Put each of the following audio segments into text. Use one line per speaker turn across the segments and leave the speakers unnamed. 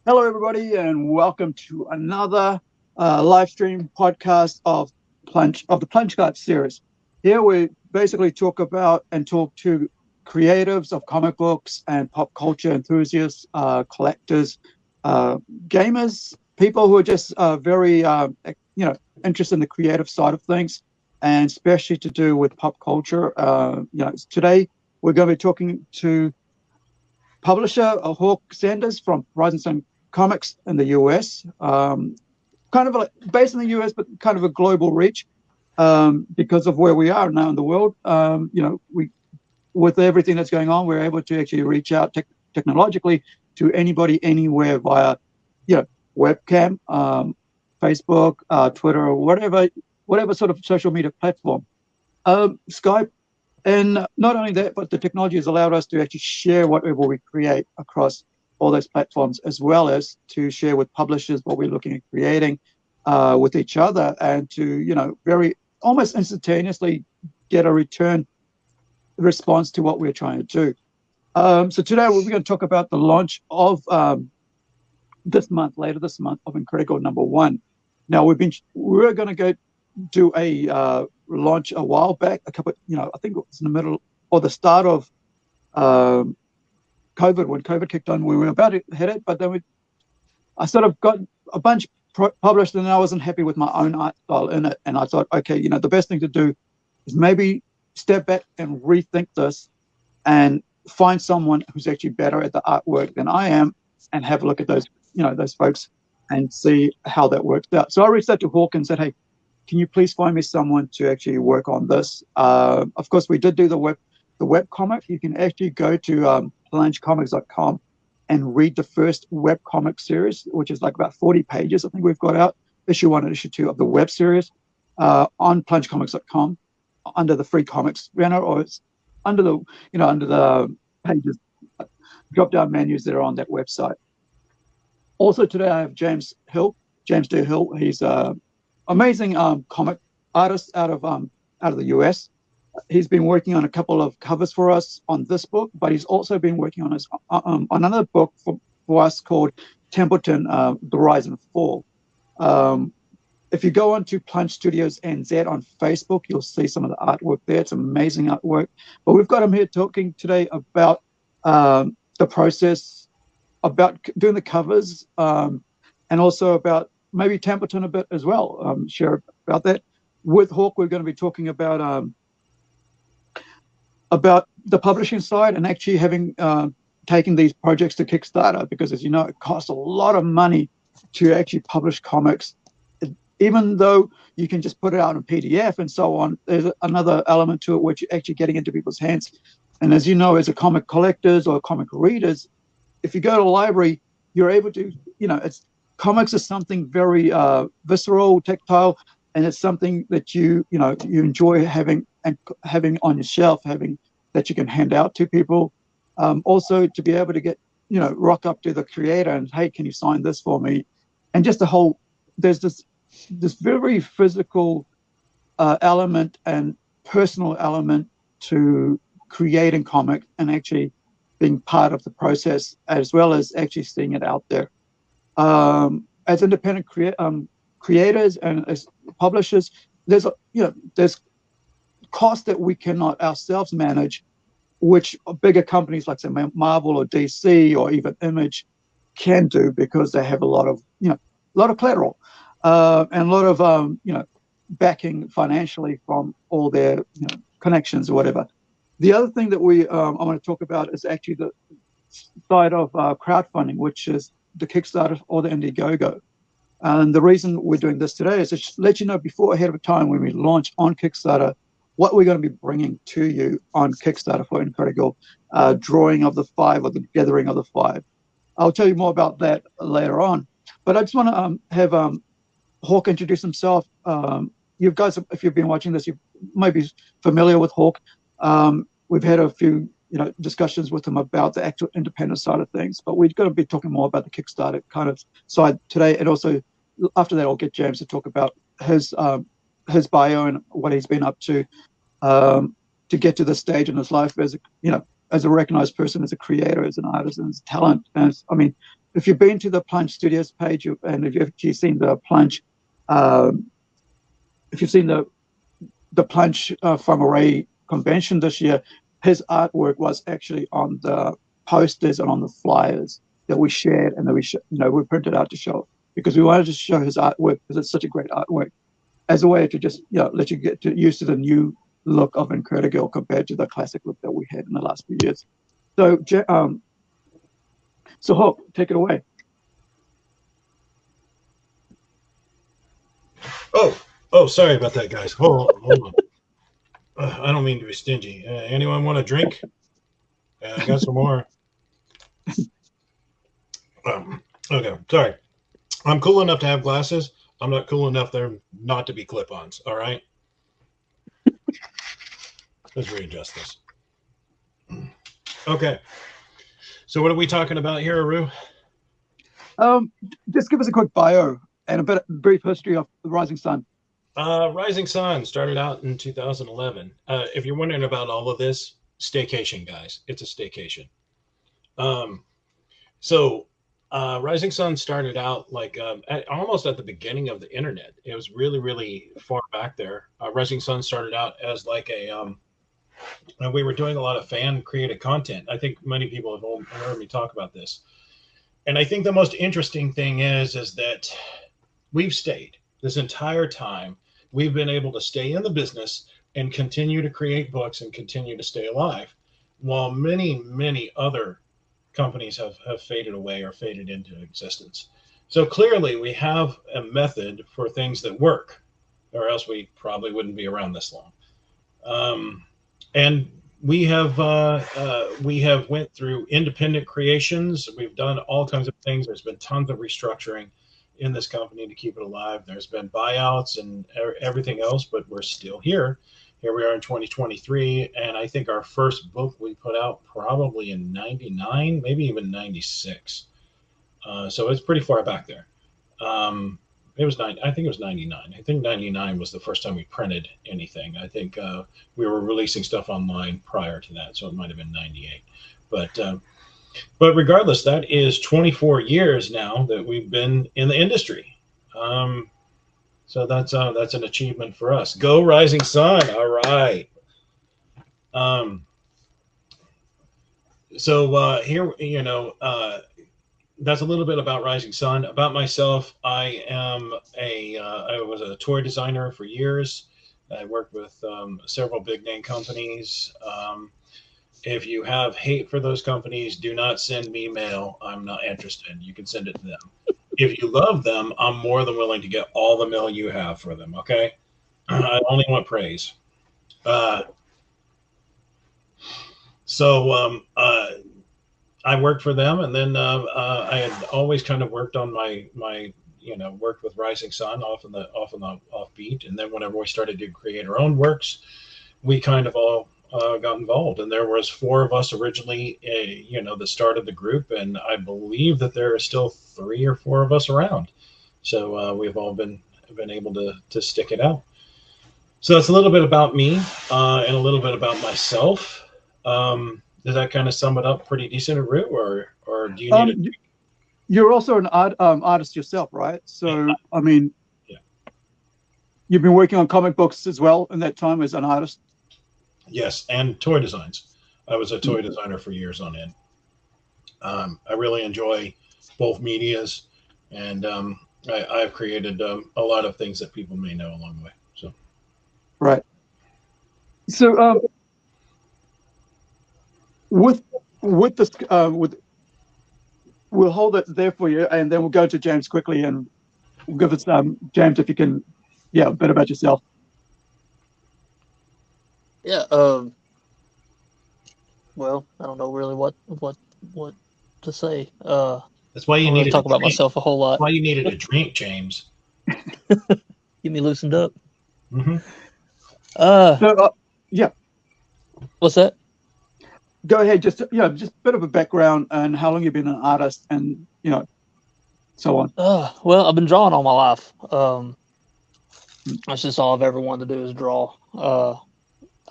Hello, everybody, and welcome to another live stream podcast of the PlungeCast series. Here we basically talk about and talk to creatives of comic books and pop culture enthusiasts, collectors, gamers, people who are just very interested in the creative side of things, and especially to do with pop culture. Today we're going to be talking to publisher Hawk Sanders from Rising Sun Comics in the US, kind of like based in the US, but kind of a global reach because of where we are now in the world. We with everything that's going on, we're able to actually reach out technologically to anybody anywhere via, webcam, Facebook, Twitter, or whatever sort of social media platform, Skype. And not only that, but the technology has allowed us to actually share whatever we create across all those platforms, as well as to share with publishers what we're looking at creating with each other, and to, very almost instantaneously get a return response to what we're trying to do. So today we're going to talk about the launch of later this month, of Incredi-Girl #1. Now we're going to go do a launch a while back, I think it was in the middle or the start of COVID, when COVID kicked on. We were about to hit it, but then I sort of got a bunch published, and I wasn't happy with my own art style in it. And I thought, okay, the best thing to do is maybe step back and rethink this and find someone who's actually better at the artwork than I am, and have a look at those folks and see how that works out. So I reached out to Hawk and said, hey, can you please find me someone to actually work on this? Of course, we did do the web comic. You can actually go to plungecomics.com and read the first web comic series, which is like about 40 pages. I think we've got out issue 1 and issue 2 of the web series on plungecomics.com under the free comics banner, or it's under the pages, drop down menus that are on that website. Also today I have James D. Hill. He's amazing comic artist out of the US. He's been working on a couple of covers for us on this book, but he's also been working on another book for us called Templeton, The Rise and Fall. If you go on to Plunge Studios NZ on Facebook, you'll see some of the artwork there. It's amazing artwork. But we've got him here talking today about the process, about doing the covers, and also about maybe Templeton a bit as well. Share about that. With Hawk, we're going to be talking about the publishing side, and actually having taken these projects to Kickstarter, because, as you know, it costs a lot of money to actually publish comics. Even though you can just put it out in PDF and so on, there's another element to it which you're actually getting into people's hands. And as you know, as a comic collectors or comic readers, if you go to a library, you're able to, comics is something very visceral, tactile, and it's something that you enjoy having on your shelf, having that you can hand out to people. Also, to be able to get rock up to the creator and, hey, can you sign this for me? And just there's this very physical element and personal element to creating comic, and actually being part of the process, as well as actually seeing it out there. As independent creators and as publishers, there's costs that we cannot ourselves manage, which bigger companies like, say, Marvel or DC or even Image can do, because they have a lot of collateral and a lot of backing financially from all their connections or whatever. The other thing that I want to talk about is actually the side of crowdfunding, which is the Kickstarter or the Indiegogo. And the reason we're doing this today is to let you know ahead of time, when we launch on Kickstarter, what we're going to be bringing to you on Kickstarter for Incredi-Girl, drawing of the 5, or the gathering of the 5. I'll tell you more about that later on. But I just want to have Hawk introduce himself. You guys, if you've been watching this, you may be familiar with Hawk. We've had a few discussions with him about the actual independent side of things, but we're going to be talking more about the Kickstarter kind of side today. And also after that, I'll get James to talk about his bio and what he's been up to get to this stage in his life as a recognized person, as a creator, as an artist, and as a talent. And if you've been to the Plunge Studios page, and if you've seen the Plunge, if you've seen the Plunge from Array convention this year, his artwork was actually on the posters and on the flyers that we shared and that we printed out to show, because we wanted to show his artwork because it's such a great artwork, as a way to just let you get used to the new look of Incredi-Girl compared to the classic look that we had in the last few years. So, Hawk, take it away.
Oh, sorry about that, guys. Hold on. I don't mean to be stingy. Anyone want a drink? I got some more. Okay, sorry. I'm cool enough to have glasses. I'm not cool enough there not to be clip-ons. All right. Let's readjust this. Okay. So what are we talking about here, Aru?
Just give us a quick bio and a brief history of the Rising Sun.
Rising Sun started out in 2011. If you're wondering about all of this, staycation, guys. It's a staycation. Rising Sun started out like almost at the beginning of the internet. It was really, really far back there. Rising Sun started out as like we were doing a lot of fan-created content. I think many people have heard me talk about this. And I think the most interesting thing is that we've stayed this entire time. We've been able to stay in the business and continue to create books and continue to stay alive, while many, many other companies have faded away or faded into existence. So clearly we have a method for things that work, or else we probably wouldn't be around this long. And we have went through independent creations. We've done all kinds of things. There's been tons of restructuring in this company to keep it alive. There's been buyouts and everything else, but we're still here. Here we are in 2023, and I think our first book we put out probably in 99, maybe even 96. So it's pretty far back there. It was I think it was 99. I think 99 was the first time we printed anything. I think we were releasing stuff online prior to that, so it might have been 98. But regardless, that is 24 years now that we've been in the industry. So that's an achievement for us. Go Rising Sun! All right. Here, that's a little bit about Rising Sun. About myself, I was a toy designer for years. I worked with several big name companies. If you have hate for those companies, do not send me mail. I'm not interested. You can send it to them. If you love them, I'm more than willing to get all the mail you have for them. Okay, I only want praise. I worked for them, and then I had always kind of worked on my worked with Rising Sun off the offbeat, and then whenever we started to create our own works, we kind of all got involved. And there was 4 of us originally, the start of the group, and I believe that there are still 3 or 4 of us around. So we've all been able to stick it out. So that's a little bit about me and a little bit about myself. Does that kind of sum it up pretty decent, Aru, or do you need it?
You're also an artist yourself, right? So, yeah. I mean,
yeah.
You've been working on comic books as well in that time as an artist?
Yes, and toy designs. I was a toy designer for years on end. I really enjoy both medias, and I've created a lot of things that people may know along the way. So,
right. So, with this, we'll hold it there for you, and then we'll go to James quickly, and we'll give us James, if you can, a bit about yourself.
Yeah. Well, I don't know really what to say.
That's why you
needed to talk about myself a whole lot.
That's why you needed a drink, James.
Get me loosened up.
Mm-hmm.
Yeah.
What's that?
Go ahead. Just a bit of a background and how long you've been an artist, and so on.
Well, I've been drawing all my life. That's just all I've ever wanted to do is draw.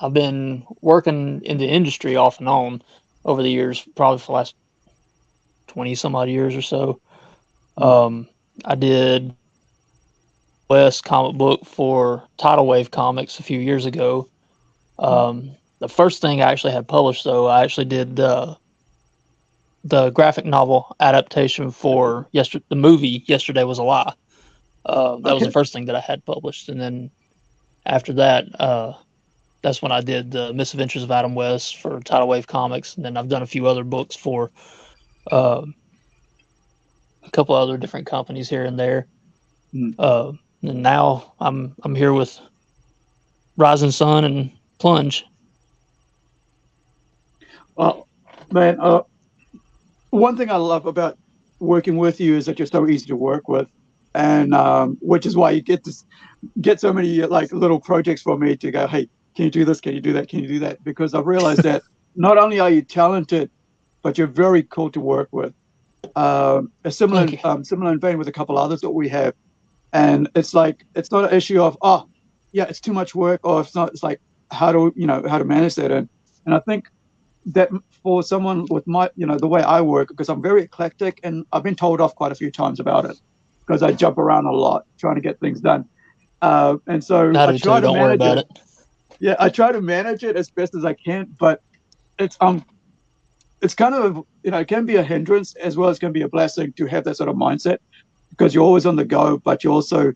I've been working in the industry off and on over the years, probably for the last 20 some odd years or so. I did West comic book for Tidal Wave Comics a few years ago. The first thing I actually had published, though, I actually did the graphic novel adaptation for the movie Yesterday Was a Lie. That was the first thing that I had published, and then after that, that's when I did the Misadventures of Adam West for Tidal Wave Comics, and then I've done a few other books for a couple other different companies here and there. And now I'm here with Rising Sun and Plunge.
Well, man, one thing I love about working with you is that you're so easy to work with, and which is why you get so many like little projects for me to go, hey, can you do this? Can you do that? Can you do that? Because I've realized that not only are you talented, but you're very cool to work with. A similar in vein with a couple others that we have, and it's like it's not an issue of it's too much work, or it's not. It's like how to manage that, and I think that for someone with my the way I work, because I'm very eclectic, and I've been told off quite a few times about it because I jump around a lot trying to get things done, and so I try to manage it. Yeah, I try to manage it as best as I can, but it's kind of it can be a hindrance as well as can be a blessing to have that sort of mindset, because you're always on the go, but you also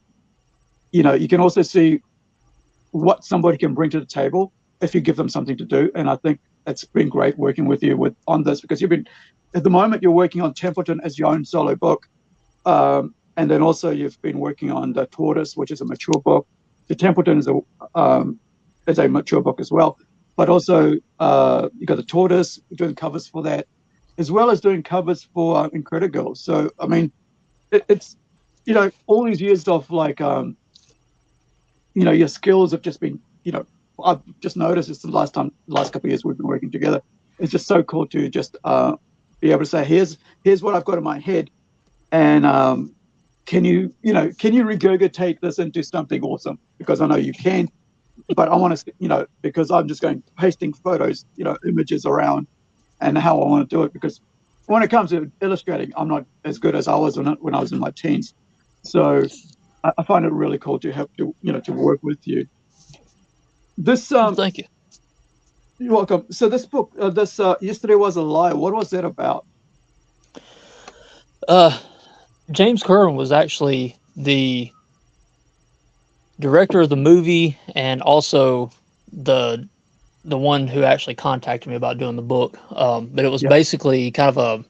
you can also see what somebody can bring to the table if you give them something to do. And I think it's been great working with you on this, because you've been at the moment you're working on Templeton as your own solo book, and then also you've been working on the Tortoise, which is a mature book. The Templeton is a mature book as well, but also you got the Tortoise, you're doing covers for that, as well as doing covers for Incredi-Girl. So I mean, it's all these years of like your skills have just been I've just noticed it's the last couple of years we've been working together. It's just so cool to just be able to say, here's what I've got in my head, and can you regurgitate this into something awesome? Because I know you can, but I want to because I'm just going pasting photos, images around, and how I want to do it. Because when it comes to illustrating, I'm not as good as I was when I was in my teens. So I find it really cool to have to work with you. This
Thank you.
You're welcome. So this book, Yesterday Was a Lie, what was that about?
James Kerwin was actually the director of the movie, and also the one who actually contacted me about doing the book. But it was basically kind of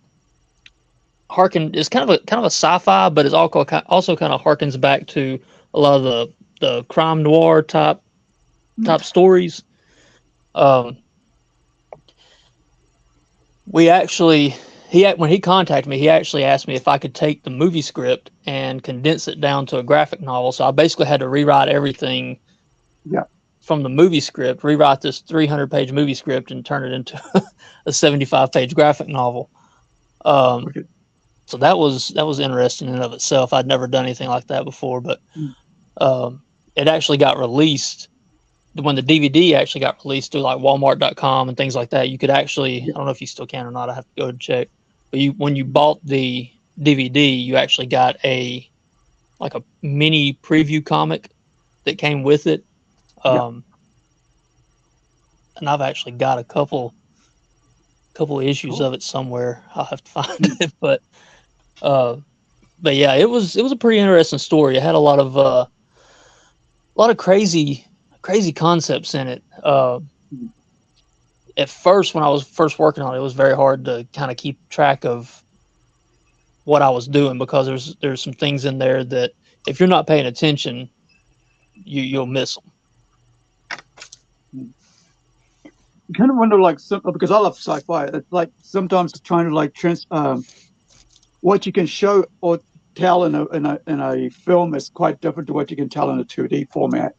it's kind of a sci-fi, but it's also kind of harkens back to a lot of the crime noir type stories. When he contacted me, he actually asked me if I could take the movie script and condense it down to a graphic novel. So I basically had to rewrite everything from the movie script, rewrite this 300-page movie script, and turn it into a 75-page graphic novel. So that was interesting in and of itself. I'd never done anything like that before, but it actually got released. When the DVD actually got released through like Walmart.com and things like that, you could actually, I don't know if you still can or not, I have to go and check, but when you bought the DVD, you actually got a mini preview comic that came with it. And I've actually got a couple issues of it somewhere. I'll have to find it, but yeah, it was a pretty interesting story. It had a lot of crazy concepts in it. At first, when I was first working on it, it was very hard to kind of keep track of what I was doing, because there's some things in there that if you're not paying attention, you'll miss them.
You kind of wonder, because I love sci-fi. It's like sometimes trying to what you can show or tell in a film is quite different to what you can tell in a 2D format,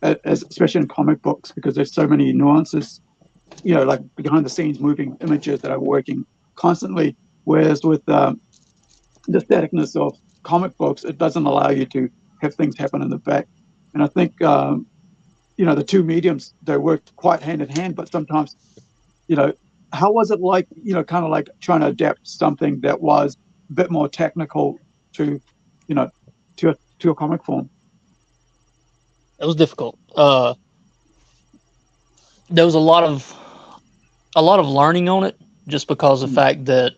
especially in comic books, because there's so many nuances, like behind the scenes moving images that are working constantly. Whereas with the staticness of comic books, it doesn't allow you to have things happen in the back. And I think the two mediums, they work quite hand in hand, but sometimes how was it like, kind of like trying to adapt something that was a bit more technical to, you know, to a comic form?
It was difficult. There was a lot of learning on it, just because of the fact that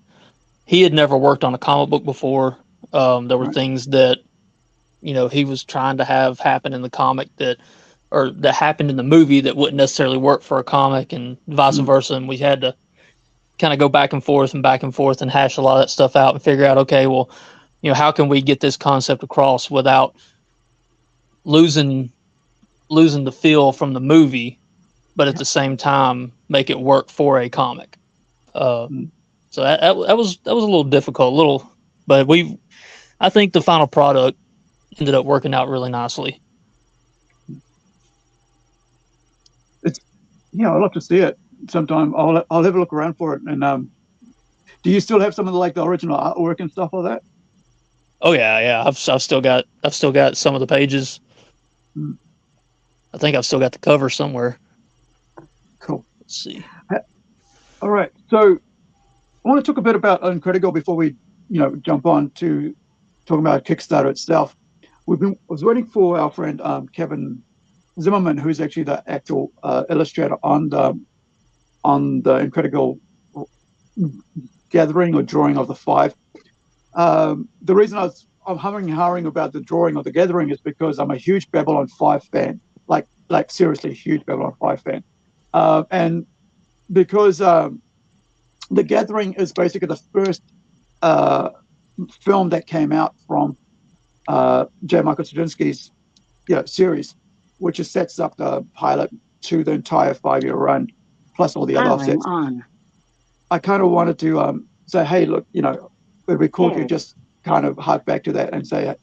he had never worked on a comic book before. There were
Right.
things that he was trying to have happen in the comic that happened in the movie that wouldn't necessarily work for a comic, and vice versa. And we had to kind of go back and forth and hash a lot of that stuff out and figure out, okay, well, how can we get this concept across without losing the feel from the movie, but at the same time make it work for a comic. So that was a little difficult, but I think the final product ended up working out really nicely.
I'd love to see it sometime. I'll have a look around for it. And do you still have some of the original artwork and stuff like that?
Oh yeah. I've still got some of the pages. I think I've still got the cover somewhere.
Cool.
Let's see.
All right. So I want to talk a bit about Incredi-Girl before we, jump on to talking about Kickstarter itself. I was waiting for our friend Kevin Zimmerman, who's actually the actual illustrator on the Incredi-Girl gathering or drawing of the 5. The reason I'm humming and hawing about the drawing of the gathering is because I'm a huge Babylon 5 fan, like seriously huge Babylon 5 fan, and because the gathering is basically the first film that came out from J. Michael Straczynski's series, which sets up the pilot to the entire 5-year run, plus all the other offsets. I kind of wanted to say, hey, look, it'd be cool if you just kind of hark back to that and say,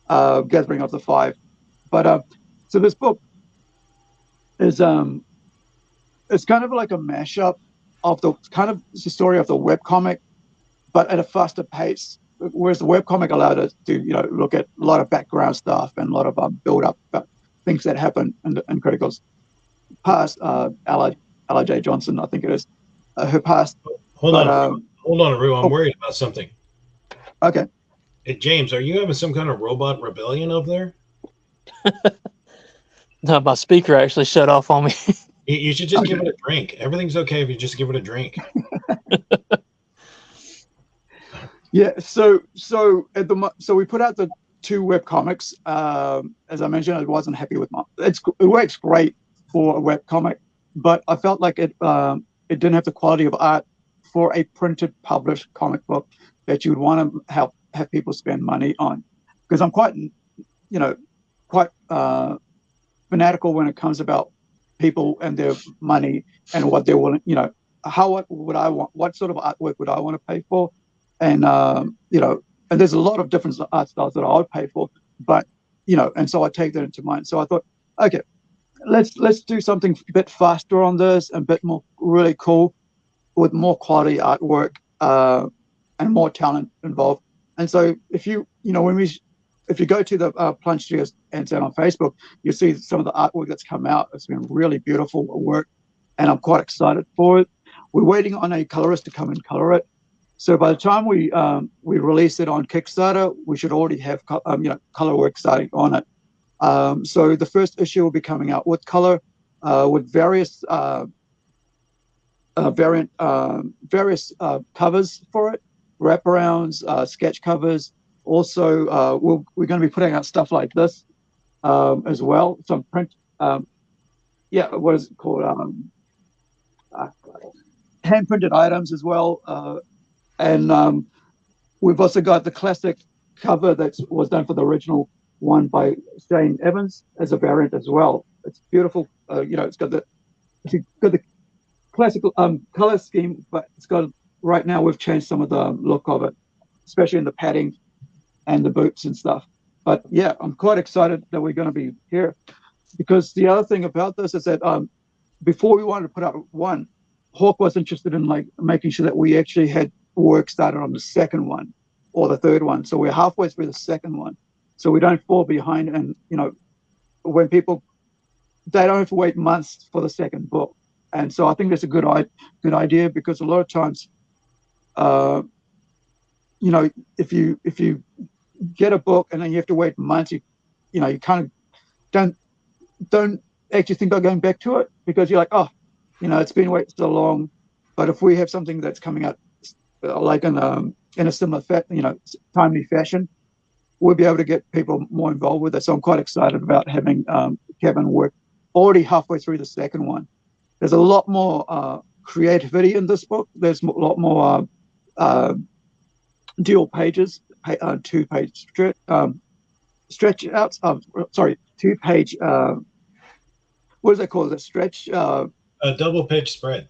Gathering of the 5. But so this book is it's kind of like a mashup of the story of the webcomic, but at a faster pace. Whereas the webcomic allowed us to, look at a lot of background stuff and a lot of build up things that happened in Incredi-Girl's past. L.J. Johnson, I think it is, her past.
Hold on, Aru. I'm worried about something.
Okay.
Hey, James, are you having some kind of robot rebellion over there?
No, my speaker actually shut off on me.
You should just give it a drink. Everything's okay if you just give it a drink.
Yeah. So we put out the 2 webcomics. As I mentioned, I wasn't happy with it works great for a webcomic, but I felt like it didn't have the quality of art for a printed, published comic book that you would want to have people spend money on. Because I'm quite fanatical when it comes about people and their money and what they're willing, what would I want, what sort of artwork would I want to pay for? And, and there's a lot of different art styles that I would pay for, but, and so I take that into mind. So I thought, okay, let's do something a bit faster on this and a bit more really cool with more quality artwork and more talent involved. And so if you go to the Plunge Studios NZ on Facebook, you'll see some of the artwork that's come out. It's been really beautiful work, and I'm quite excited for it. We're waiting on a colorist to come and color it. So by the time we release it on Kickstarter, we should already have color work starting on it. So the first issue will be coming out with color, with various covers for it, wraparounds, sketch covers. Also, we're going to be putting out stuff like this as well. Some print, what is it called? Hand printed items as well. And we've also got the classic cover that was done for the original one by Shane Evans as a variant as well. It's beautiful. It's got the classical color scheme, but it's got, right now we've changed some of the look of it, especially in the padding and the boots and stuff. But yeah, I'm quite excited that we're going to be here, because the other thing about this is that before we wanted to put out one, Hawk was interested in making sure that we actually had work started on the second one or the third one. So we're halfway through the second one, so we don't fall behind. And when people, they don't have to wait months for the second book. And so I think that's a good idea, because a lot of times, if you get a book and then you have to wait months, you kind of don't actually think about going back to it, because you're like, oh, it's been waiting so long. But if we have something that's coming out like in a similar timely fashion, we'll be able to get people more involved with it. So I'm quite excited about having Kevin work already halfway through the second one. There's a lot more creativity in this book. There's a lot more dual pages, 2-page stretch outs. Sorry, 2-page. What is that called? A stretch.
A double page spread.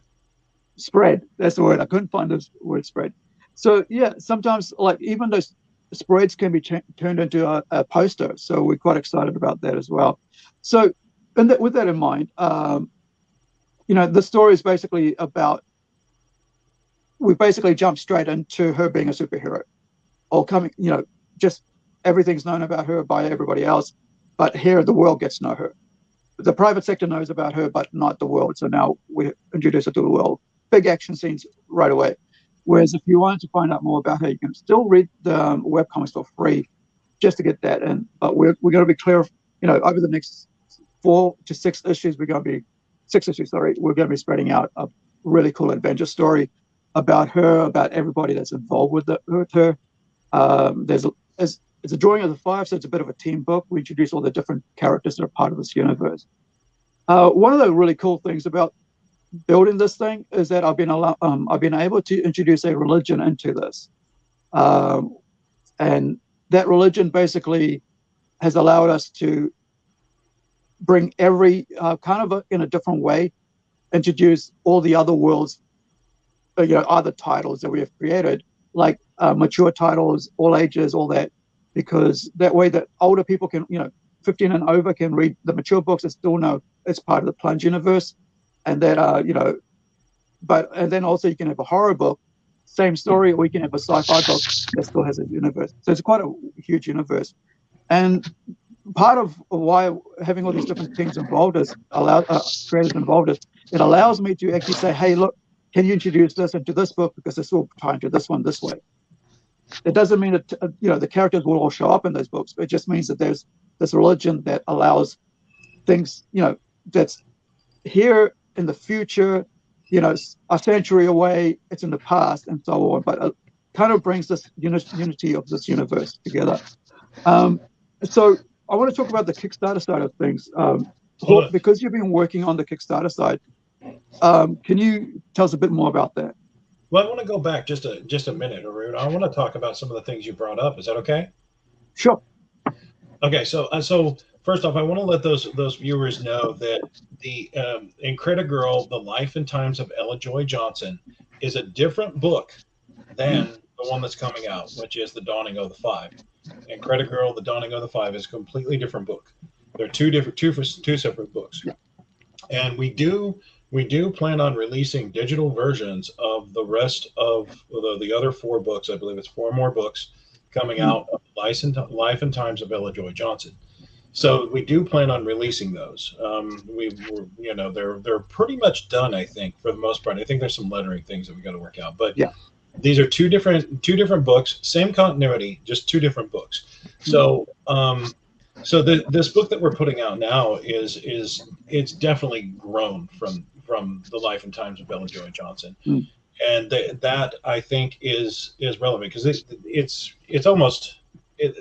Spread. That's the word. I couldn't find the word spread. So yeah, sometimes like even those spreads can be turned into a poster. So we're quite excited about that as well. So, with that in mind, the story is basically about, we basically jump straight into her being a superhero, or coming, just everything's known about her by everybody else, but here the world gets to know her. The private sector knows about her, but not the world. So now we introduce her to the world. Big action scenes right away. Whereas if you wanted to find out more about her, you can still read the webcomics for free just to get that in. But we're going to be clear, over the next 4 to 6 issues, we're going to be spreading out a really cool adventure story about her, about everybody that's involved with her. It's a drawing of the 5, so it's a bit of a team book. We introduce all the different characters that are part of this universe. One of the really cool things about building this thing is that I've been able to introduce a religion into this, and that religion basically has allowed us to bring every in a different way, introduce all the other worlds, other titles that we have created, like mature titles, all ages, all that, because that way that older people can, 15 and over can read the mature books and still know it's part of the Plunge universe. And that, and then also you can have a horror book, same story, or you can have a sci-fi book that still has a universe. So it's quite a huge universe. And part of why having all these different things involved is creators involved is it allows me to actually say, hey, look, can you introduce this into this book, because it's all tied to this one this way. It doesn't mean that the characters will all show up in those books, but it just means that there's this religion that allows things, that's here in the future, a century away, it's in the past, and so on. But it kind of brings this unity of this universe together. So I want to talk about the Kickstarter side of things. Because you've been working on the Kickstarter side, can you tell us a bit more about that?
Well, I want to go back just a minute, Arun. I want to talk about some of the things you brought up. Is that okay?
Sure.
Okay, so first off, I want to let those viewers know that the Incredi-Girl, The Life and Times of Ella Joy Johnson, is a different book than the one that's coming out, which is The Dawning of the Five. Incredi-Girl, The Dawning of the Five is a completely different book. They're two separate books.
Yeah.
And we do plan on releasing digital versions of the rest of the other 4 books. I believe it's 4 more books coming out of Life and Times of Ella Joy Johnson. So we do plan on releasing those. They're pretty much done, I think, for the most part. I think there's some lettering things that we got to work out, but yeah, these are two different books, same continuity, just 2 different books. So this book that we're putting out now it's definitely grown from the Life and Times of Ella Joy Johnson. And that I think is relevant, because it's almost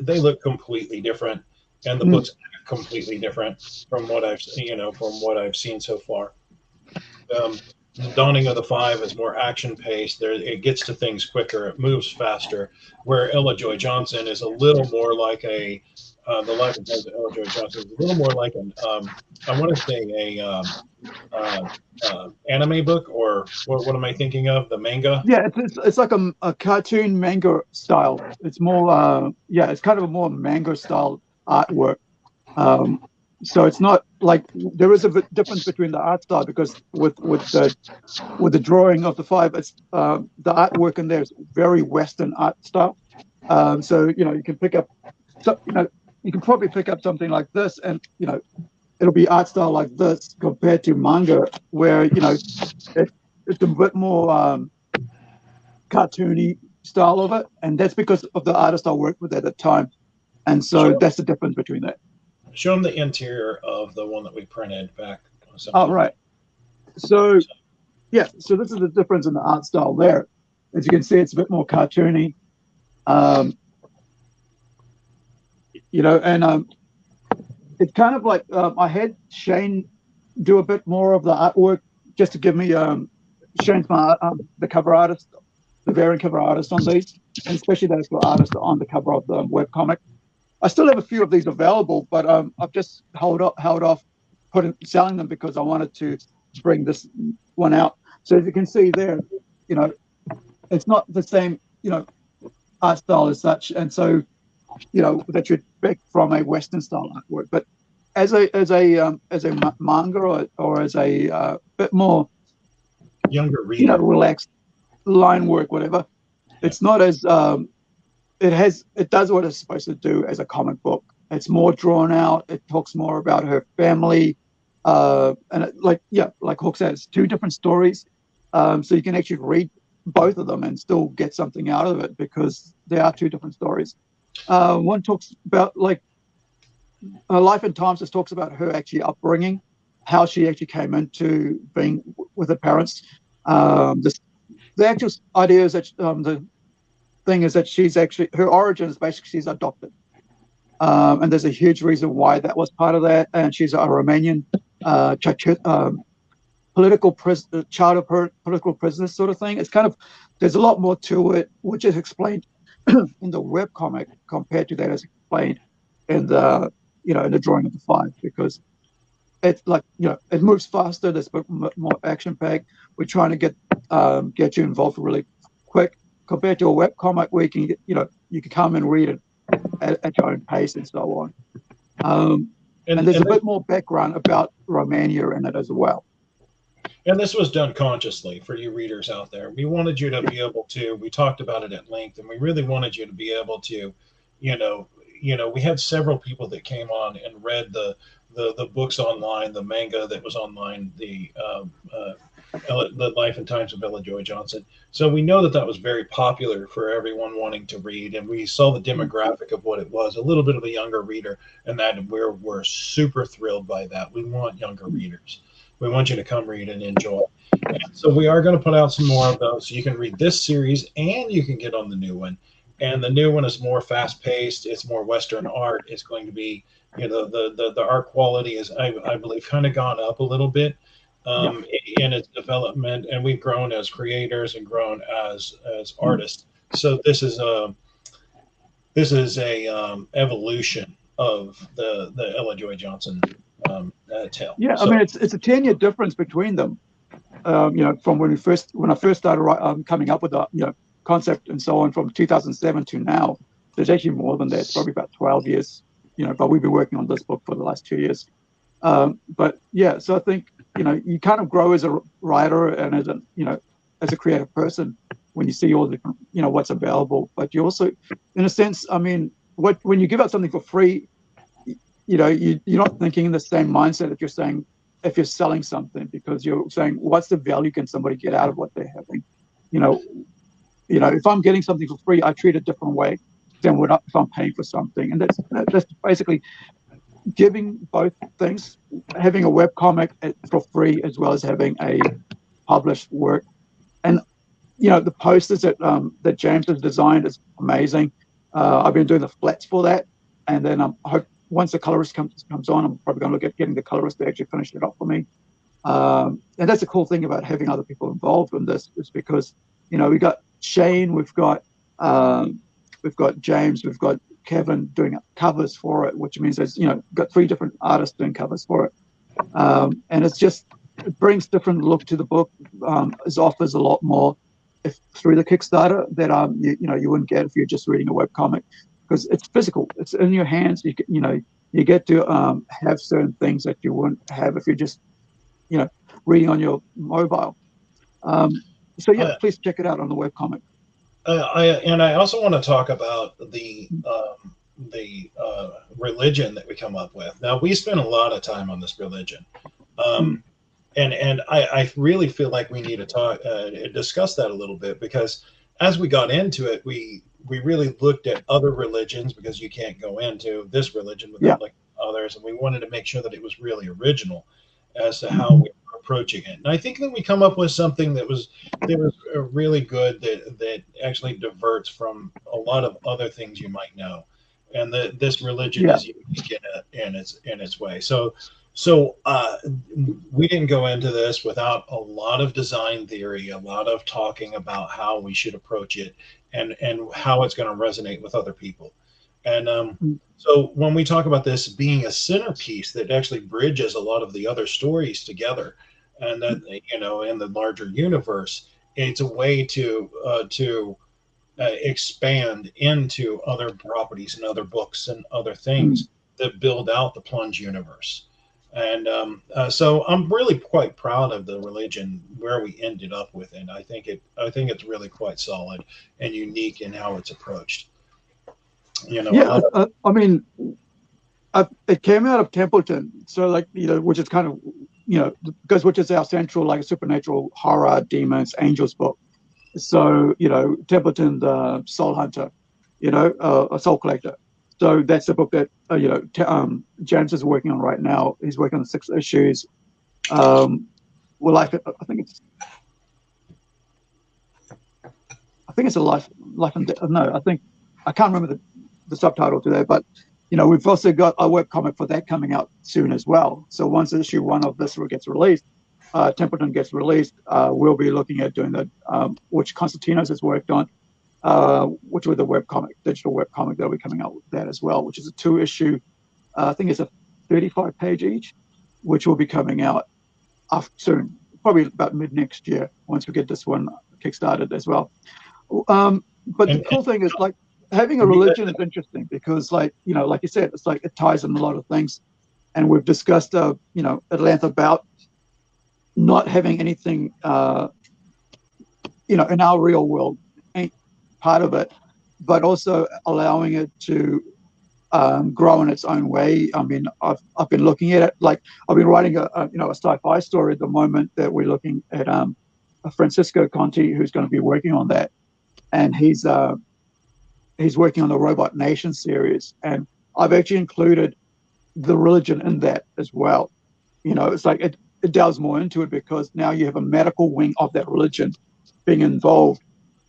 they look completely different, and the books are completely different from what I've seen so far. The Dawning of the Five is more action paced. It gets to things quicker. It moves faster. Where Ella Joy Johnson is a little more like the Life and Times of Ella Joy Johnson is a little more like I want to say anime book, or what am I thinking of? The manga?
Yeah, it's like a cartoon manga style. It's more it's kind of a more manga style artwork. So it's not like, there is a difference between the art style, because with the drawing of the 5, it's the artwork in there is very Western art style. So you can pick up, you can probably pick up something like this, and it'll be art style like this compared to manga, where it's a bit more cartoony style of it, and that's because of the artist I worked with at the time, and so that's the difference between that.
Show them the interior of the one that we printed back.
Oh, right. So this is the difference in the art style there. As you can see, it's a bit more cartoony, and it's kind of like I had Shane do a bit more of the artwork just to give me Shane's the cover artist, the variant cover artist on these, and especially those artists on the cover of the webcomic. I still have a few of these available, but I've just held off selling them because I wanted to bring this one out. So as you can see there, it's not the same, art style as such, and so that you'd expect from a Western style artwork. But as a manga or as a bit more
younger reader,
relaxed line work, whatever, it's not as it does what it's supposed to do as a comic book. It's more drawn out. It talks more about her family, and like Hawk said, it's two different stories, so you can actually read both of them and still get something out of it because they are two different stories. One talks about like Life and Times, just talks about her actually upbringing, how she actually came into being with her parents. The actual idea is that the thing is that she's actually, her origin is basically she's adopted, and there's a huge reason why that was part of that. And she's a Romanian political prisoner sort of thing. It's kind of, there's a lot more to it, which is explained in the webcomic compared to that as explained in the in the drawing of the 5, because it's like it moves faster. There's a bit more action packed. We're trying to get you involved really quick compared to a webcomic where you can get, you can come and read it at your own pace and so on. And there's a bit more background about Romania in it as well.
And this was done consciously for you readers out there. We wanted you to be able to, we talked about it at length, and we really wanted you to be able to, we had several people that came on and read the books online, the manga that was online, the Life and Times of Ella Joy Johnson. So we know that was very popular for everyone wanting to read, and we saw the demographic of what it was, a little bit of a younger reader, and that we're super thrilled by that. We want younger readers. We want you to come read and enjoy. And so we are going to put out some more of those. So you can read this series and you can get on the new one. And the new one is more fast-paced. It's more Western art. It's going to be, the art quality is, I believe, kind of gone up a little bit in its development. And we've grown as creators and grown as artists. So this is a evolution of the Ella Joy Johnson tale.
Yeah, so, I mean, it's a 10-year difference between them. From when I first started coming up with the concept and so on, from 2007 to now. There's actually more than that. It's probably about 12 years. But we've been working on this book for the last 2 years. But yeah, so I think you kind of grow as a writer and as a creative person when you see all the different what's available. But you also, in a sense, I mean, when you give out something for free, you're not thinking in the same mindset if you're selling something, because you're saying, what's the value can somebody get out of what they're having? If I'm getting something for free, I treat it a different way than if I'm paying for something. And that's basically giving both things, having a webcomic for free as well as having a published work. And the posters that James has designed is amazing. I've been doing the flats for that, and then I hope once the colorist comes on, I'm probably going to look at getting the colorist to actually finish it up for me. And that's the cool thing about having other people involved in this, is because we've got Shane, we've got James, we've got Kevin doing covers for it, which means there's got 3 different artists doing covers for it. And it brings different look to the book. It offers a lot more through the Kickstarter that you wouldn't get if you're just reading a webcomic, because it's physical. It's in your hands. You get to have certain things that you wouldn't have if you're just reading on your mobile. So yeah, please check it out on the webcomic.
I also want to talk about religion that we come up with. Now, we spent a lot of time on this religion.
Mm.
And I really feel like we need to discuss that a little bit, because as we got into it, we really looked at other religions, because you can't go into this religion without looking at others, and we wanted to make sure that it was really original as to how we were approaching it. And I think that we come up with something that was really good, that actually diverts from a lot of other things you might know, and that this religion is unique in its way. So we didn't go into this without a lot of design theory, a lot of talking about how we should approach it, and how it's going to resonate with other people. And so when we talk about this being a centerpiece that actually bridges a lot of the other stories together, and that, in the larger universe, it's a way to expand into other properties and other books and other things that build out the Plunge universe. And so I'm really quite proud of the religion where we ended up with it. I think it's really quite solid and unique in how it's approached.
I mean, it came out of Templeton, so which is kind of because which is our central supernatural horror, demons, angels book. So Templeton, the soul hunter, a soul collector. So that's the book that James is working on right now. He's working on 6 issues. I think it's a life and death. No, I can't remember the subtitle today. But we've also got a webcomic for that coming out soon as well. So once issue 1 of this gets released, Templeton gets released, we'll be looking at doing the which Constantinos has worked on. Which with the digital webcomic that'll be coming out with that as well, which is a 2-issue. I think it's a 35-page each, which will be coming out soon, probably about mid next year once we get this one kickstarted as well. But the cool thing is having a religion is interesting because like you said, it's it ties in a lot of things, and we've discussed at length about not having anything in our real world ain't part of it, but also allowing it to grow in its own way. I mean, I've been looking at it I've been writing a sci-fi story at the moment that we're looking at Francisco Conti, who's going to be working on that, and he's working on the Robot Nation series, and I've actually included the religion in that as well. It's it delves more into it because now you have a medical wing of that religion being involved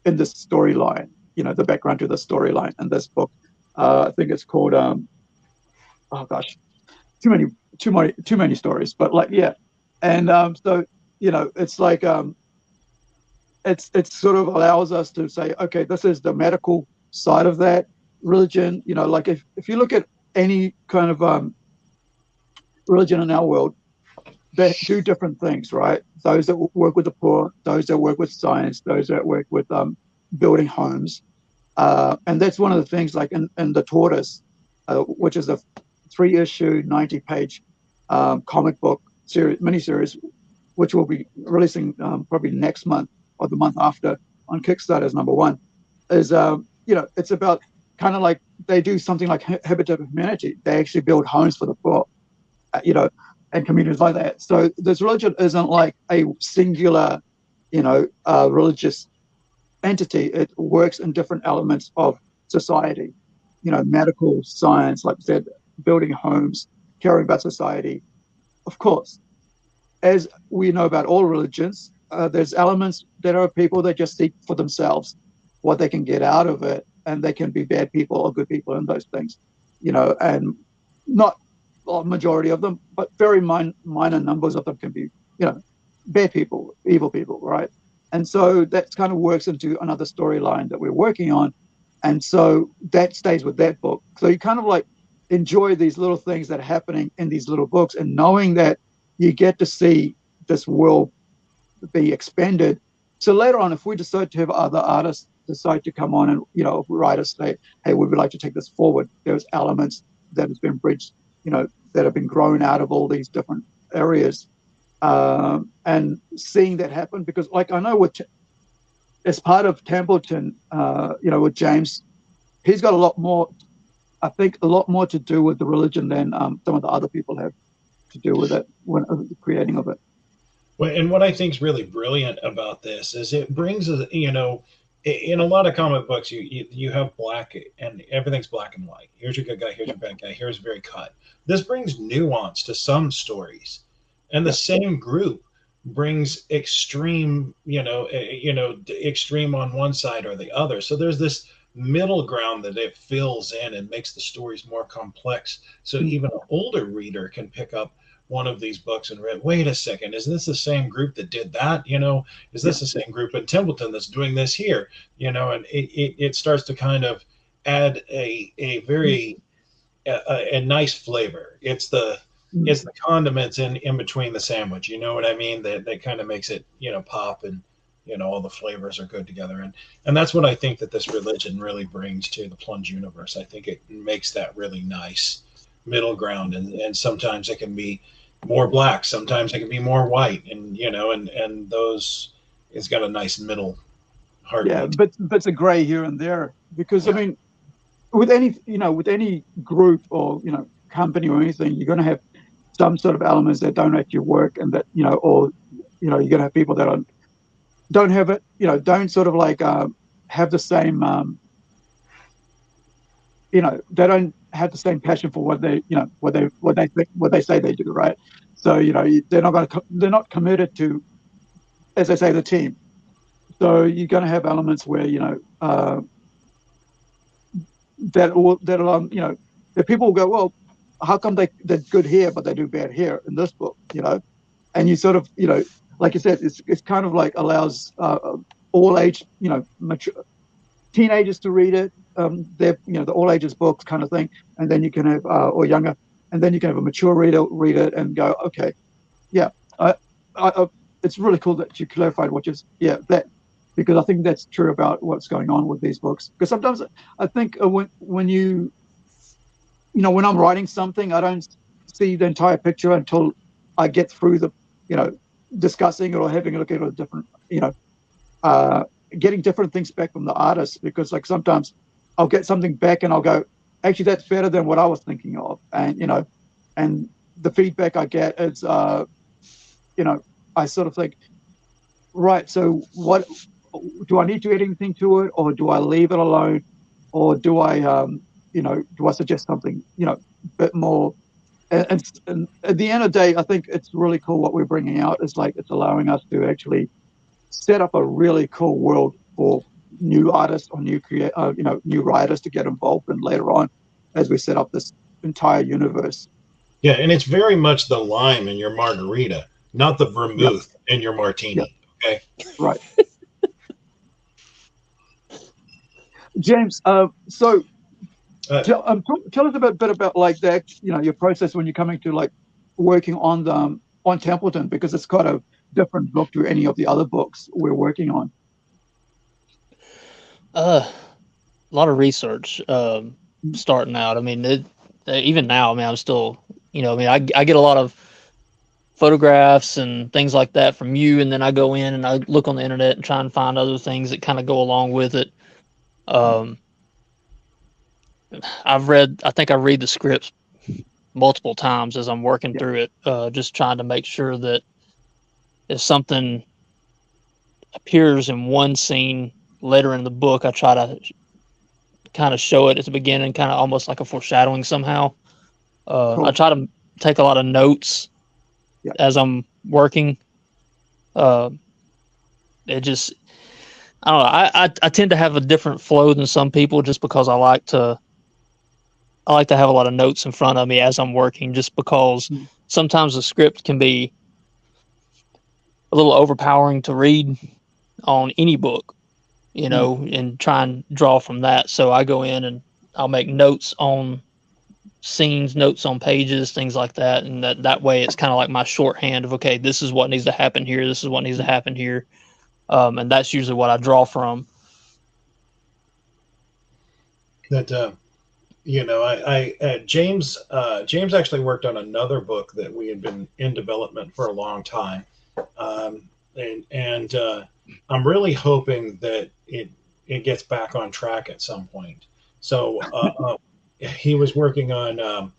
in this storyline, the background to the storyline in this book. I think it's called oh gosh, too many stories, but and so it's it sort of allows us to say, okay, this is the medical side of that religion. If you look at any kind of religion in our world, they do different things, right? Those that work with the poor, those that work with science, those that work with building homes. And that's one of the things in the Tortoise, which is a 3-issue, 90-page comic book miniseries, which we'll be releasing probably next month or the month after on Kickstarter as number 1, is, it's about kind of they do something like Habitat of Humanity. They actually build homes for the poor, and communities like that. So this religion isn't like a singular, religious entity. It works in different elements of society, medical, science, like I said, building homes, caring about society. Of course, as we know about all religions, there's elements that are people that just seek for themselves what they can get out of it, and they can be bad people or good people in those things, and not a majority of them, but very minor numbers of them can be, bad people, evil people, right? And so that kind of works into another storyline that we're working on. And so that stays with that book. So you kind of enjoy these little things that are happening in these little books, and knowing that you get to see this world be expanded. So later on, if we decide to have other artists decide to come on and, write us say, hey, we would like to take this forward, there's elements that has been bridged, that have been grown out of all these different areas. And seeing that happen, because I know as part of Templeton, with James, he's got a lot more I think, a lot more to do with the religion than some of the other people have to do with it when the creating of it.
Well, and what I think is really brilliant about this is it brings, in a lot of comic books, you have black and everything's black and white. Here's your good guy, here's your bad guy, here's very cut. This brings nuance to some stories, and the same group brings extreme, extreme on one side or the other. So there's this middle ground that it fills in and makes the stories more complex. So even an older reader can pick up one of these books and read, wait a second, is this the same group that did that? Is this the same group in Templeton that's doing this here? And it starts to kind of add a very a nice flavor. It's the condiments in between the sandwich. You know what I mean? That kind of makes it pop, and all the flavors are good together. And that's what I think that this religion really brings to the Plunge universe. I think it makes that really nice middle ground, and sometimes it can be more black, sometimes it can be more white, and and those, it's got a nice middle heartbeat.
Yeah, but it's a gray here and there, because I mean, with any group or company or anything, you're going to have some sort of elements that don't actually work, and that or you're going to have people that don't have it, don't sort of like have the same they don't have the same passion for what they what they say they do, right? So they're not committed to, as I say, the team. So you're going to have elements where that people will go, well, how come they're good here but they do bad here in this book, and you sort of like you said, it's kind of like allows all age mature teenagers to read it. They're the all ages books kind of thing, and then you can have or younger, and then you can have a mature reader read it and go, okay, yeah, it's really cool that you clarified that, because I think that's true about what's going on with these books. Because sometimes I think when when I'm writing something, I don't see the entire picture until I get through the discussing it or having a look at a different getting different things back from the artist, because like sometimes I'll get something back and I'll go, actually that's better than what I was thinking of, and and the feedback I get is I sort of think, right, so what do I need to add anything to it, or do I leave it alone, or do I do I suggest something a bit more, and at the end of the day, I think it's really cool what we're bringing out. It's like it's allowing us to actually set up a really cool world for new artists or new new writers to get involved in later on, as we set up this entire universe.
Yeah, and it's very much the lime in your margarita, not the vermouth in your martini. Okay,
right. James, so tell us a bit about like that, your process when you're coming to like working on Templeton, because it's quite a different book to any of the other books we're working on.
A lot of research starting out. I mean, even now, I mean, I'm still, I get a lot of photographs and things like that from you, and then I go in and I look on the internet and try and find other things that kind of go along with it. I think I read the scripts multiple times as I'm working through it, just trying to make sure that if something appears in one scene later in the book, I try to kind of show it at the beginning, kind of almost like a foreshadowing somehow. Cool. I try to take a lot of notes as I'm working. It just, I don't know. I tend to have a different flow than some people, just because I like to have a lot of notes in front of me as I'm working, just because sometimes the script can be a little overpowering to read on any book, and try and draw from that. So I go in and I'll make notes on scenes, notes on pages, things like that. And that way it's kind of like my shorthand of, okay, this is what needs to happen here. This is what needs to happen here. And that's usually what I draw from.
That, James actually worked on another book that we had been in development for a long time. And I'm really hoping that it gets back on track at some point. So he was working on.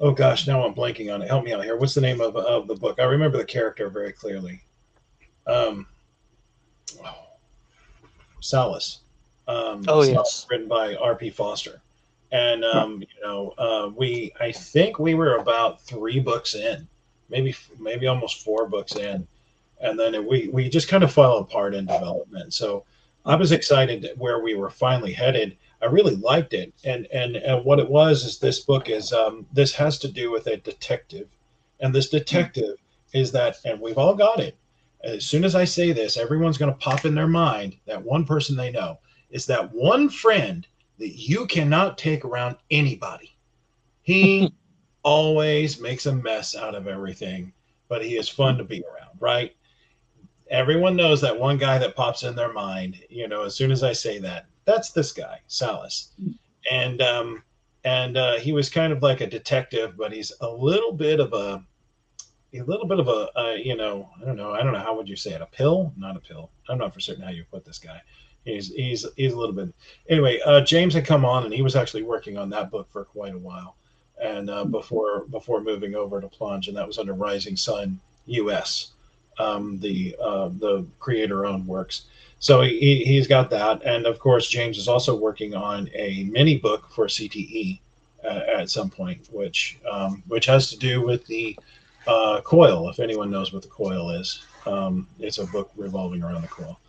Oh gosh, now I'm blanking on it. Help me out here. What's the name of the book? I remember the character very clearly. Salas.
Oh
Salas,
yes.
written by R.P. Foster, and
Right.
I think we were about 3 books in, maybe almost 4 books in, and then we just kind of fell apart in development. So I was excited where we were finally headed. I really liked it, and what it was is this book is this has to do with a detective, and this detective is that, and we've all got it. As soon as I say this, everyone's going to pop in their mind that one person they know is that one friend that you cannot take around anybody. He always makes a mess out of everything, but he is fun to be around, right? Everyone knows that one guy that pops in their mind, as soon as I say that, that's this guy, Salas. And he was kind of like a detective, but he's a little bit of a I don't know, how would you say it? A pill? Not a pill. I'm not for certain how you put this guy. He's a little bit. Anyway, James had come on, and he was actually working on that book for quite a while, and before moving over to Plunge, and that was under Rising Sun US, the creator-owned works. So he's got that, and of course James is also working on a mini book for CTE at some point, which has to do with the coil. If anyone knows what the coil is, it's a book revolving around the coil.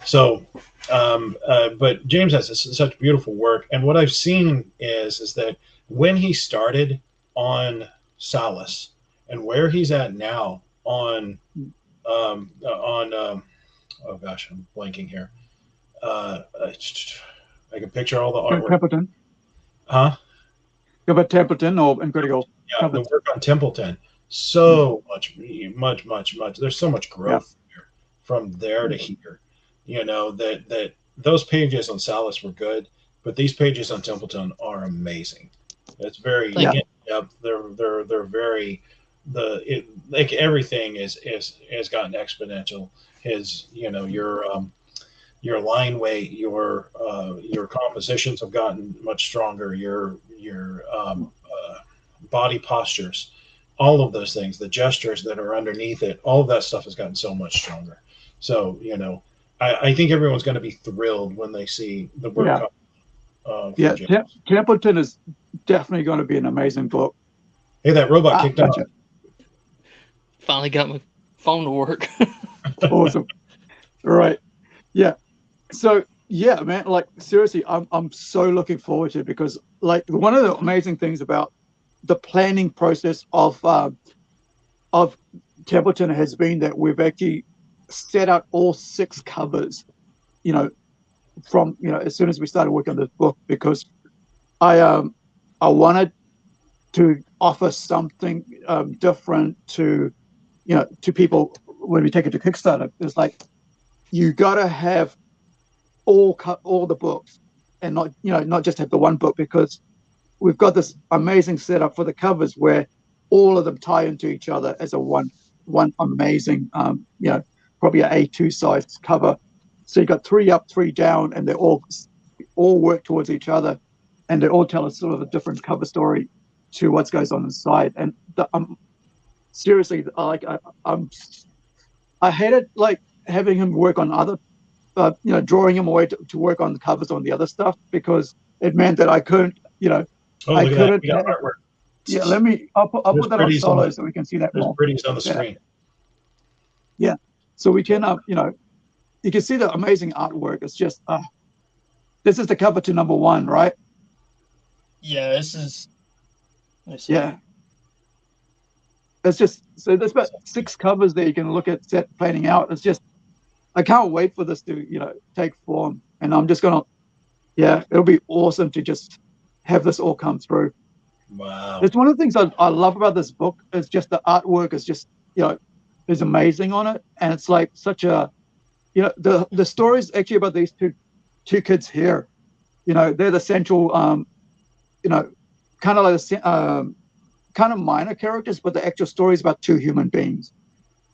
So, but James has such beautiful work, and what I've seen is that when he started on Salas and where he's at now on oh gosh, I'm blanking here. I can picture all the artwork.
Templeton.
Huh?
Yeah, but Templeton or Incredi-Girl.
Yeah, the work on Templeton. So much. There's so much growth there, from there to here. That those pages on Salas were good, but these pages on Templeton are amazing. It's very in depth. They're very like everything is gotten exponential. Your line weight, your compositions have gotten much stronger. Your body postures, all of those things, the gestures that are underneath it, all of that stuff has gotten so much stronger. So I think everyone's going to be thrilled when they see the work.
Templeton is definitely going to be an amazing book.
Hey, that robot kicked off.
Finally got my phone to work.
Awesome. Right. Yeah. So yeah, man, like seriously, I'm so looking forward to it, because like one of the amazing things about the planning process of Templeton has been that we've actually set out all 6 covers, from as soon as we started working on this book, because I wanted to offer something different to people when we take it to Kickstarter. It's like you got to have all the books, and not just have the one book, because we've got this amazing setup for the covers where all of them tie into each other as a one amazing probably an A2 size cover. So you got 3 up, 3 down, and they all work towards each other, and they all tell us sort of a different cover story to what goes on inside. And seriously, I hated like having him work on other, drawing him away to work on the covers on the other stuff, because it meant that I couldn't,
I couldn't. Artwork.
Yeah, I'll put that on solo so we can see that more.
Pretty's on the screen.
Yeah, so we can, you can see the amazing artwork. It's just, this is the cover to number 1, right?
Yeah, this is.
Yeah. It's just, so there's about 6 covers that you can look at planning out. It's just, I can't wait for this to, take form. And I'm just going to, it'll be awesome to just have this all come through.
Wow.
It's one of the things I love about this book is just the artwork is just, is amazing on it. And it's like such a, the story is actually about these two kids here. They're the central, kind of like the, kind of minor characters, but the actual story is about 2 human beings.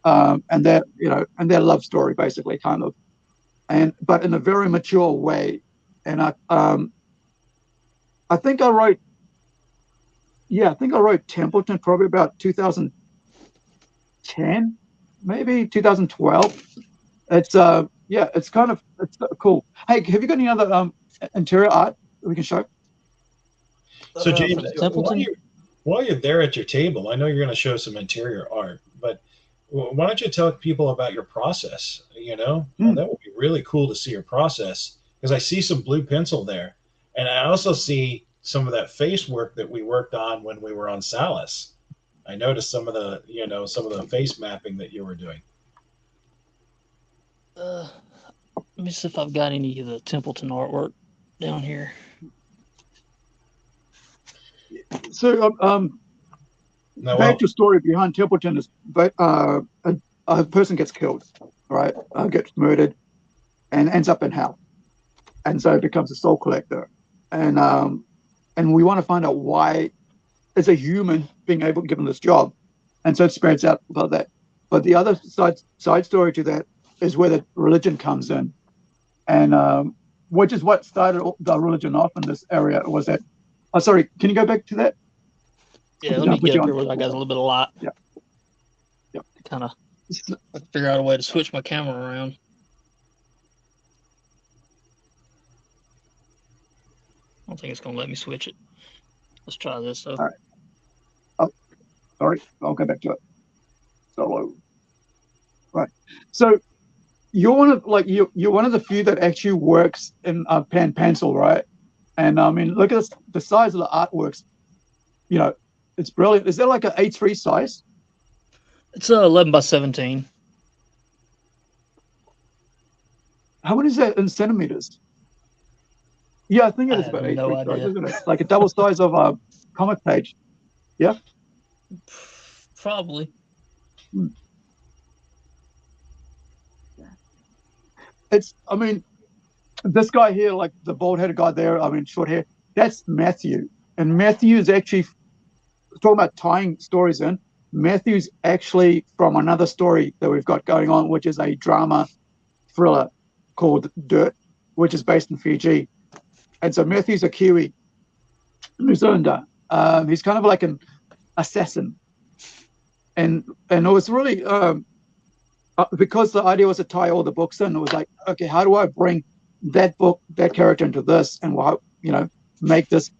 And their love story, basically, kind of. but in a very mature way. And I think I wrote, I think I wrote Templeton probably about 2010, maybe 2012. It's it's kind of cool. Hey, have you got any other interior art we can show?
So
For
James,
the Templeton.
while you're there at your table, I know you're going to show some interior art, but why don't you tell people about your process? That would be really cool to see your process, because I see some blue pencil there, and I also see some of that face work that we worked on when we were on Salus. I noticed some of the face mapping that you were doing.
Let me see if I've got any of the Templeton artwork down here.
So back to story behind Templeton is a person gets killed, right? Gets murdered, and ends up in hell, and so becomes a soul collector, and we want to find out why is a human being able given this job, and so it spreads out about that. But the other side story to that is where the religion comes in, and which is what started the religion off in this area. Was that? Oh, sorry. Can you go back to that?
Yeah, let me get up here where I got a little bit of light.
Yeah.
Kind of figure out a way to switch my camera around. I don't think it's going to let me switch it. Let's try this though.
All right. Oh, sorry. I'll go back to it. Solo. Right. So you're one of you're one of the few that actually works in pen pencil, right? And I mean, look at this, the size of the artworks. It's brilliant. Is that like an A3 size?
It's 11 by 17.
How many is that in centimeters? Yeah, I think it is about A3
no
size,
idea.
isn't it? Like a double size of a comic page. Yeah?
Probably.
I mean, this guy here, like the bald-headed guy there, I mean, short hair, that's Matthew. And Matthew is actually, talking about tying stories in, Matthew's actually from another story that we've got going on, which is a drama thriller called Dirt, which is based in Fiji. And so Matthew's a Kiwi, New Zealander. He's kind of like an assassin. And it was really, because the idea was to tie all the books in, it was like, okay, how do I bring that book, that character into this, and make this?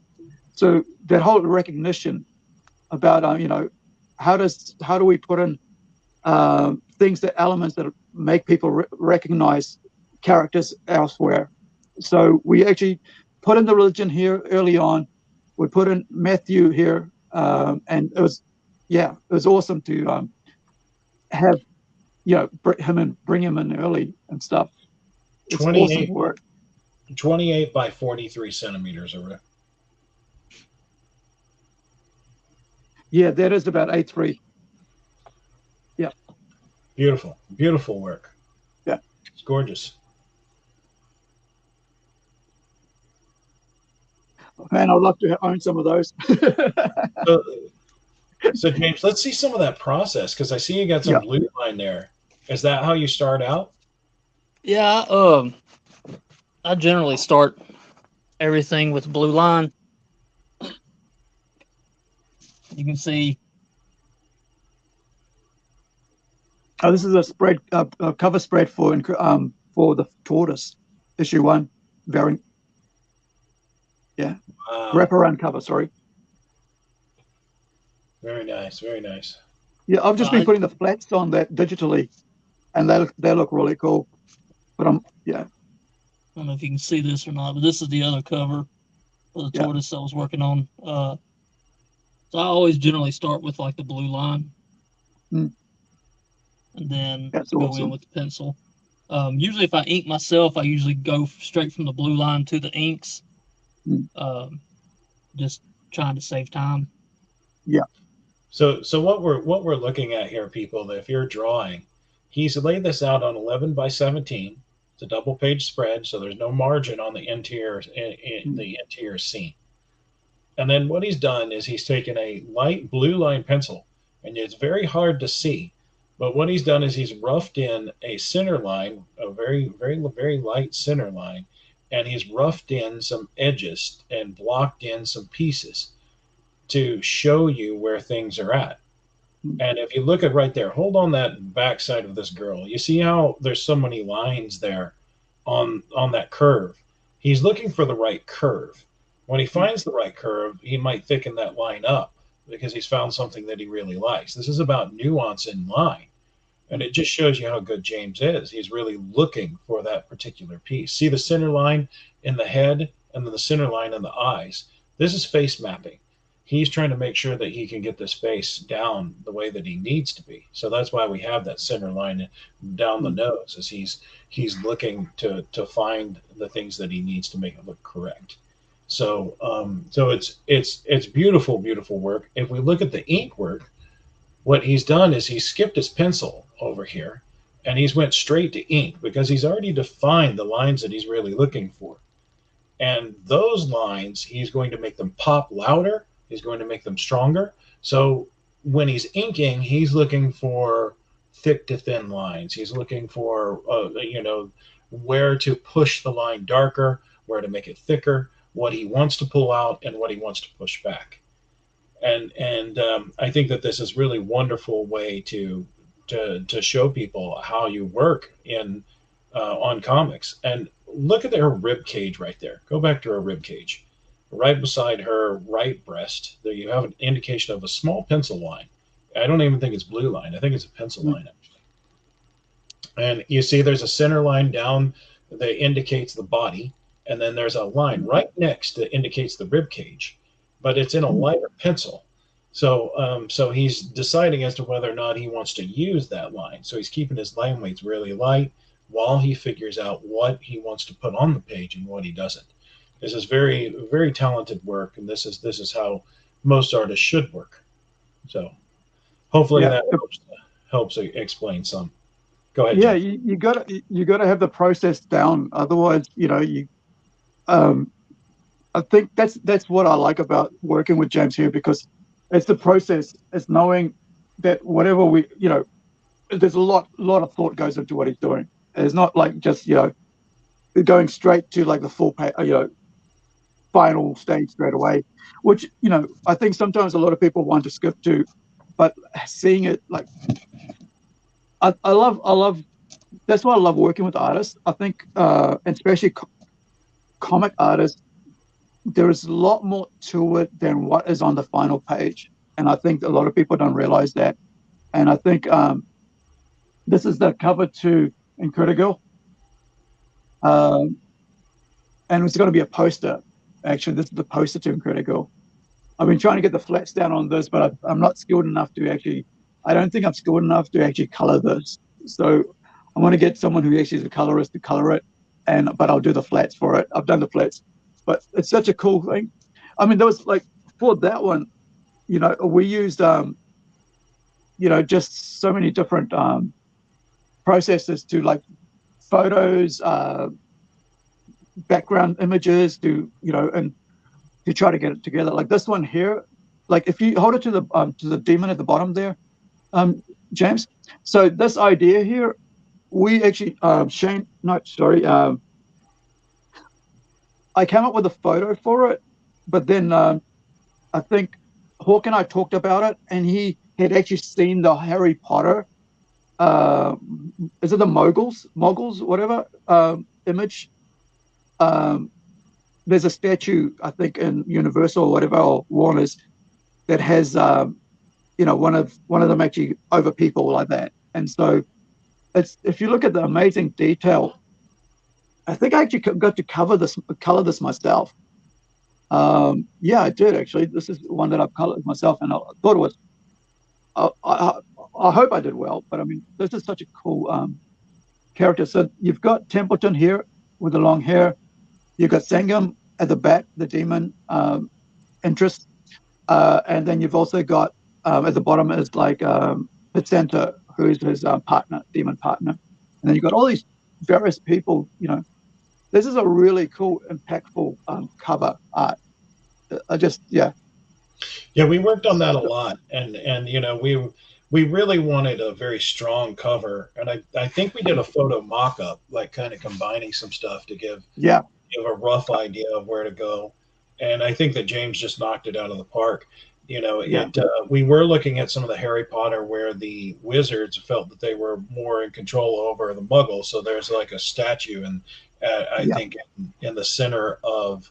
So that whole recognition about, how do we put in elements that make people recognize characters elsewhere. So we actually put in the religion here early on. We put in Matthew here, and it was awesome to have bring him in early and stuff. It's
28
awesome work.
28 by 43 centimeters, over.
Yeah, that is about A3. Yeah.
Beautiful work.
Yeah.
It's gorgeous.
Man, I'd love to own some of those.
So James, let's see some of that process, because I see you got some blue line there. Is that how you start out?
Yeah, I generally start everything with blue line. You can see.
Oh, this is a cover spread for the Tortoise, issue 1, variant. Yeah,
wow.
Wraparound cover. Sorry.
Very nice, very nice.
Yeah, I've just been putting the flats on that digitally, and they look really cool. But I
don't know if you can see this or not, but this is the other cover for the Tortoise I was working on. So I always generally start with like the blue line, and then go in with the pencil. Usually, if I ink myself, I usually go straight from the blue line to the inks. Just trying to save time.
Yeah.
So what we're looking at here, people, that if you're drawing, he's laid this out on 11 by 17. It's a double page spread, so there's no margin on the interior scene. And then what he's done is he's taken a light blue line pencil, and it's very hard to see, but what he's done is he's roughed in a center line, a very, very, very light center line, and he's roughed in some edges and blocked in some pieces to show you where things are at. And if you look at right there, hold on that backside of this girl. You see how there's so many lines there on that curve. He's looking for the right curve. When he finds the right curve, he might thicken that line up because he's found something that he really likes. This is about nuance in line. And it just shows you how good James is. He's really looking for that particular piece. See the center line in the head and then the center line in the eyes. This is face mapping. He's trying to make sure that he can get this face down the way that he needs to be. So that's why we have that center line down the nose, as he's looking to find the things that he needs to make it look correct. So so it's beautiful, beautiful work. If we look at the ink work, what he's done is he skipped his pencil over here and he's went straight to ink because he's already defined the lines that he's really looking for. And those lines, he's going to make them pop louder. He's going to make them stronger. So when he's inking, he's looking for thick to thin lines. He's looking for, where to push the line darker, where to make it thicker, what he wants to pull out, and what he wants to push back. And I think that this is really wonderful way to show people how you work on comics. And look at her rib cage right there. Go back to her rib cage. Right beside her right breast, there you have an indication of a small pencil line. I don't even think it's blue line. I think it's a pencil line, actually. And you see there's a center line down that indicates the body, and then there's a line right next that indicates the rib cage, but it's in a lighter pencil. So so he's deciding as to whether or not he wants to use that line. So he's keeping his line weights really light while he figures out what he wants to put on the page and what he doesn't. This is very, very talented work, and this is how most artists should work. So hopefully that helps explain some. Go ahead.
Yeah,
Jim.
you gotta have the process down. Otherwise, I think that's what I like about working with James here, because it's the process. It's knowing that whatever there's a lot of thought goes into what he's doing. It's not like just going straight to like the full final stage straight away, which I think sometimes a lot of people want to skip to, but seeing it like I love that's why I love working with artists. I think and especially comic artists, there is a lot more to it than what is on the final page, and I think a lot of people don't realize that. And I think this is the cover to Incredi-Girl, and it's going to be a poster. Actually, this is the poster to Incredi-Girl. I've been trying to get the flats down on this, but I'm not skilled enough to actually. I don't think I'm skilled enough to actually color this. So I want to get someone who actually is a colorist to color it, but I'll do the flats for it. I've done the flats, but it's such a cool thing. I mean, there was like for that one, we used just so many different processes to like photos, background images and to try to get it together. Like this one here, like if you hold it to the demon at the bottom there, James. So this idea here, we actually I came up with a photo for it, but then I think Hawk and I talked about it, and he had actually seen the Harry Potter is it the moguls whatever image. There's a statue, I think, in Universal or whatever, or Warner's, that has one of them actually over people like that. And so it's, if you look at the amazing detail, I think I actually got to color this myself. Yeah, I did actually. This is one that I've colored myself, and I thought it was. I hope I did well, but I mean, this is such a cool character. So you've got Templeton here with the long hair. You've got Sangam at the back, the demon interest, and then you've also got at the bottom is like Pacenta, who is his partner, demon partner, and then you've got all these various people. This is a really cool, impactful cover art.
Yeah, we worked on that a lot, and we really wanted a very strong cover, and I think we did a photo mock-up, like kind of combining some stuff to give you have a rough idea of where to go. And I think that James just knocked it out of the park. You know,
Yeah.
we were looking at some of the Harry Potter where the wizards felt that they were more in control over the Muggles. So there's like a statue, and I
Yeah.
think in the center of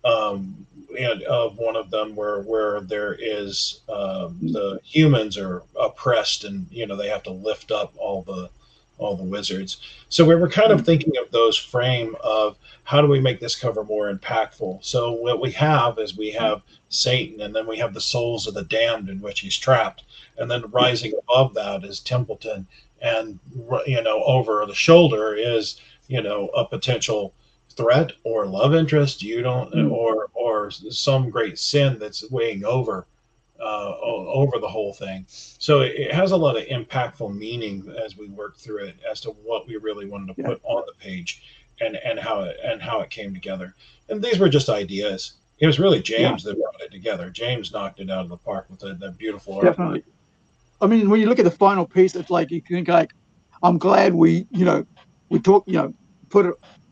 one of them where there is the humans are oppressed, and they have to lift up all the wizards. So we were kind of thinking of those frame of how do we make this cover more impactful. So what we have is we have Satan, and then we have the souls of the damned in which he's trapped, and then rising above that is Templeton, and over the shoulder is a potential threat or love interest you don't or some great sin that's weighing over the whole thing. So it has a lot of impactful meaning as we work through it as to what we really wanted to put on the page, and how it came together. And these were just ideas. It was really James that brought it together. James knocked it out of the park with that beautiful art.
Definitely. I mean, when you look at the final piece, it's like you think like, I'm glad we talk,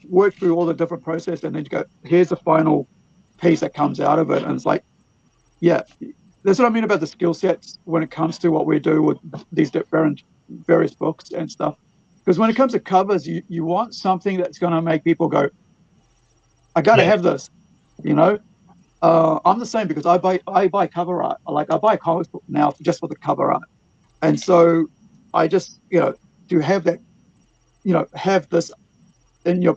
work through all the different process, and then you go, here's the final piece that comes out of it, and it's like, yeah, that's what I mean about the skill sets when it comes to what we do with these different various books and stuff. Because when it comes to covers, you want something that's going to make people go, I got to have this, I'm the same, because I buy cover art. I buy a comic book now just for the cover art. And so I just, to have that, have this in your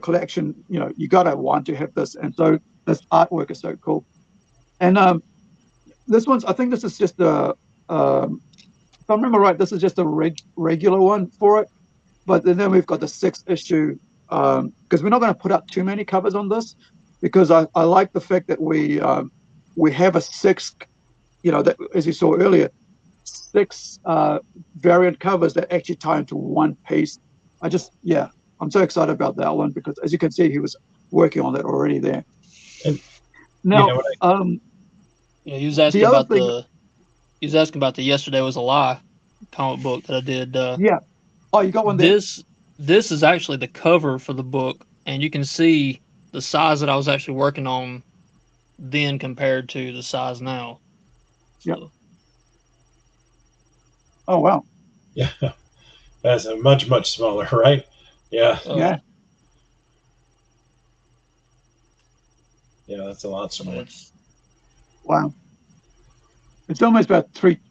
collection, you gotta want to have this. And so this artwork is so cool. And this one's, I think this is just if I remember right, this is just a regular one for it. But then we've got the 6th issue, because we're not going to put up too many covers on this, because I like the fact that we have a 6, that, as you saw earlier, 6 variant covers that actually tie into one piece. I'm so excited about that one, because as you can see, he was working on that already there.
And
now,
he was asking about the Yesterday Was a Lie comic book that I did.
Oh, you got one there.
This is actually the cover for the book, and you can see the size that I was actually working on then compared to the size now.
Yeah. Oh wow.
Yeah, that's a much smaller, right? Yeah.
Yeah.
Yeah, that's a lot smaller.
Wow. It's almost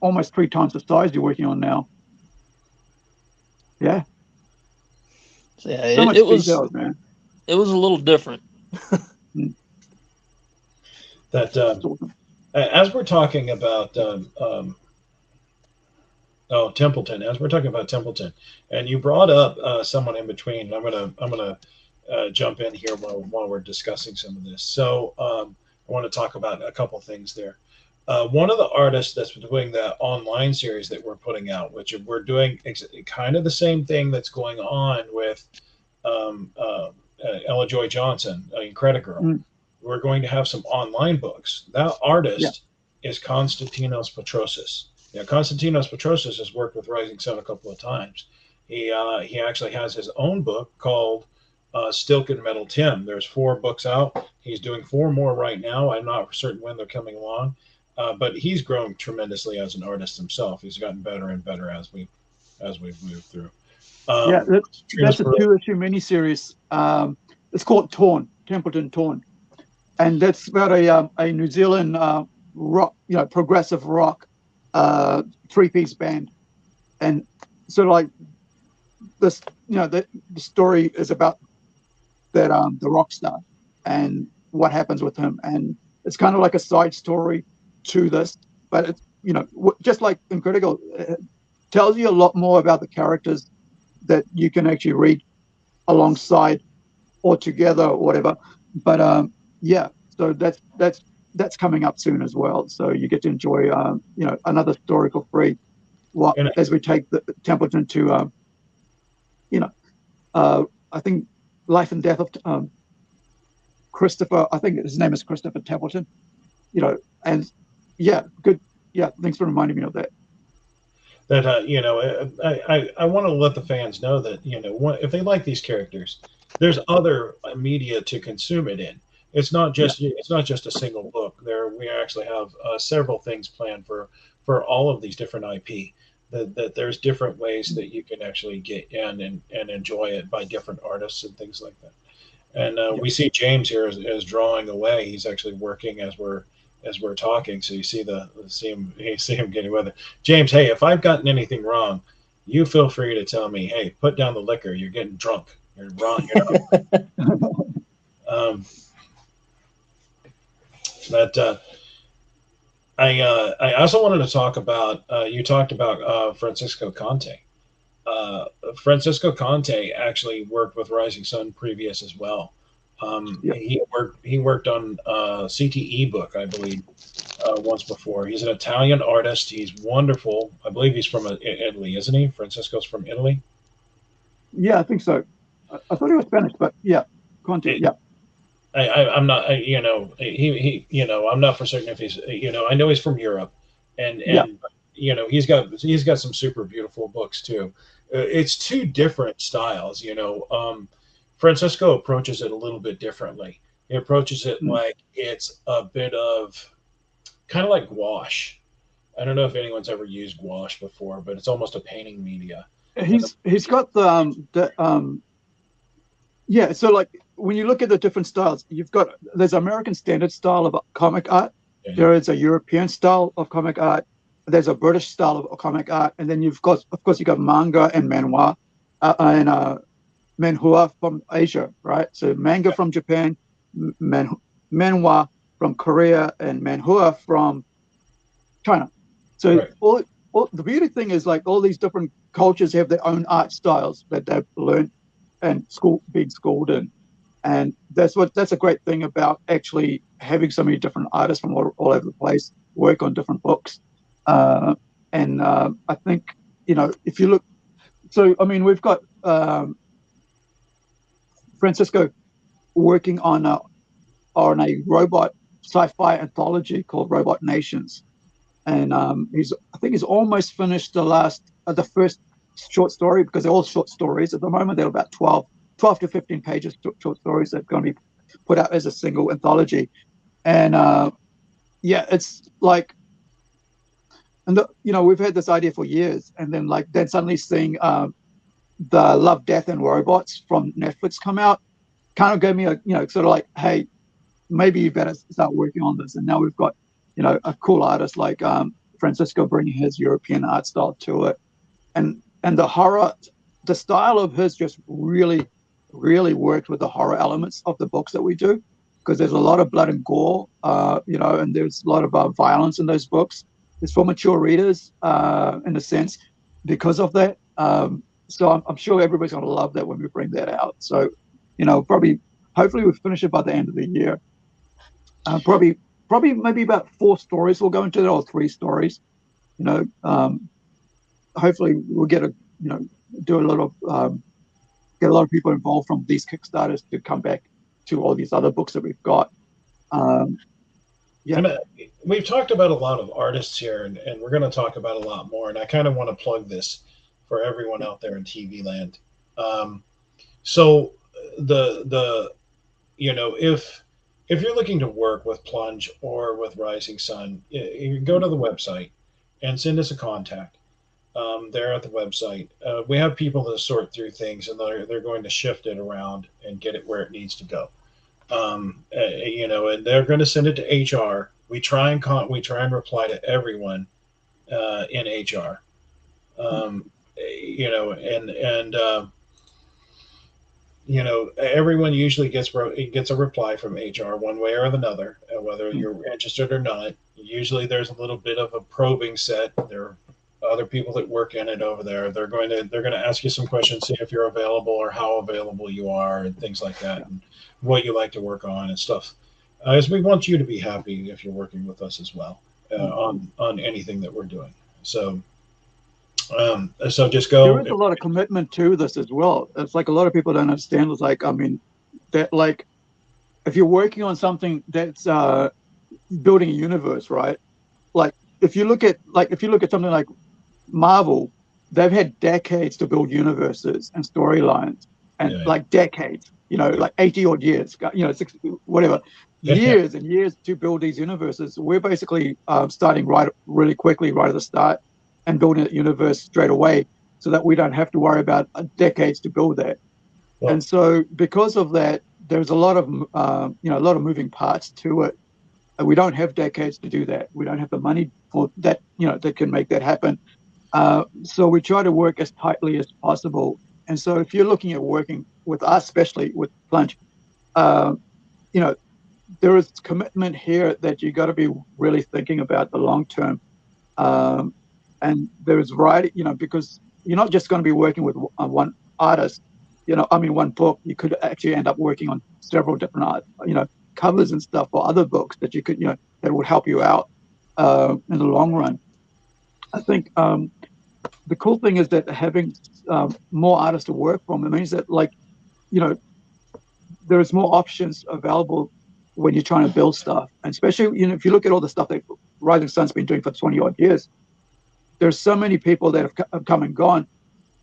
almost 3 times the size you're working on now. Yeah.
So yeah, it was details, man. It was a little different.
That as we're talking about Templeton, and you brought up someone in between. I'm gonna jump in here while we're discussing some of this. So I want to talk about a couple things there. One of the artists that's doing the online series that we're putting out, which we're doing kind of the same thing that's going on with Ella Joy Johnson, Incredi-Girl. We're going to have some online books. That artist is Konstantinos Petrosis. Konstantinos Petrosis has worked with Rising Sun a couple of times. He actually has his own book called Stilk and Metal Tim. There's 4 books out. He's doing 4 more right now. I'm not certain when they're coming along, but he's grown tremendously as an artist himself. He's gotten better and better as we've moved through.
That's a 2-issue miniseries. It's called Templeton Torn, and that's about a New Zealand rock, progressive rock 3-piece band. And so like this, the story is about that the rock star and what happens with him, and it's kind of like a side story to this, but it's just like Incredi-Girl, it tells you a lot more about the characters that you can actually read alongside or together or whatever. But so that's coming up soon as well, so you get to enjoy another story for free as we take the Templeton to I think Life and Death of Christopher. I think his name is Christopher Templeton. And good. Yeah, thanks for reminding me of that.
That I want to let the fans know that if they like these characters, there's other media to consume it in. It's not just a single book. We actually have several things planned for all of these different IP. That there's different ways that you can actually get in and enjoy it by different artists and things like that. And we see James here as drawing away. He's actually working as we're talking. So you see him getting with it. James, hey, if I've gotten anything wrong, you feel free to tell me. Hey, put down the liquor. You're getting drunk. You're wrong. Um, but I also wanted to talk about. You talked about Francisco Conte. Francisco Conte actually worked with Rising Sun previous as well. He worked on CTE book, I believe, once before. He's an Italian artist. He's wonderful. I believe he's from Italy, isn't he? Francisco's from Italy.
Yeah, I think so. I thought he was Spanish, but yeah, Conte. Yeah.
I'm not. I'm not for certain if he's. I know he's from Europe, and he's got some super beautiful books too. It's two different styles. Francisco approaches it a little bit differently. He approaches it like it's a bit of kind of like gouache. I don't know if anyone's ever used gouache before, but it's almost a painting media.
He's got yeah. So like when you look at the different styles, there's American standard style of comic art.
Yeah.
There is a European style of comic art. There's a British style of comic art, and then you've got manga and manhwa, and manhua from Asia, right? So manga from Japan, manhwa from Korea, and manhua from China. So
right.
all the beauty thing is like all these different cultures have their own art styles that they've learned and being schooled in, and that's a great thing about actually having so many different artists from all over the place work on different books. And I think if you look, so I mean we've got Francisco working on a robot sci-fi anthology called Robot Nations, and I think he's almost finished the first short story, because they're all short stories at the moment. They're about 12 to 15 pages short stories that are going to be put out as a single anthology. And it's like, and we've had this idea for years, and then suddenly seeing the Love, Death and Robots from Netflix come out kind of gave me sort of like, hey, maybe you better start working on this. And now we've got a cool artist like Francisco bringing his European art style to it, and the style of his just really worked with the horror elements of the books that we do, because there's a lot of blood and gore, and there's a lot of violence in those books. It's for mature readers in a sense because of that. So I'm sure everybody's going to love that when we bring that out. So, hopefully we'll finish it by the end of the year. Probably maybe about 4 stories will go into it, or 3 stories. Hopefully we'll get get a lot of people involved from these Kickstarters to come back to all these other books that we've got.
And we've talked about a lot of artists here, and we're going to talk about a lot more. And I kind of want to plug this for everyone out there in TV land. So if you're looking to work with Plunge or with Rising Sun, you can go to the website and send us a contact. There at the website, we have people that sort through things, and they're going to shift it around and get it where it needs to go. And they're going to send it to HR. We try and reply to everyone in HR. Everyone usually gets a reply from HR one way or another, whether you're interested or not. Usually there's a little bit of a probing set. There are other people that work in it over there. They're going to ask you some questions, see if you're available or how available you are, and things like that, and what you like to work on and stuff. As we want you to be happy if you're working with us as well on anything that we're doing. So just go.
There is a lot of commitment to this as well. It's like a lot of people don't understand. It's like, I mean, that like if you're working on something that's building a universe, right? Like if you look at something like Marvel, they've had decades to build universes and storylines, and like decades. like 80 odd years, 60, whatever, years and years to build these universes. We're basically starting really quickly right at the start and building a universe straight away, so that we don't have to worry about decades to build that.
Well,
and so because of that, there's a lot of a lot of moving parts to it. And we don't have decades to do that. We don't have the money for that, that can make that happen. So we try to work as tightly as possible. And so if you're looking at working with us, especially with Plunge, there is commitment here that you got to be really thinking about the long term. And there's variety, because you're not just going to be working with one artist, one book. You could actually end up working on several different art, covers and stuff for other books that you could, that would help you out in the long run. I think the cool thing is that having more artists to work from, it means that, there's more options available when you're trying to build stuff. And especially, if you look at all the stuff that Rising Sun's been doing for 20 odd years, there's so many people that have come and gone,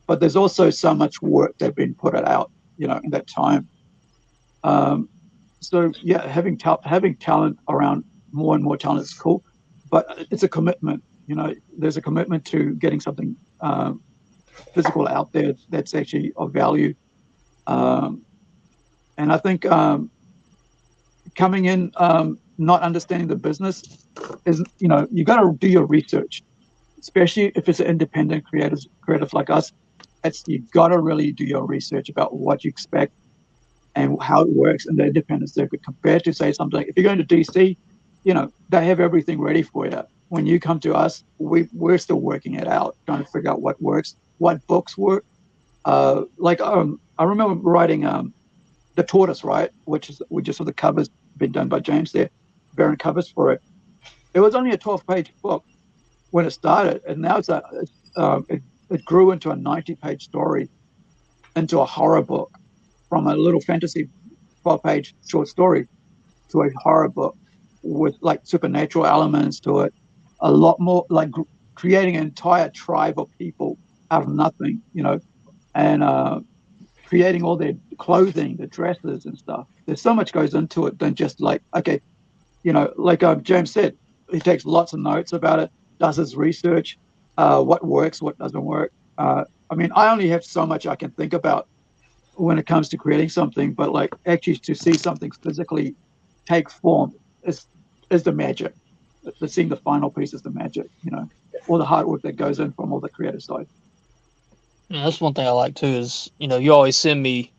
but there's also so much work that's been put out, in that time. So yeah, having talent around, more and more talent is cool, but it's a commitment. There's a commitment to getting something physical out there that's actually of value. And I think coming in not understanding the business is, you got to do your research, especially if it's an independent creative like us. You got to really do your research about what you expect and how it works in the independent circuit, compared to, say, something if you're going to DC, they have everything ready for you. When you come to us, we're still working it out, trying to figure out what works, what books work. I remember writing The Tortoise, right, which just saw the covers been done by James there, Baron covers for it. It was only a 12-page book when it started, and now it grew into a 90-page story, into a horror book, from a little fantasy 12-page short story to a horror book with supernatural elements to it, a lot more, creating an entire tribe of people out of nothing, and creating all their clothing, the dresses and stuff. There's so much goes into it than just James said, he takes lots of notes about it, does his research, what works, what doesn't work. I only have so much I can think about when it comes to creating something, but actually to see something physically take form is the magic. Seeing the final piece is the magic, all the hard work that goes in from all the creative side.
Yeah, that's one thing I like too is, you always send me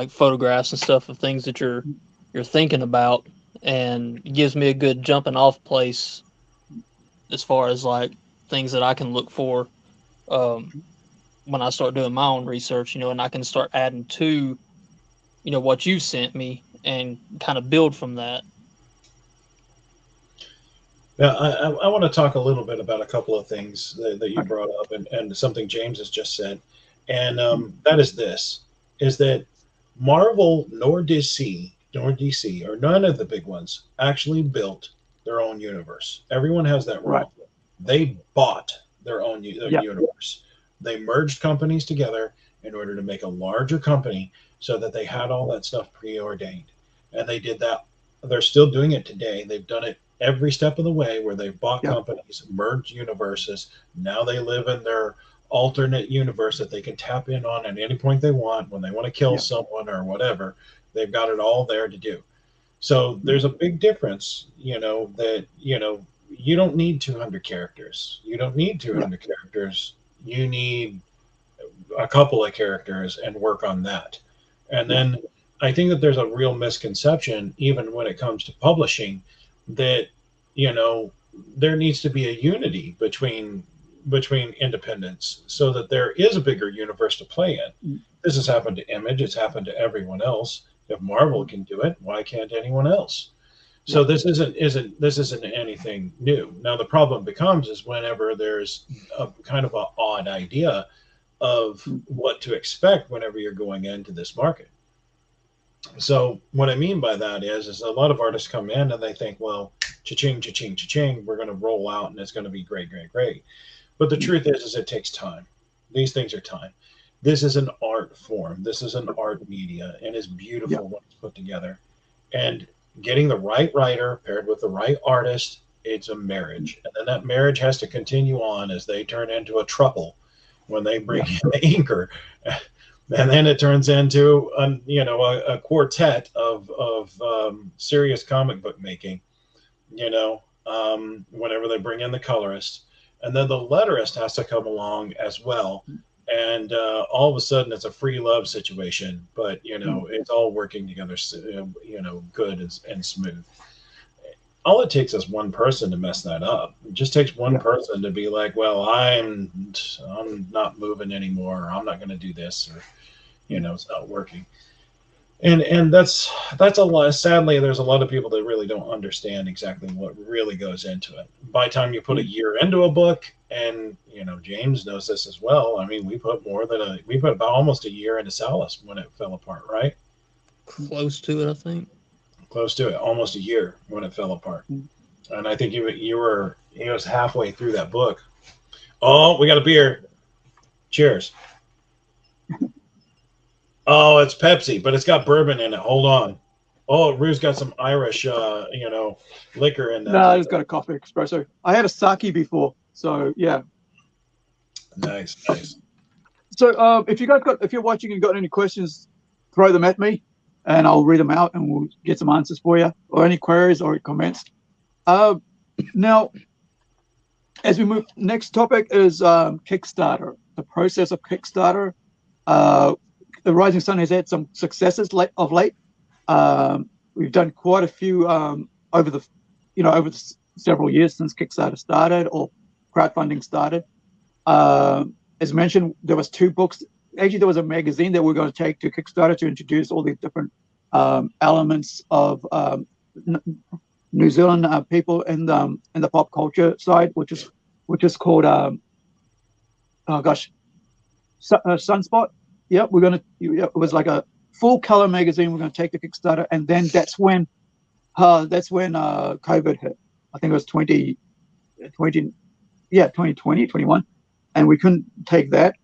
photographs and stuff of things that you're thinking about, and it gives me a good jumping off place as far as things that I can look for when I start doing my own research, and I can start adding to, what you sent me and kind of build from that.
Yeah, I want to talk a little bit about a couple of things that you brought up, and something James has just said, and that is that Marvel nor DC, or none of the big ones actually built their own universe. Everyone has that wrong. Right. They bought their own universe. They merged companies together in order to make a larger company, so that they had all that stuff preordained, and they did that. They're still doing it today. They've done it every step of the way, where they've bought companies, merged universes. Now they live in their alternate universe that they can tap in on at any point they want, when they want to kill someone or whatever. They've got it all there to do. So there's a big difference, that, you don't need 200 characters. You don't need 200 characters. You need a couple of characters and work on that. And then I think that there's a real misconception, even when it comes to publishing, that there needs to be a unity between independents, so that there is a bigger universe to play in. This has happened to Image. It's happened to everyone else. If Marvel can do it, why can't anyone else? So this isn't anything new. Now the problem becomes is whenever there's a kind of an odd idea of what to expect whenever you're going into this market. So what I mean by that is a lot of artists come in and they think, well, cha-ching, cha-ching, cha-ching, we're going to roll out and it's going to be great, great, great. But the truth is it takes time. These things are time. this is an art form. This is an art media, and it's beautiful when it's put together. And getting the right writer paired with the right artist, it's a marriage. And then that marriage has to continue on as they turn into a trouple when they bring in the inker. And then it turns into a quartet of serious comic book making, whenever they bring in the colorist. And then the letterist has to come along as well. And all of a sudden it's a free love situation, but it's all working together, good and smooth. All it takes is one person to mess that up. It just takes one person to be like, well, I'm not moving anymore. Or I'm not going to do this, or it's not working. And that's a lot. Sadly, there's a lot of people that really don't understand exactly what really goes into it. By the time you put a year into a book, and James knows this as well. I mean, we put about almost a year into Salus when it fell apart, right?
Close to it, I think.
Close to it, almost a year when it fell apart. And I think he was halfway through that book. Oh, we got a beer. Cheers. Oh, it's Pepsi, but it's got bourbon in it. Hold on. Oh, Rue's got some Irish, liquor in there.
No, it's got a coffee espresso. I had a sake before, so yeah.
Nice.
So if you're watching and got any questions, throw them at me, and I'll read them out, and we'll get some answers for you, or any queries or comments. Now, as we move, next topic is Kickstarter. The process of Kickstarter. The Rising Sun has had some successes of late. We've done quite a few over the several years since Kickstarter started or crowdfunding started. As mentioned, there was 2 books. Actually, there was a magazine that we're going to take to Kickstarter to introduce all these different elements of New Zealand people in the pop culture side, which is called Sunspot. Yeah, it was like a full color magazine. We're going to take to Kickstarter, and then that's when COVID hit. I think it was 2020, 21, and we couldn't take that.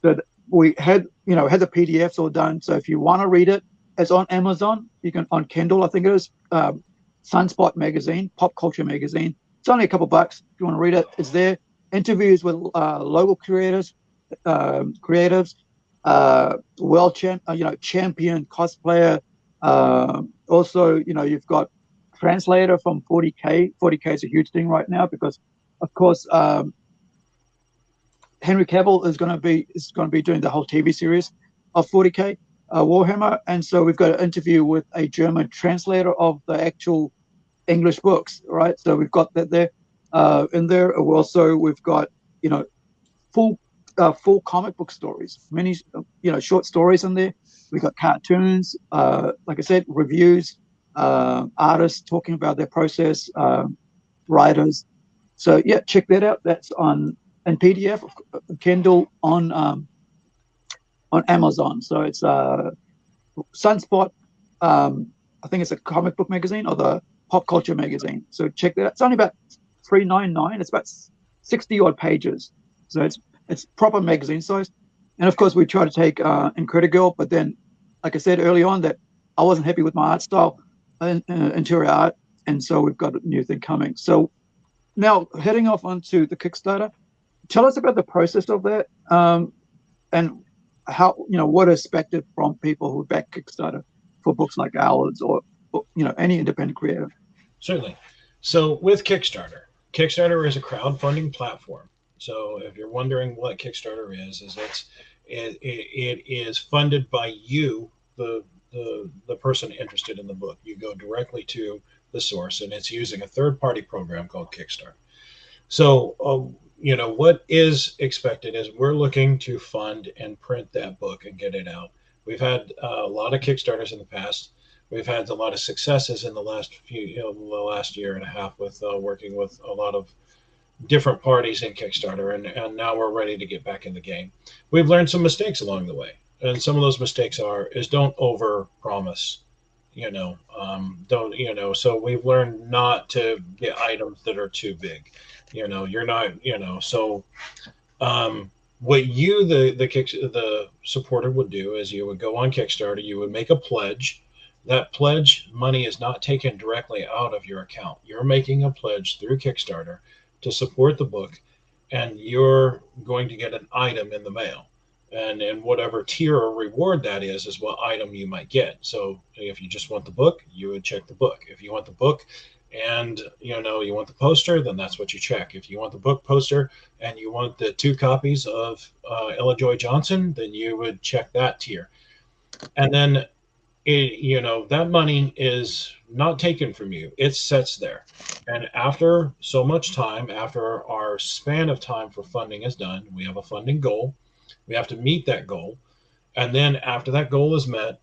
But we had the PDFs all done. So if you want to read it, it's on Amazon. You can on Kindle. I think it is Sunspot magazine, pop culture magazine. It's only a couple bucks. If you want to read it, it's there. Interviews with local creatives. Champion cosplayer. Also, you've got translator from 40K. 40K is a huge thing right now because, of course, Henry Cavill is going to be doing the whole TV series of 40K Warhammer, and so we've got an interview with a German translator of the actual English books. Right, so we've got that there in there. Also, we've got full comic book stories, many short stories in there. We got cartoons, like I said, reviews, artists talking about their process, writers. So yeah, check that out. That's in PDF, Kindle, on Amazon. So it's Sunspot. I think it's a comic book magazine or the pop culture magazine. So check that out. It's only about $3.99. It's about 60 odd pages. So it's proper magazine size. And of course, we try to take Incredi-Girl, but then, like I said early on, that I wasn't happy with my art style, interior art, and so we've got a new thing coming. So now heading off onto the Kickstarter, tell us about the process of that, and how what is expected from people who back Kickstarter for books like ours or any independent creator.
Certainly. So with Kickstarter is a crowdfunding platform. So if you're wondering what Kickstarter is it is funded by you, the person interested in the book. You go directly to the source, and it's using a third-party program called Kickstarter. So, what is expected is we're looking to fund and print that book and get it out. We've had a lot of Kickstarters in the past. We've had a lot of successes in the last year and a half with working with a lot of different parties in Kickstarter, and now we're ready to get back in the game. We've learned some mistakes along the way, and some of those mistakes is don't over promise, so we've learned not to get items that are too big, you're not, so what you, the supporter, would do is you would go on Kickstarter, you would make a pledge. That pledge money is not taken directly out of your account. You're making a pledge through Kickstarter to support the book, and you're going to get an item in the mail. And whatever tier or reward that is what item you might get. So if you just want the book, you would check the book. If you want the book and you want the poster, then that's what you check. If you want the book, poster, and you want the 2 copies of Ella Joy Johnson, then you would check that tier. And then that money is not taken from you. It sits there. And after so much time, after our span of time for funding is done, we have a funding goal. We have to meet that goal. And then after that goal is met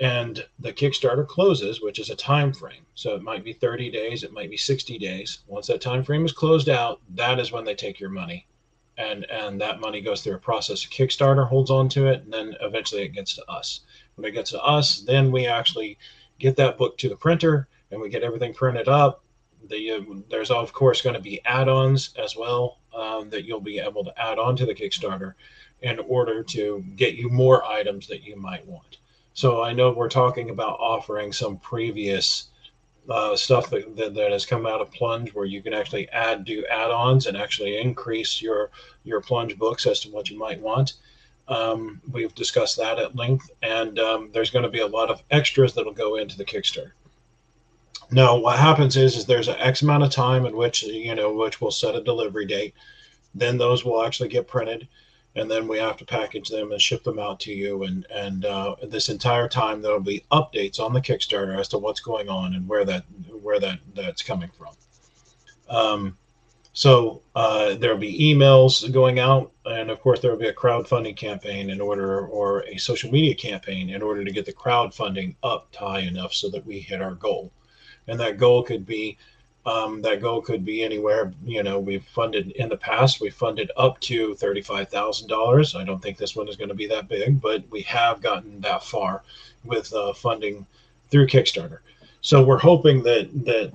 and the Kickstarter closes, which is a time frame. So it might be 30 days, it might be 60 days. Once that time frame is closed out, that is when they take your money. And that money goes through a process. Kickstarter holds on to it, and then eventually it gets to us. When it gets to us, then we actually get that book to the printer and we get everything printed up. There's of course going to be add-ons as well that you'll be able to add on to the Kickstarter in order to get you more items that you might want. So I know we're talking about offering some previous stuff that has come out of Plunge, where you can actually do add-ons and actually increase your Plunge books as to what you might want. We've discussed that at length, and there's going to be a lot of extras that'll go into the Kickstarter. Now, what happens is there's an X amount of time in which we'll set a delivery date. Then those will actually get printed, and then we have to package them and ship them out to you. And this entire time there'll be updates on the Kickstarter as to what's going on and where that's coming from. So there'll be emails going out, and of course there will be a crowdfunding campaign or a social media campaign in order to get the crowdfunding up high enough so that we hit our goal. And that goal could be anywhere. We've funded in the past. We funded up to $35,000. I don't think this one is going to be that big, but we have gotten that far with funding through Kickstarter. So we're hoping that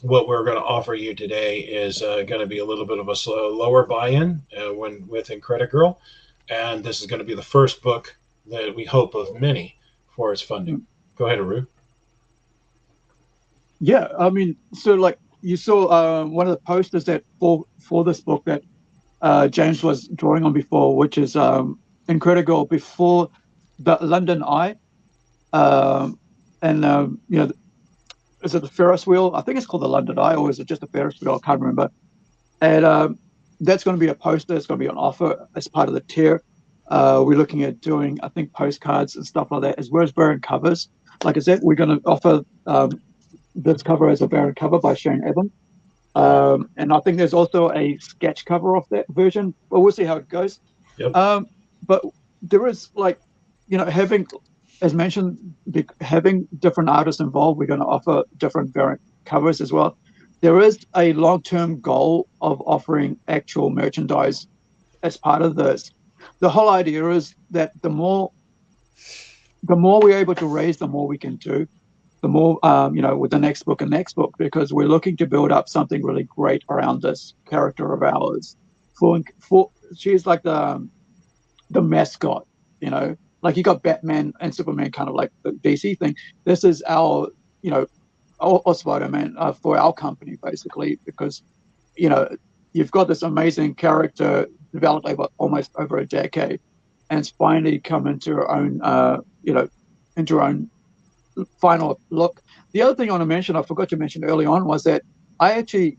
what we're going to offer you today is going to be a little bit of a lower buy-in with Incredi-Girl, and this is going to be the first book that we hope of many for its funding. Go ahead, Aru.
Yeah, I mean, so like you saw one of the posters that for this book that James was drawing on before, which is Incredi-Girl before the London Eye, is it the Ferris wheel? I think it's called the London Eye, or is it just a Ferris wheel? I can't remember. And that's going to be a poster. It's going to be on offer as part of the tier. We're looking at doing, I think, postcards and stuff like that, as well as variant covers. Like I said, we're going to offer this cover as a variant cover by Shane Evan. And I think there's also a sketch cover of that version, but we'll see how it goes.
Yep.
But there is, like, having, as mentioned, having different artists involved, we're going to offer different variant covers as well. There is a long-term goal of offering actual merchandise as part of this. The whole idea is that the more we're able to raise, the more we can do. The more, with the next book, because we're looking to build up something really great around this character of ours. She's like the mascot, like you got Batman and Superman, kind of like the DC thing. This is our, or Spider-Man for our company, basically, because, you've got this amazing character developed almost over a decade, and it's finally come into her own, into her own final look. The other thing I want to mention, I forgot to mention early on, was that I actually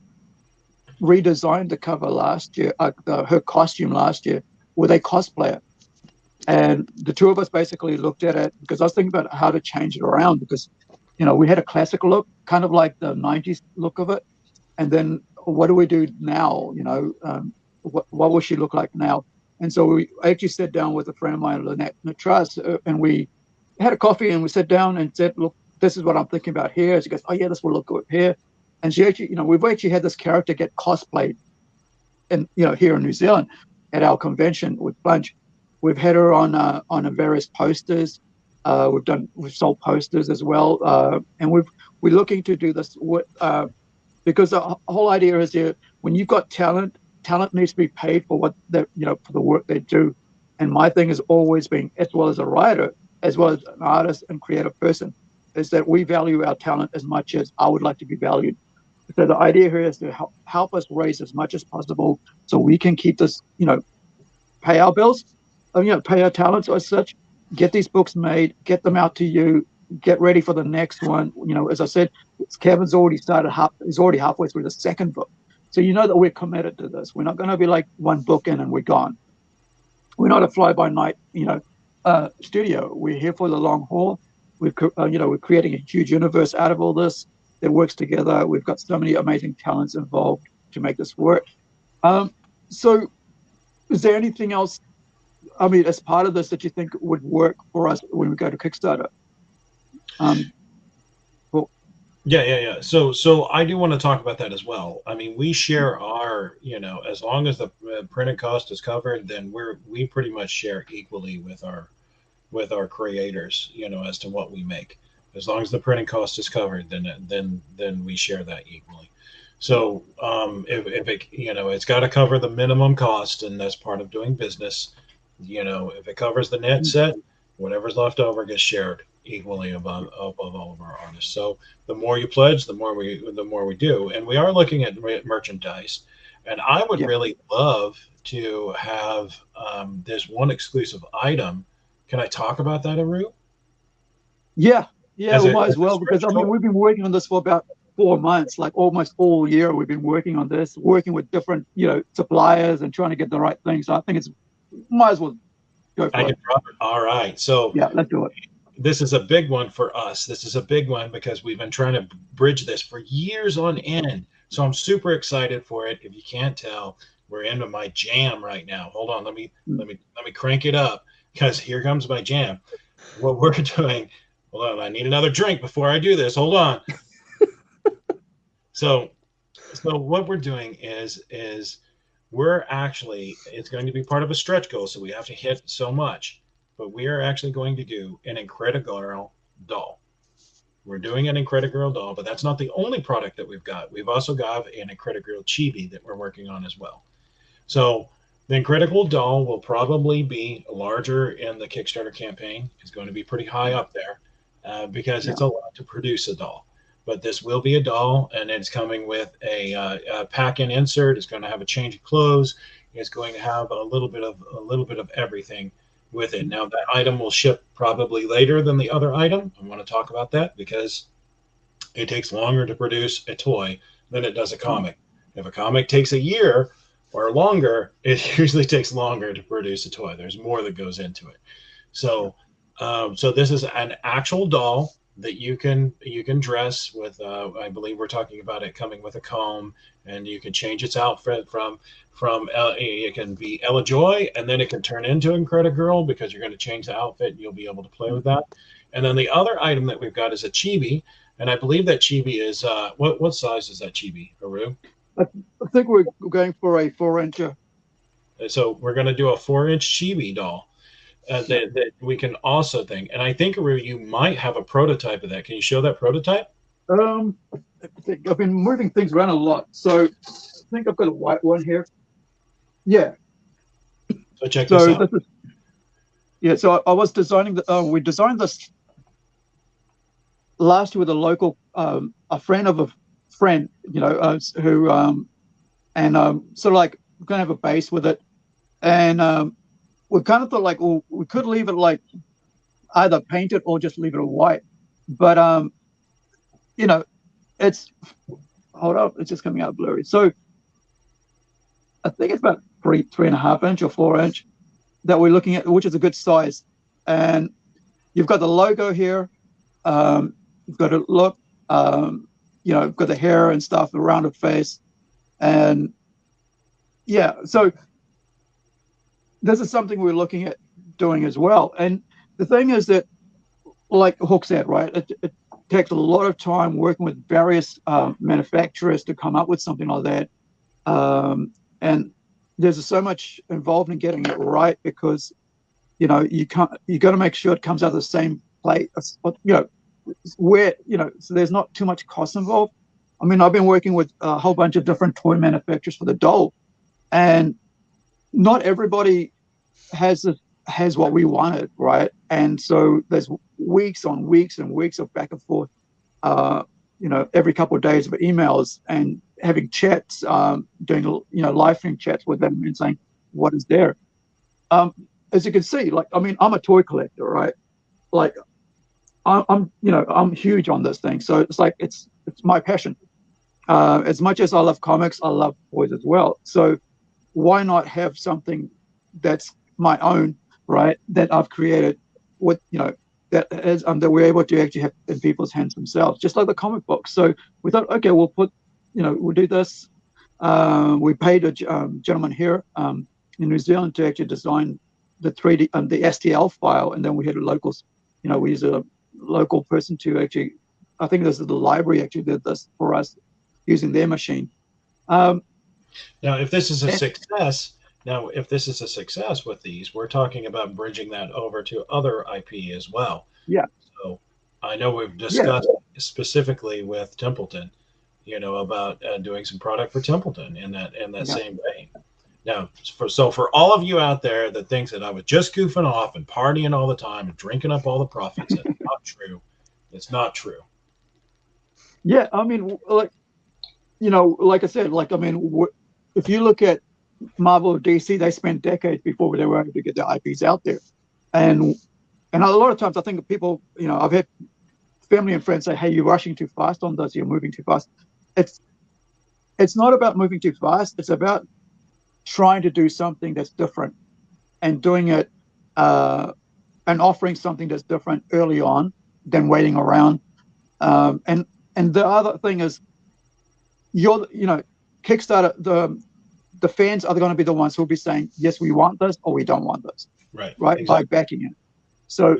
redesigned the cover last year, her costume last year, with a cosplayer. And the two of us basically looked at it because I was thinking about how to change it around, because, we had a classic look, kind of like the 90s look of it. And then what do we do now? What will she look like now? And so we actually sat down with a friend of mine, Lynette Natras, and we had a coffee and we sat down and said, look, this is what I'm thinking about here. She goes, oh yeah, this will look good here. And she actually, we've actually had this character get cosplayed here in New Zealand at our convention with Plunge. We've had her on various posters. We've sold posters as well. And we're looking to do this with, because the whole idea is here, when you've got talent talent needs to be paid for what they, for the work they do. And my thing has always been, as well as a writer, as well as an artist and creative person, is that we value our talent as much as I would like to be valued. So the idea here is to help us raise as much as possible so we can keep this, pay our bills, pay our talents as such, get these books made, get them out to you, get ready for the next one. As I said, Kevin's already he's already halfway through the second book. So that we're committed to this. We're not going to be like one book in and we're gone. We're not a fly-by-night, studio. We're here for the long haul. We're creating a huge universe out of all this that works together. We've got so many amazing talents involved to make this work. So is there anything else, as part of this that you think would work for us when we go to Kickstarter?
Yeah. So I do want to talk about that as well. I mean, we share our, as long as the printing cost is covered, then we pretty much share equally with our creators, as to what we make. As long as the printing cost is covered, then we share that equally. So if it, it's got to cover the minimum cost, and that's part of doing business. If it covers the net set, whatever's left over gets shared equally above all of our artists. So the more you pledge, the more we do. And we are looking at merchandise. And I would really love to have this one exclusive item. Can I talk about that, Aru?
Yeah, we might as well, because we've been working on this for about 4 months, like almost all year. We've been working on this, working with different, suppliers and trying to get the right thing. So I think might as well go for it.
All right. So
yeah, let's do it.
This is a big one for us. This is a big one because we've been trying to bridge this for years on end. So I'm super excited for it. If you can't tell, we're into my jam right now. Hold on, let me crank it up, because here comes my jam. What we're doing. Hold on, I need another drink before I do this. Hold on. So what we're doing is we're actually, it's going to be part of a stretch goal, so we have to hit so much. But we are actually going to do an Incredi-Girl doll. We're doing an Incredi-Girl doll, but that's not the only product that we've got. We've also got an Incredi-Girl chibi that we're working on as well. So the Incredi-Girl doll will probably be larger in the Kickstarter campaign. It's going to be pretty high up there because it's a lot to produce a doll. But this will be a doll, and it's coming with a pack-in insert. It's going to have a change of clothes. It's going to have a little bit of everything with it. Now, that item will ship probably later than the other item. I want to talk about that because it takes longer to produce a toy than it does a comic. If a comic takes a year or longer, it usually takes longer to produce a toy. There's more that goes into it. So this is an actual doll that you can dress with. I believe we're talking about it coming with a comb, and you can change its outfit from it can be Ella Joy, and then it can turn into Incredi-Girl because you're going to change the outfit and you'll be able to play with that. And then the other item that we've got is a chibi, and I believe that chibi is what size is that chibi, Aru?
I think we're going for a 4-incher.
So we're going to do a 4-inch chibi doll. That we can also think, and I think, Aru, you might have a prototype of that. Can you show that prototype?
I think I've been moving things around a lot, so I think I've got a white one here. Yeah.
So check this out.
So I was designing we designed this last year with a local, a friend of a friend, who, and sort of like we're gonna have a base with it, and we kind of thought like, well, we could leave it like either paint it or just leave it white. But, it's, hold up, it's just coming out blurry. So I think it's about 3.5 inch or 4 inch that we're looking at, which is a good size. And you've got the logo here. You've got a look, you've got the hair and stuff, the rounded face. And yeah, so this is something we're looking at doing as well. And the thing is that, like Hook said, right, it takes a lot of time working with various manufacturers to come up with something like that. And there's so much involved in getting it right because, you got to make sure it comes out of the same plate, so there's not too much cost involved. I mean, I've been working with a whole bunch of different toy manufacturers for the doll. and not everybody has what we wanted, right? And so there's weeks on weeks and weeks of back and forth, every couple of days of emails and having chats, doing live stream chats with them and saying what is there. As you can see, I'm a toy collector, right? Like I'm huge on this thing, so it's my passion. As much as I love comics, I love toys as well. So why not have something that's my own, right? That I've created with, that we're able to actually have in people's hands themselves, just like the comic books. So we thought, okay, we'll do this. We paid a gentleman here in New Zealand to actually design the 3D, the STL file, and then we had we use a local person to actually, I think this is the library actually did this for us using their machine.
Now, if this is a success with these, we're talking about bridging that over to other IP as well.
Yeah.
So I know we've discussed specifically with Templeton, about doing some product for Templeton in that same vein. Now, for all of you out there that thinks that I was just goofing off and partying all the time and drinking up all the profits, that's not true. It's not true.
Yeah, I mean, like I said, if you look at Marvel or DC, they spent decades before they were able to get their IPs out there, and a lot of times I think people, I've had family and friends say, "Hey, you're rushing too fast on this. You're moving too fast." It's not about moving too fast. It's about trying to do something that's different and doing it and offering something that's different early on than waiting around. And the other thing is, Kickstarter, the fans are going to be the ones who will be saying, yes, we want this or we don't want this.
Right.
Exactly. By backing it. So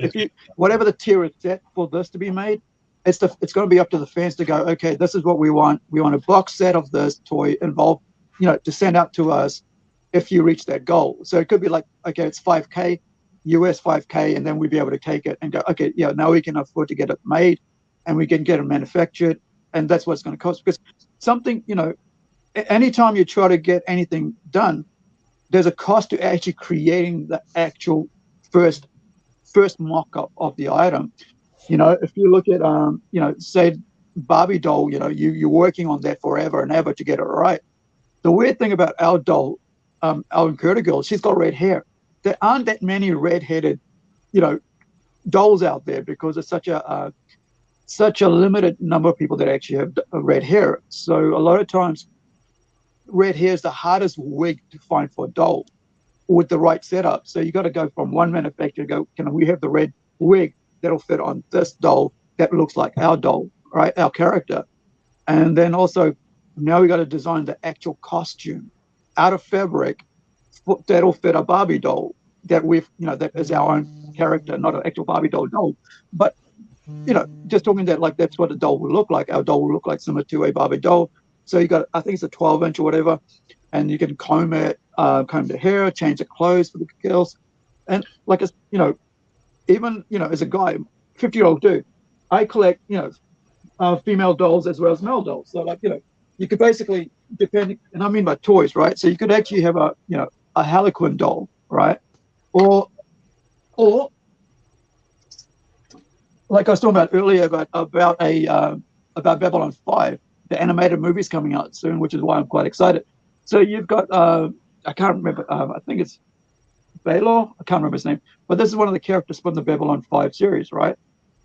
whatever the tier is set for this to be made, it's going to be up to the fans to go, okay, this is what we want. We want a box set of this toy involved, to send out to us if you reach that goal. So it could be like, okay, it's $5K, US $5K, and then we'd be able to take it and go, okay, yeah, now we can afford to get it made and we can get it manufactured. And that's what it's going to cost, because something, anytime you try to get anything done, there's a cost to actually creating the actual first mock-up of the item. If you look at, say Barbie doll, you're working on that forever and ever to get it right. The weird thing about our doll, our Incredi-Girl, she's got red hair. There aren't that many red-headed, dolls out there because it's such a limited number of people that actually have red hair. So a lot of times, red hair is the hardest wig to find for a doll with the right setup. So you got to go from one manufacturer to go, can we have the red wig that'll fit on this doll that looks like our doll, right? Our character. And then also now we got to design the actual costume out of fabric that'll fit a Barbie doll that that is our own character, not an actual Barbie doll. But just talking that like that's what a doll will look like. Our doll will look like similar to a Barbie doll. So you got, I think it's a 12-inch or whatever, and you can comb the hair, change the clothes for the girls, and even as a guy, 50-year-old dude, I collect female dolls as well as male dolls. So you could basically depending, and I mean by toys, right? So you could actually have a Harlequin doll, right? Or like I was talking about earlier about Babylon 5. The animated movie's coming out soon, which is why I'm quite excited. So you've got, I can't remember, I think it's Baylor, I can't remember his name, but this is one of the characters from the Babylon 5 series, right?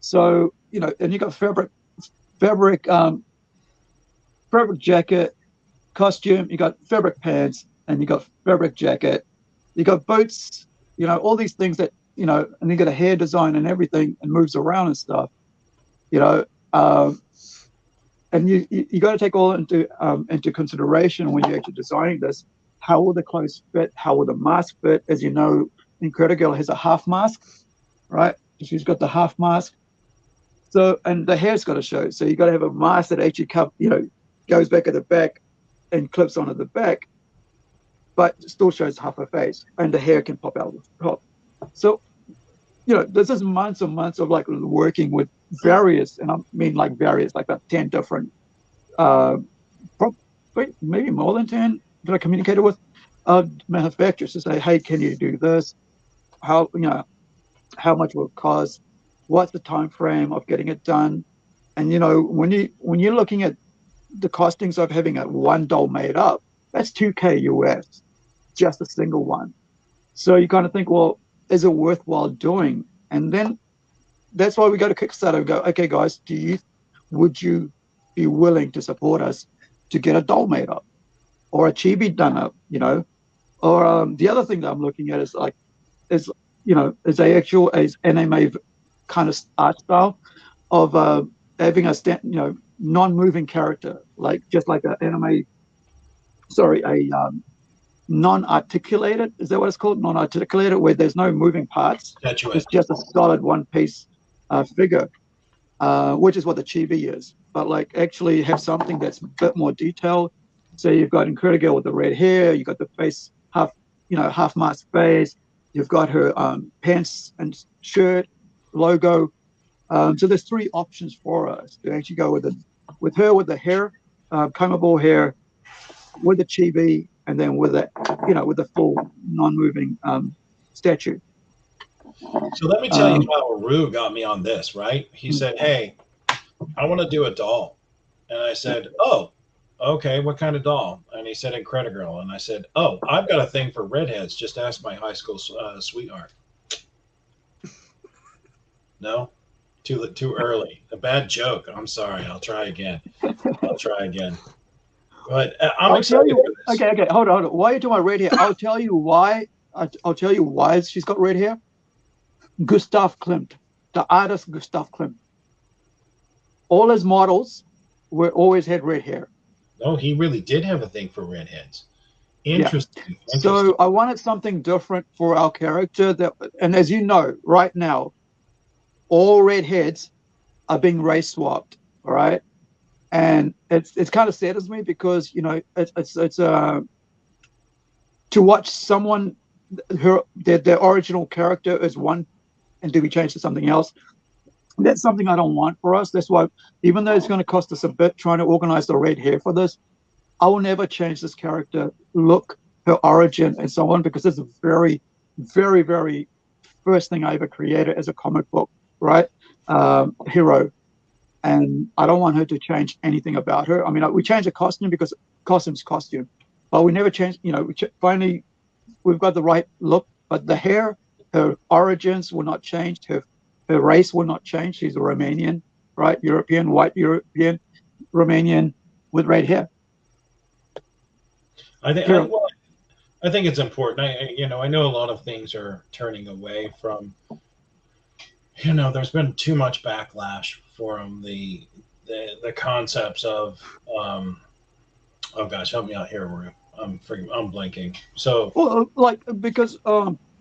So, and you got fabric jacket, costume, you got fabric pants, and you got fabric jacket, you got boots, all these things that, and you got a hair design and everything and moves around and stuff, and you got to take all into consideration when you're actually designing this. How will the clothes fit? How will the mask fit? As you know, Incredi-Girl has a half mask, right? She's got the half mask. So, and the hair's got to show. So you got to have a mask that actually goes back at the back and clips onto the back, but still shows half her face, and the hair can pop out of the top. So, this is months and months of working with various, and I mean various, like about 10 different, maybe more than 10 that I communicated with, manufacturers to say, hey, can you do this? How how much will it cost? What's the time frame of getting it done? And when you're looking at the costings of having a one doll made up, that's 2K US, just a single one. So you kind of think, well, is it worthwhile doing? And then that's why we go to Kickstarter and go, okay, guys, would you be willing to support us to get a doll made up or a chibi done up, Or the other thing that I'm looking at is is as anime kind of art style of having a non-moving character, like just like an anime, sorry, non-articulated, is that what it's called? Non-articulated, where there's no moving parts.
Statuette.
It's just a solid one-piece figure, which is what the chibi is. But like actually have something that's a bit more detailed. So you've got Incredi-Girl with the red hair, you've got the face half mask face, you've got her pants and shirt logo. So there's three options for us to actually go with her with the hair, combable hair, with the chibi, and then with the full non-moving statue.
So let me tell you how Aru got me on this, right? He said, hey, I want to do a doll. And I said, oh, okay, what kind of doll? And he said, Incredi-Girl. And I said, oh, I've got a thing for redheads. Just ask my high school sweetheart. No? Too early. A bad joke. I'm sorry. I'll try again. But I'm excited for this.
Okay, hold on. Why are you doing my red hair? I'll tell you why. I'll tell you why she's got red hair. Gustav Klimt, the artist Gustav Klimt. All his models always had red hair.
Oh, he really did have a thing for redheads. Interesting.
Yeah. So I wanted something different for our character. And as you know, right now, all redheads are being race swapped. All right. And it's kind of saddens me because it's to watch someone their original character is one and to be changed to something else. That's something I don't want for us. That's why, even though it's going to cost us a bit trying to organize the red hair for this, I will never change this character look, her origin, and so on, because it's a very, very, very first thing I ever created as a comic book, right? Hero. And I don't want her to change anything about her. I mean, we changed the costume because costume's costume, but we never changed, finally we've got the right look, but the hair, her origins will not change. Her race will not change. She's a Romanian, right? European, white European, Romanian with red hair.
I think it's important. I know a lot of things are turning away from. There's been too much backlash from the concepts of. Oh gosh, help me out here, Maru. I'm blanking. So.
Well,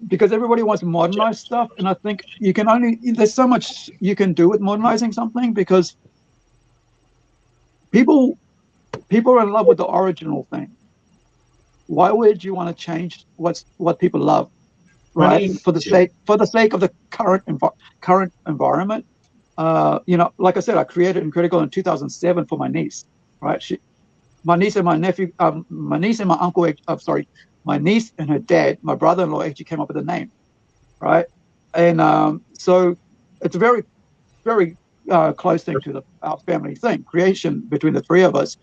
because everybody wants to modernize stuff, and I think there's so much you can do with modernizing something, because people are in love with the original thing. Why would you want to change what people love, right? For the sake of the current environment. Like I said, I created Incredi-Girl in 2007 for my niece, right? My niece and my nephew, my niece and my uncle, my niece and her dad, my brother-in-law, actually came up with a name, right? And so it's a very, very close thing to our family thing, creation between the three of us.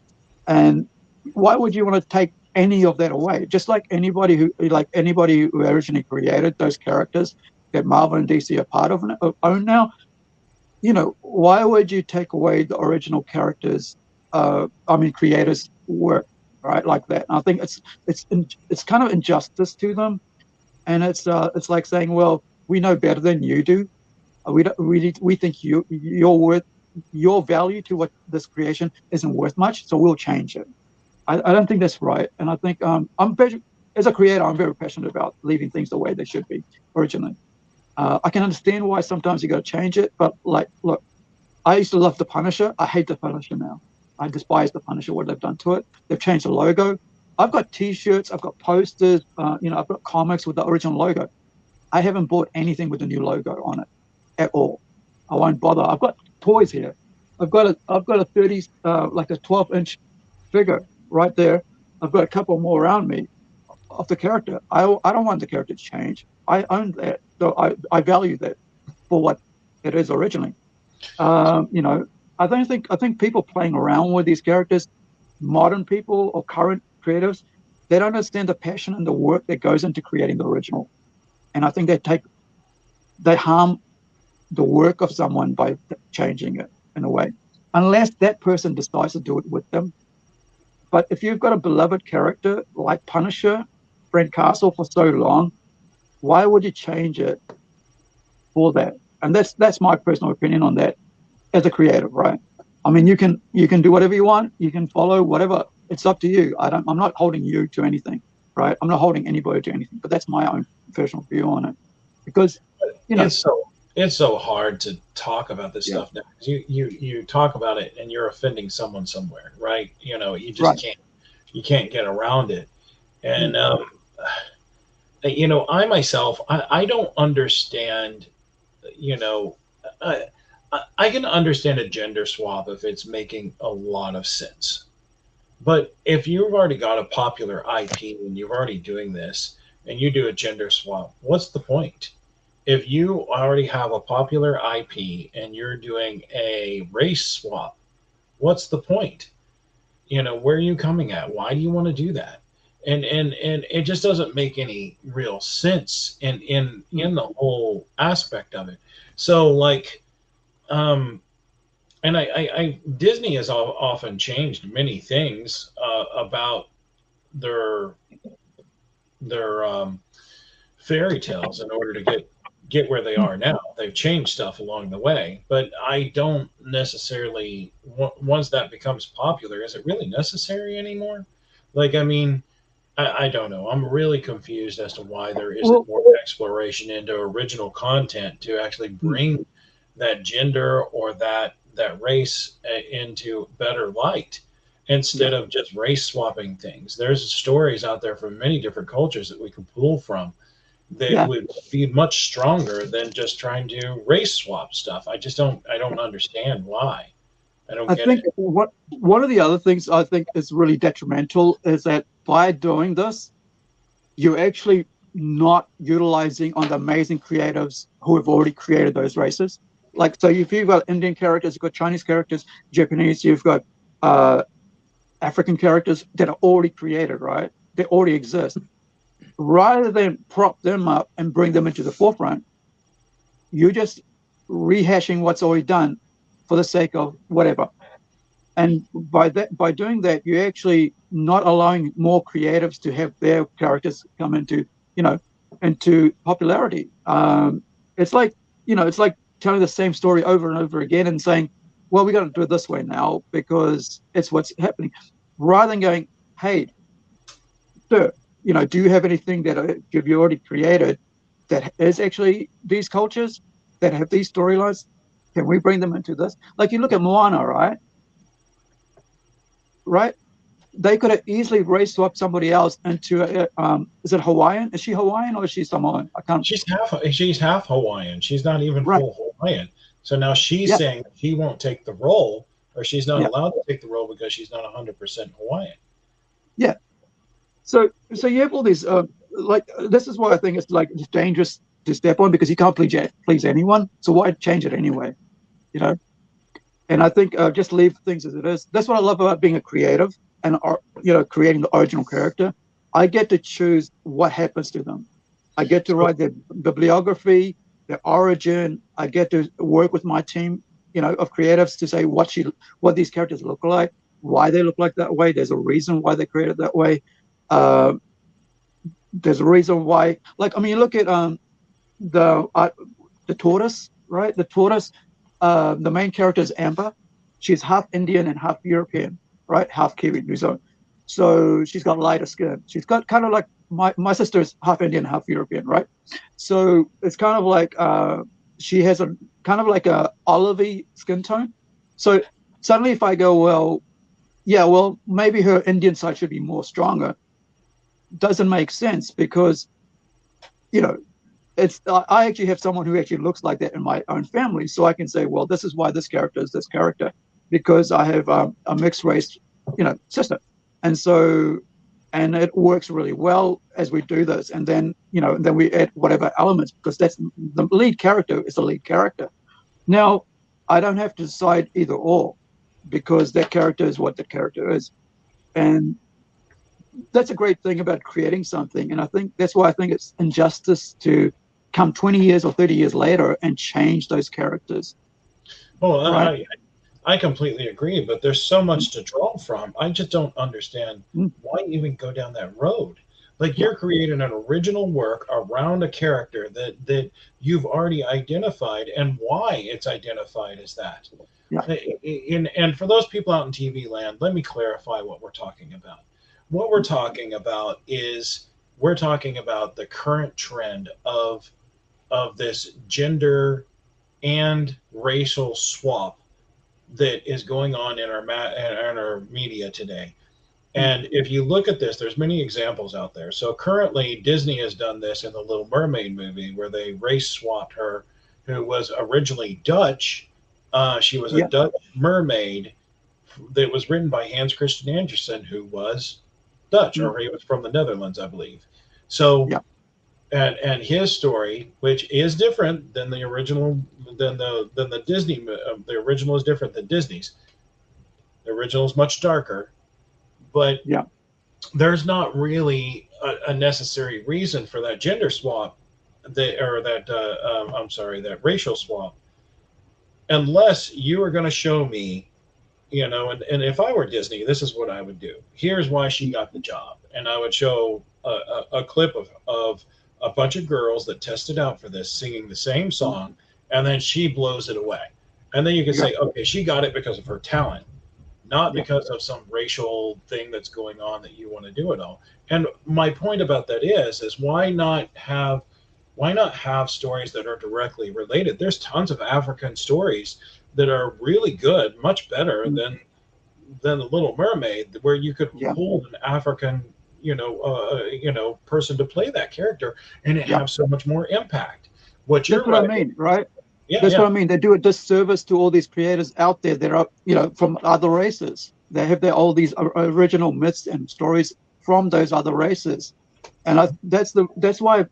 And why would you want to take any of that away? Just like anybody who originally created those characters that Marvel and DC are part of own now, why would you take away the original characters? Creators' work, right, like that. And I think it's kind of injustice to them, and it's like saying, well, we know better than you do. We think your value to what this creation isn't worth much, so we'll change it. I don't think that's right, and I think as a creator, I'm very passionate about leaving things the way they should be originally. I can understand why sometimes you got to change it, but look, I used to love the Punisher. I hate the Punisher now. I despise the Punisher, what they've done to it. They've changed the logo. I've got T-shirts, I've got posters, I've got comics with the original logo. I haven't bought anything with the new logo on it at all. I won't bother. I've got toys here. I've got a 30, like a 12-inch figure right there. I've got a couple more around me of the character. I don't want the character to change. I own that. So I value that for what it is originally. You know, I think people playing around with these characters, modern people or current creatives, they don't understand the passion and the work that goes into creating the original. And I think they harm the work of someone by changing it in a way, unless that person decides to do it with them. But if you've got a beloved character like Punisher, Frank Castle for so long, why would you change it for that? And that's my personal opinion on that as a creative, right? I mean, you can do whatever you want, you can follow whatever. It's up to you. I'm not holding you to anything, right? I'm not holding anybody to anything. But that's my own personal view on it, because you know.
It's so hard to talk about this stuff now. You talk about it and you're offending someone somewhere, right? You know, you just can't get around it. And you know, I myself, I don't understand. You know, I can understand a gender swap if it's making a lot of sense. But if you've already got a popular IP and you're already doing this and you do a gender swap, what's the point? If you already have a popular IP and you're doing a race swap, what's the point? You know, where are you coming at? Why do you want to do that? And it just doesn't make any real sense in the whole aspect of it. So like, and I Disney has often changed many things about their fairy tales in order to get where they are now. They've changed stuff along the way, but I don't necessarily, once that becomes popular, is it really necessary anymore? Like, I mean, I don't know. I'm really confused as to why there isn't more exploration into original content to actually bring that gender or that race into better light instead of just race swapping things. There's stories out there from many different cultures that we can pull from that would be much stronger than just trying to race swap stuff. I don't understand why. I think
one of the other things I think is really detrimental is that by doing this, you're actually not utilizing on the amazing creatives who have already created those races. Like, so if you've got Indian characters, you've got Chinese characters, Japanese, you've got African characters that are already created, right? They already exist. Rather than prop them up and bring them into the forefront, you're just rehashing what's already done for the sake of whatever. And by doing that, you're actually not allowing more creatives to have their characters come into popularity. It's like telling the same story over and over again and saying, well, we got to do it this way now because it's what's happening, rather than going, hey, sir, do you have anything that you already created that is actually these cultures that have these storylines? Can we bring them into this? Like, you look at Moana, right? They could have easily race swapped somebody else into is it Hawaiian? Is she Hawaiian or is she Samoan? I can't.
She's half Hawaiian. She's not even full Hawaiian. So now she's saying she won't take the role, or she's not allowed to take the role because she's not 100% Hawaiian.
Yeah. So you have all these this is why I think it's like it's dangerous to step on, because you can't please anyone. So why change it anyway? And I think just leave things as it is. That's what I love about being a creative and creating the original character. I get to choose what happens to them. I get to write their bibliography, their origin. I get to work with my team, of creatives to say what these characters look like, why they look like that way. There's a reason why they're created that way. There's a reason why. You look at the tortoise, right? The tortoise. The main character is Amber. She's half Indian and half European, right? Half Kiwi, New Zealand. So she's got lighter skin. She's got kind of like my sister is half Indian, half European, right? So it's kind of like she has a kind of like a olivey skin tone. So suddenly, if I go, maybe her Indian side should be more stronger. Doesn't make sense because, I actually have someone who actually looks like that in my own family, so I can say, well, this is why this character is this character, because I have a mixed race, sister, and so and it works really well as we do this. And then then we add whatever elements, because that's the lead character is the lead character. Now, I don't have to decide either or, because that character is what the character is, and that's a great thing about creating something. And I think that's why I think it's injustice to come 20 years or 30 years later and change those characters.
Well,
right?
I completely agree, but there's so much to draw from. I just don't understand why even go down that road. Like, you're creating an original work around a character that you've already identified, and why it's identified as that.
Yeah.
And for those people out in TV land, let me clarify what we're talking about. What we're talking about is we're talking about the current trend of this gender and racial swap that is going on in our media today. And if you look at this, there's many examples out there. So currently, Disney has done this in the Little Mermaid movie, where they race swapped her, who was originally Dutch. She was a Dutch mermaid that was written by Hans Christian Andersen, who was Dutch, or he was from the Netherlands, I believe. So, and his story, which is different than the original, than the Disney. The original is different than Disney's. The original is much darker. But there's not really a necessary reason for that gender swap, that racial swap, unless you are going to show me, and if I were Disney, this is what I would do. Here's why she got the job. And I would show a clip of a bunch of girls that tested out for this singing the same song, and then she blows it away. And then you can say, okay, she got it because of her talent, not because of some racial thing that's going on that you want to do it all. And my point about that is why not have stories that are directly related? There's tons of African stories that are really good, much better than the Little Mermaid, where you could hold an African, person to play that character, and it have so much more impact.
That's what I mean, right? That's what I mean. They do a disservice to all these creators out there that are, from other races. They have all these original myths and stories from those other races, and that's why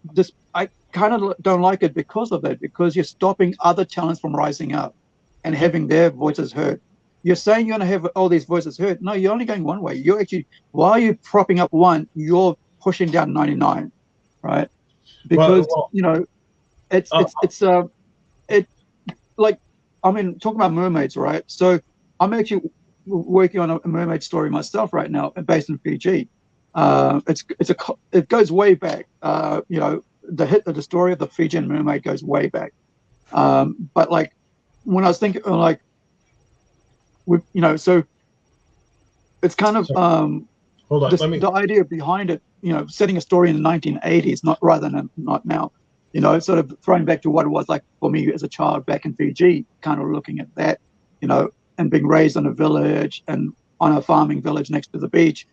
I kind of don't like it because of that. Because you're stopping other talents from rising up and having their voices heard. You're saying you're going to have all these voices heard. No, you're only going one way. You're actually, while you're propping up one, you're pushing down 99, right? Because talking about mermaids, right? So I'm actually working on a mermaid story myself right now, based in Fiji. It goes way back. The story of the Fijian mermaid goes way back. But like, when I was thinking, so it's kind of
hold on,
the idea behind it, setting a story in the 1980s, not now. Sort of throwing back to what it was like for me as a child back in Fiji, kind of looking at that, and being raised on a village and on a farming village next to the beach,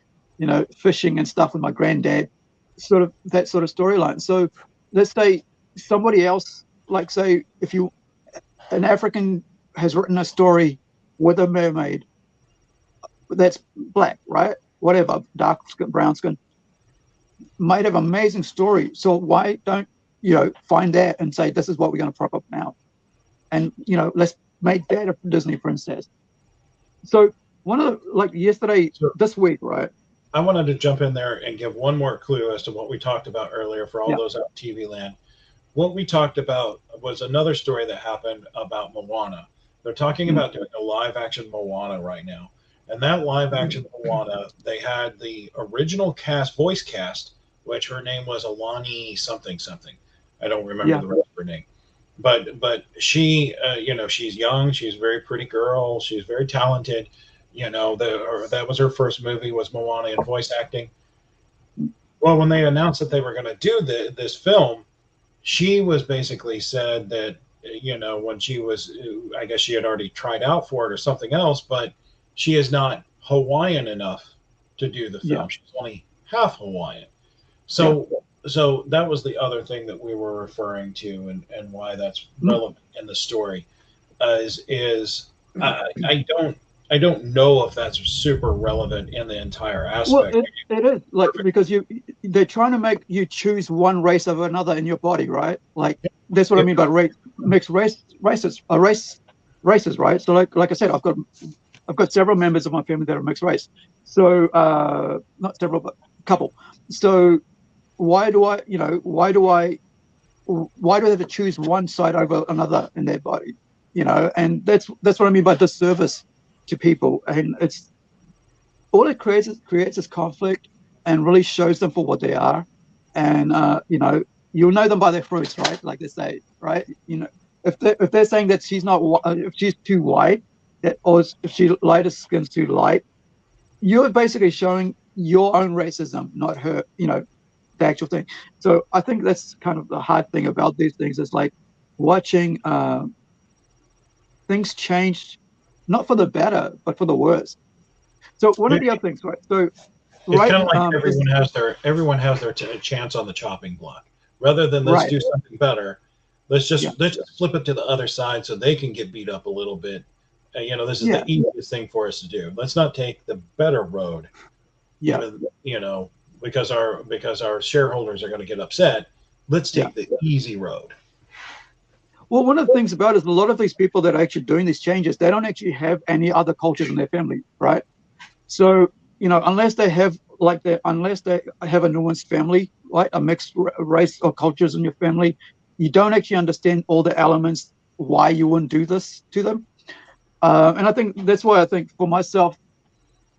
fishing and stuff with my granddad, sort of that sort of storyline. So let's say somebody else, like say if an African has written a story with a mermaid that's black, right? Whatever, dark skin, brown skin, might have an amazing story. So why don't find that and say, this is what we're going to prop up now, and let's make that a Disney princess. So this week, right?
I wanted to jump in there and give one more clue as to what we talked about earlier for all those out in TV land. What we talked about was another story that happened about Moana. They're talking about doing a live action Moana right now, and that live action Moana, they had the original voice cast, which her name was Alani something. I don't remember the rest of her name, but she, she's young. She's a very pretty girl. She's very talented. That was her first movie, was Moana in voice acting. Well, when they announced that they were going to do this film, she was basically said that, when she was, I guess she had already tried out for it or something else, but she is not Hawaiian enough to do the film. She's only half Hawaiian. So that was the other thing that we were referring to, and why that's relevant in the story, I I don't know if that's super relevant in the entire
Well,
aspect.
it is like because they're trying to make you choose one race over another in your body, right? Like that's what I mean by mixed races, right? So like I said, I've got several members of my family that are mixed race. So not several, but a couple. So why do I, why do they have to choose one side over another in their body? And that's what I mean by disservice to people. And it's all it creates this conflict and really shows them for what they are. And you'll know them by their fruits, right? Like they say, right? If they're saying that she's not, if she's too white, or if she lighter skin's too light, you're basically showing your own racism, not her. The actual thing. So I think that's kind of the hard thing about these things is like watching things change, not for the better, but for the worse. So one of the other things, right? So
It's
right,
kind of like everyone has their chance on the chopping block. Rather than let's
right,
do something better, let's
yeah,
just flip it to the other side so they can get beat up a little bit. This is
yeah,
the easiest thing for us to do. Let's not take the better road,
yeah,
even because our shareholders are going to get upset. Let's
yeah.
take the easy road.
Well, one of the things about it is a lot of these people that are actually doing these changes, they don't actually have any other cultures in their family, right? So, unless they have unless they have a nuanced family, right, a mixed race or cultures in your family, you don't actually understand all the elements why you wouldn't do this to them. And I think that's why I think for myself,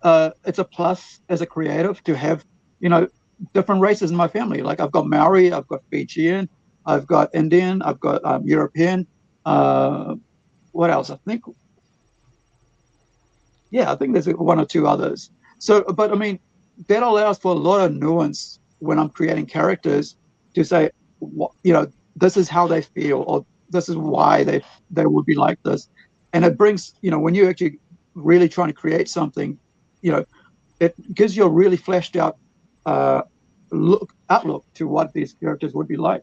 it's a plus as a creative to have, different races in my family. Like I've got Maori, I've got Fijian, I've got Indian, I've got European. What else? I think there's one or two others. So, but I mean, that allows for a lot of nuance when I'm creating characters to say, this is how they feel, or this is why they would be like this, and it brings, when you're actually really trying to create something, it gives you a really fleshed out outlook to what these characters would be like.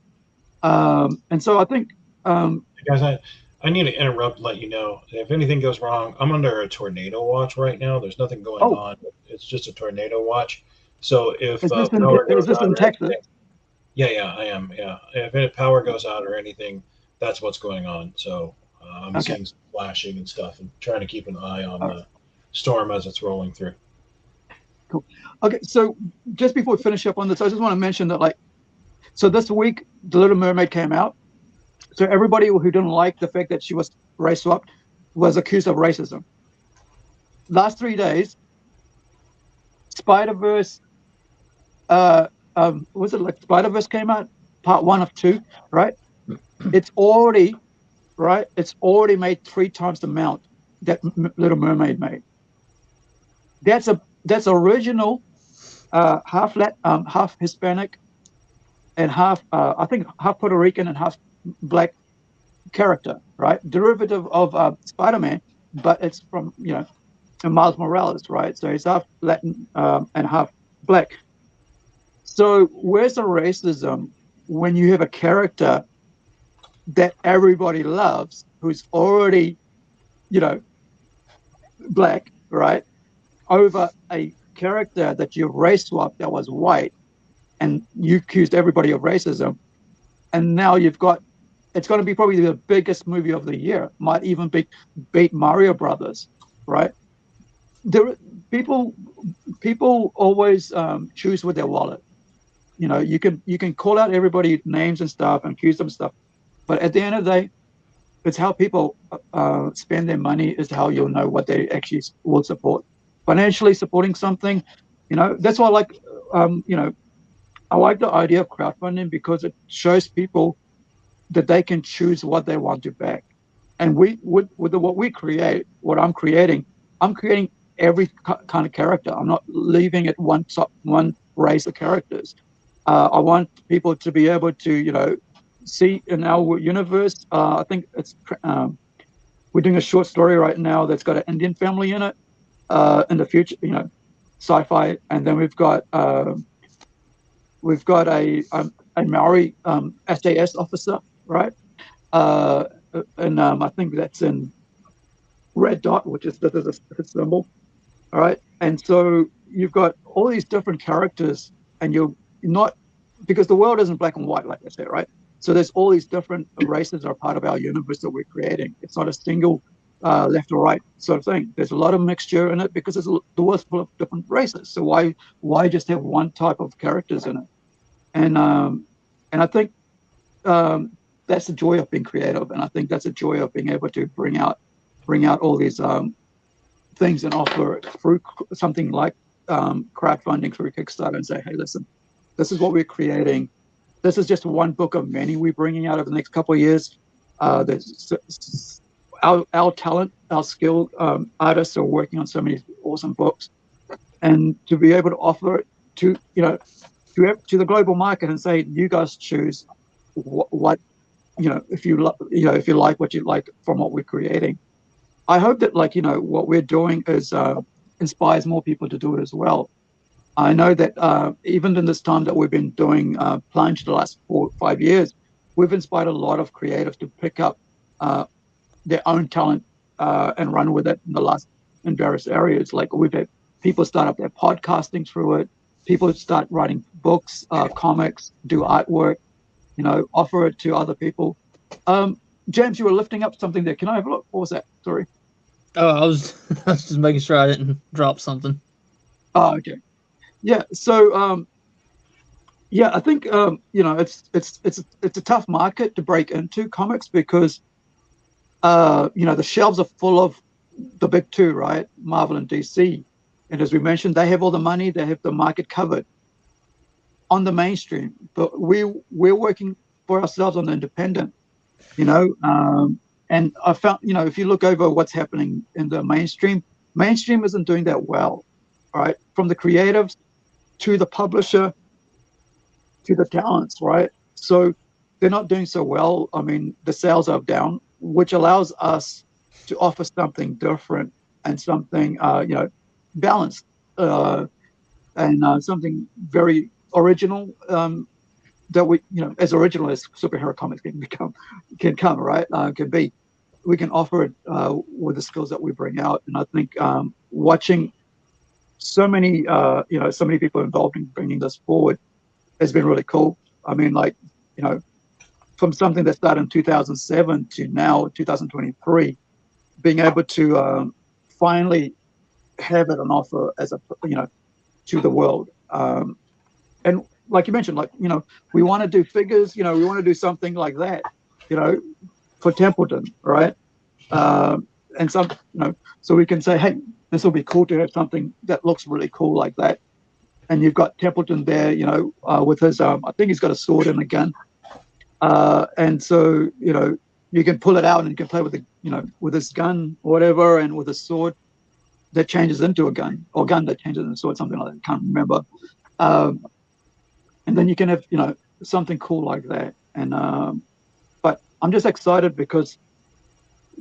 And so I think,
Guys, I need to interrupt and let you know if anything goes wrong. I'm under a tornado watch right now. There's nothing going
oh,
on. It's just a tornado watch. So if
is this
power
is
goes
this
out
in
or
Texas?
anything, yeah, I am. Yeah, if any power goes out or anything, that's what's going on. So I'm
Okay.
seeing some flashing and stuff, and trying to keep an eye on
All right.
the storm as it's rolling through.
Cool. Okay, so just before we finish up on this, I just want to mention that, so this week, The Little Mermaid came out. So everybody who didn't like the fact that she was race swapped was accused of racism. Last 3 days, Spider-Verse, was it like Spider-Verse came out, part 1 of 2, right? It's already, right? It's already made 3 times the amount that Little Mermaid made. That's original, half Hispanic and half, I think, half Puerto Rican and half black character, right? Derivative of Spider-Man, but it's from Miles Morales, right? So he's half Latin and half black. So where's the racism when you have a character that everybody loves who's already, black, right? Over a character that you race swapped that was white, and you accused everybody of racism, and now it's going to be probably the biggest movie of the year. Might even beat Mario Brothers, right? There, people always choose with their wallet. You can call out everybody names and stuff and accuse them of stuff, but at the end of the day, it's how people spend their money is how you'll know what they actually will support. Financially supporting something, that's why I like the idea of crowdfunding because it shows people that they can choose what they want to back. And what I'm creating every kind of character. I'm not leaving it one race of characters. I want people to be able to, see in our universe. I think we're doing a short story right now that's got an Indian family in it. In the future, sci-fi, and then we've got a Maori SAS officer, right? And I think that's in red dot, which is this is a symbol. All right. And so you've got all these different characters, and you're not, because the world isn't black and white, like I said, right? So there's all these different races are part of our universe that we're creating. It's not a single left or right sort of thing. There's a lot of mixture in it because it's the world's full of different races. So why just have one type of characters in it? And I think that's the joy of being creative, and I think that's the joy of being able to bring out all these things and offer it through something like crowdfunding through Kickstarter and say, hey, listen, this is what we're creating. This is just one book of many we're bringing out over the next couple of years. There's our talent, our skilled artists are working on so many awesome books, and to be able to offer it to to the global market and say, you guys choose what if you like what you like from what we're creating. I hope that what we're doing is inspires more people to do it as well. I know that even in this time that we've been doing Plunge the last 4 or 5 years, we've inspired a lot of creatives to pick up their own talent and run with it in various areas. Like we've had people start up their podcasting through it. People start writing books, comics, do artwork, offer it to other people. James, you were lifting up something there. Can I have a look? What was that? Sorry.
Oh, I was just making sure I didn't drop something.
Oh, okay. Yeah. So, I think it's a tough market to break into comics because the shelves are full of the big two, right? Marvel and DC. And as we mentioned, they have all the money, they have the market covered on the mainstream. But we're working for ourselves on the independent, and I found, if you look over what's happening in the mainstream isn't doing that well, right? From the creatives to the publisher to the talents, right? So they're not doing so well. I mean, the sales are down, which allows us to offer something different and something, balanced and something very original that we, as original as superhero comics can come, right? Can be. We can offer it with the skills that we bring out, and I think watching so many people involved in bringing this forward has been really cool. I mean, from something that started in 2007 to now 2023, being able to finally have it on offer as to the world. And like you mentioned, we want to do figures, we want to do something like that, for Templeton, right? And some, so we can say, hey, this will be cool to have something that looks really cool like that. And you've got Templeton there, with his, I think he's got a sword and a gun. And so, you can pull it out and you can play with with his gun or whatever, and with a sword that changes into a gun, or gun that changes into a sword, something like that. I can't remember. And then you can have, something cool like that. And, but I'm just excited because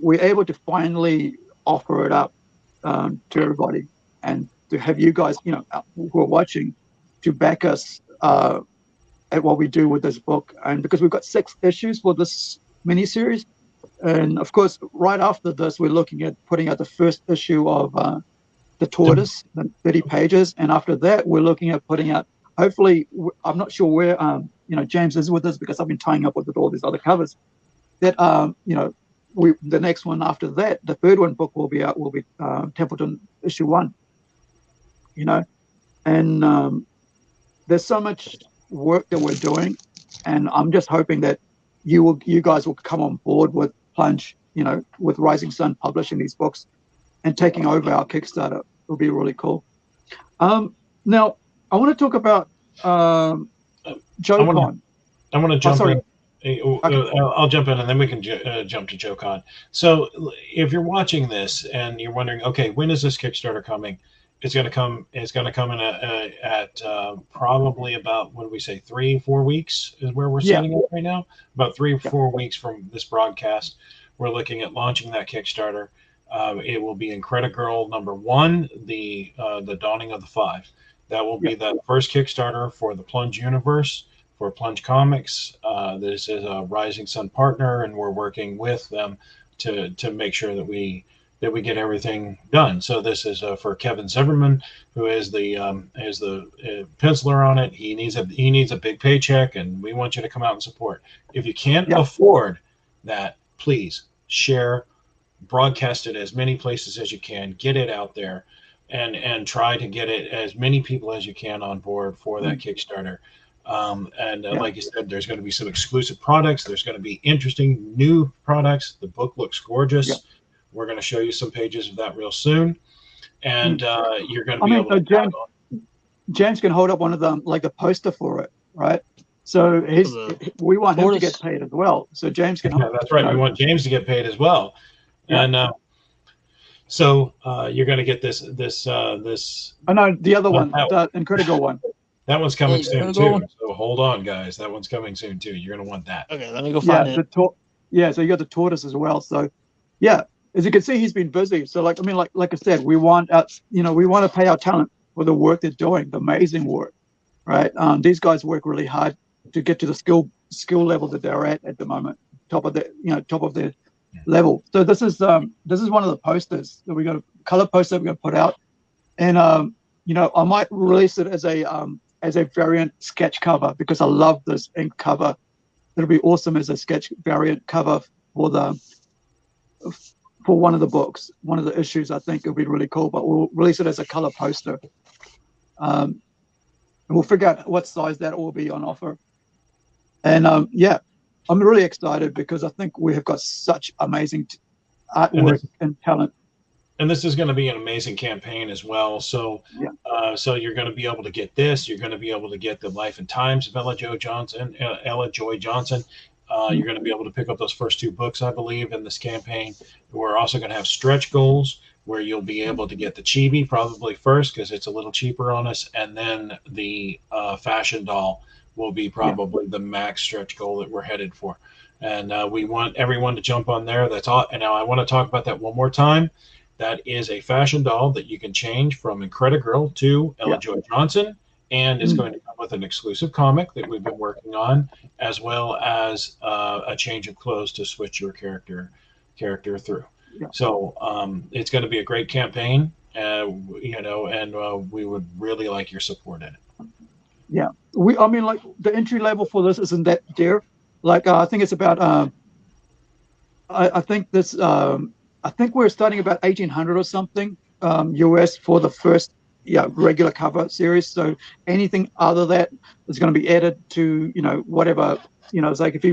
we're able to finally offer it up to everybody, and to have you guys, who are watching, to back us at what we do with this book. And because we've got 6 issues for this miniseries, and of course, right after this, we're looking at putting out the first issue of the Tortoise, the 30 pages, and after that, we're looking at putting out. Hopefully, I'm not sure where James is with us because I've been tying up with all these other covers. That the next one after that, the third one book will be Templeton issue 1. And there's so much work that we're doing, and I'm just hoping that you guys will come on board with Plunge, with Rising Sun publishing these books and taking over our Kickstarter. It'll be really cool. Now I want to talk about Joe Con.
I want to jump in.
Okay.
I'll jump in, and then we can jump to Joe Con. So if you're watching this and you're wondering, okay, when is this Kickstarter coming? It's going to come. It's going to come in at probably about, what do we say, 3-4 weeks is where we're setting up right now. About 3 or 4 weeks from this broadcast, we're looking at launching that Kickstarter. It will be Incredi-Girl #1, the Dawning of the Five. That will be the first Kickstarter for the Plunge universe, for Plunge Comics. This is a Rising Sun partner, and we're working with them to make sure that we that we get everything done. So this is for Kevin Zimmerman, who is the penciler on it. He needs a big paycheck, and we want you to come out and support. If you can't afford that, please share, broadcast it as many places as you can, get it out there, and try to get it as many people as you can on board for that Kickstarter. Like you said, there's going to be some exclusive products. There's going to be interesting new products. The book looks gorgeous. Yeah. We're going to show you some pages of that real soon. And you're going to be able to...
James can hold up one of them, like the poster for it, right? So we want him to get paid as well. So James can...
Yeah, that's right. We want James to get paid as well. Yeah. And so you're going to get this...
Oh, no, the other one, the Incredi-Girl one.
That one's coming soon too. So hold on, guys. That one's coming soon too. You're going to want that.
Okay, let me go find it.
So you got the tortoise as well. So, yeah, as you can see, he's been busy. So, like I said, we want to pay our talent for the work they're doing, the amazing work, right? These guys work really hard to get to the skill level that they're at the moment, top of their level. So this is one of the posters that we got, a color poster we're going to put out, and I might release it as a variant sketch cover because I love this ink cover. It'll be awesome as a sketch variant cover for one of the books, one of the issues. I think it'll be really cool, but we'll release it as a color poster. And we'll figure out what size that will be on offer. And I'm really excited because I think we have got such amazing artwork and talent.
And this is going to be an amazing campaign as well. So, so you're going to be able to get this. You're going to be able to get the Life and Times of Ella Joy Johnson. You're going to be able to pick up those first 2 books, I believe, in this campaign. We're also going to have stretch goals where you'll be able to get the chibi probably first because it's a little cheaper on us, and then the fashion doll will be probably the max stretch goal that we're headed for. And we want everyone to jump on there. That's all. And now I want to talk about that one more time. That is a fashion doll that you can change from Incredi-Girl to Ella Joy Johnson, and it's going to come with an exclusive comic that we've been working on, as well as a change of clothes to switch your character through. Yeah. So it's going to be a great campaign, and we would really like your support in it.
Yeah, like the entry level for this isn't that dear. Like I think it's about I think we're starting about 1,800 or something US for the first regular cover series. So anything other that is going to be added to whatever it's like if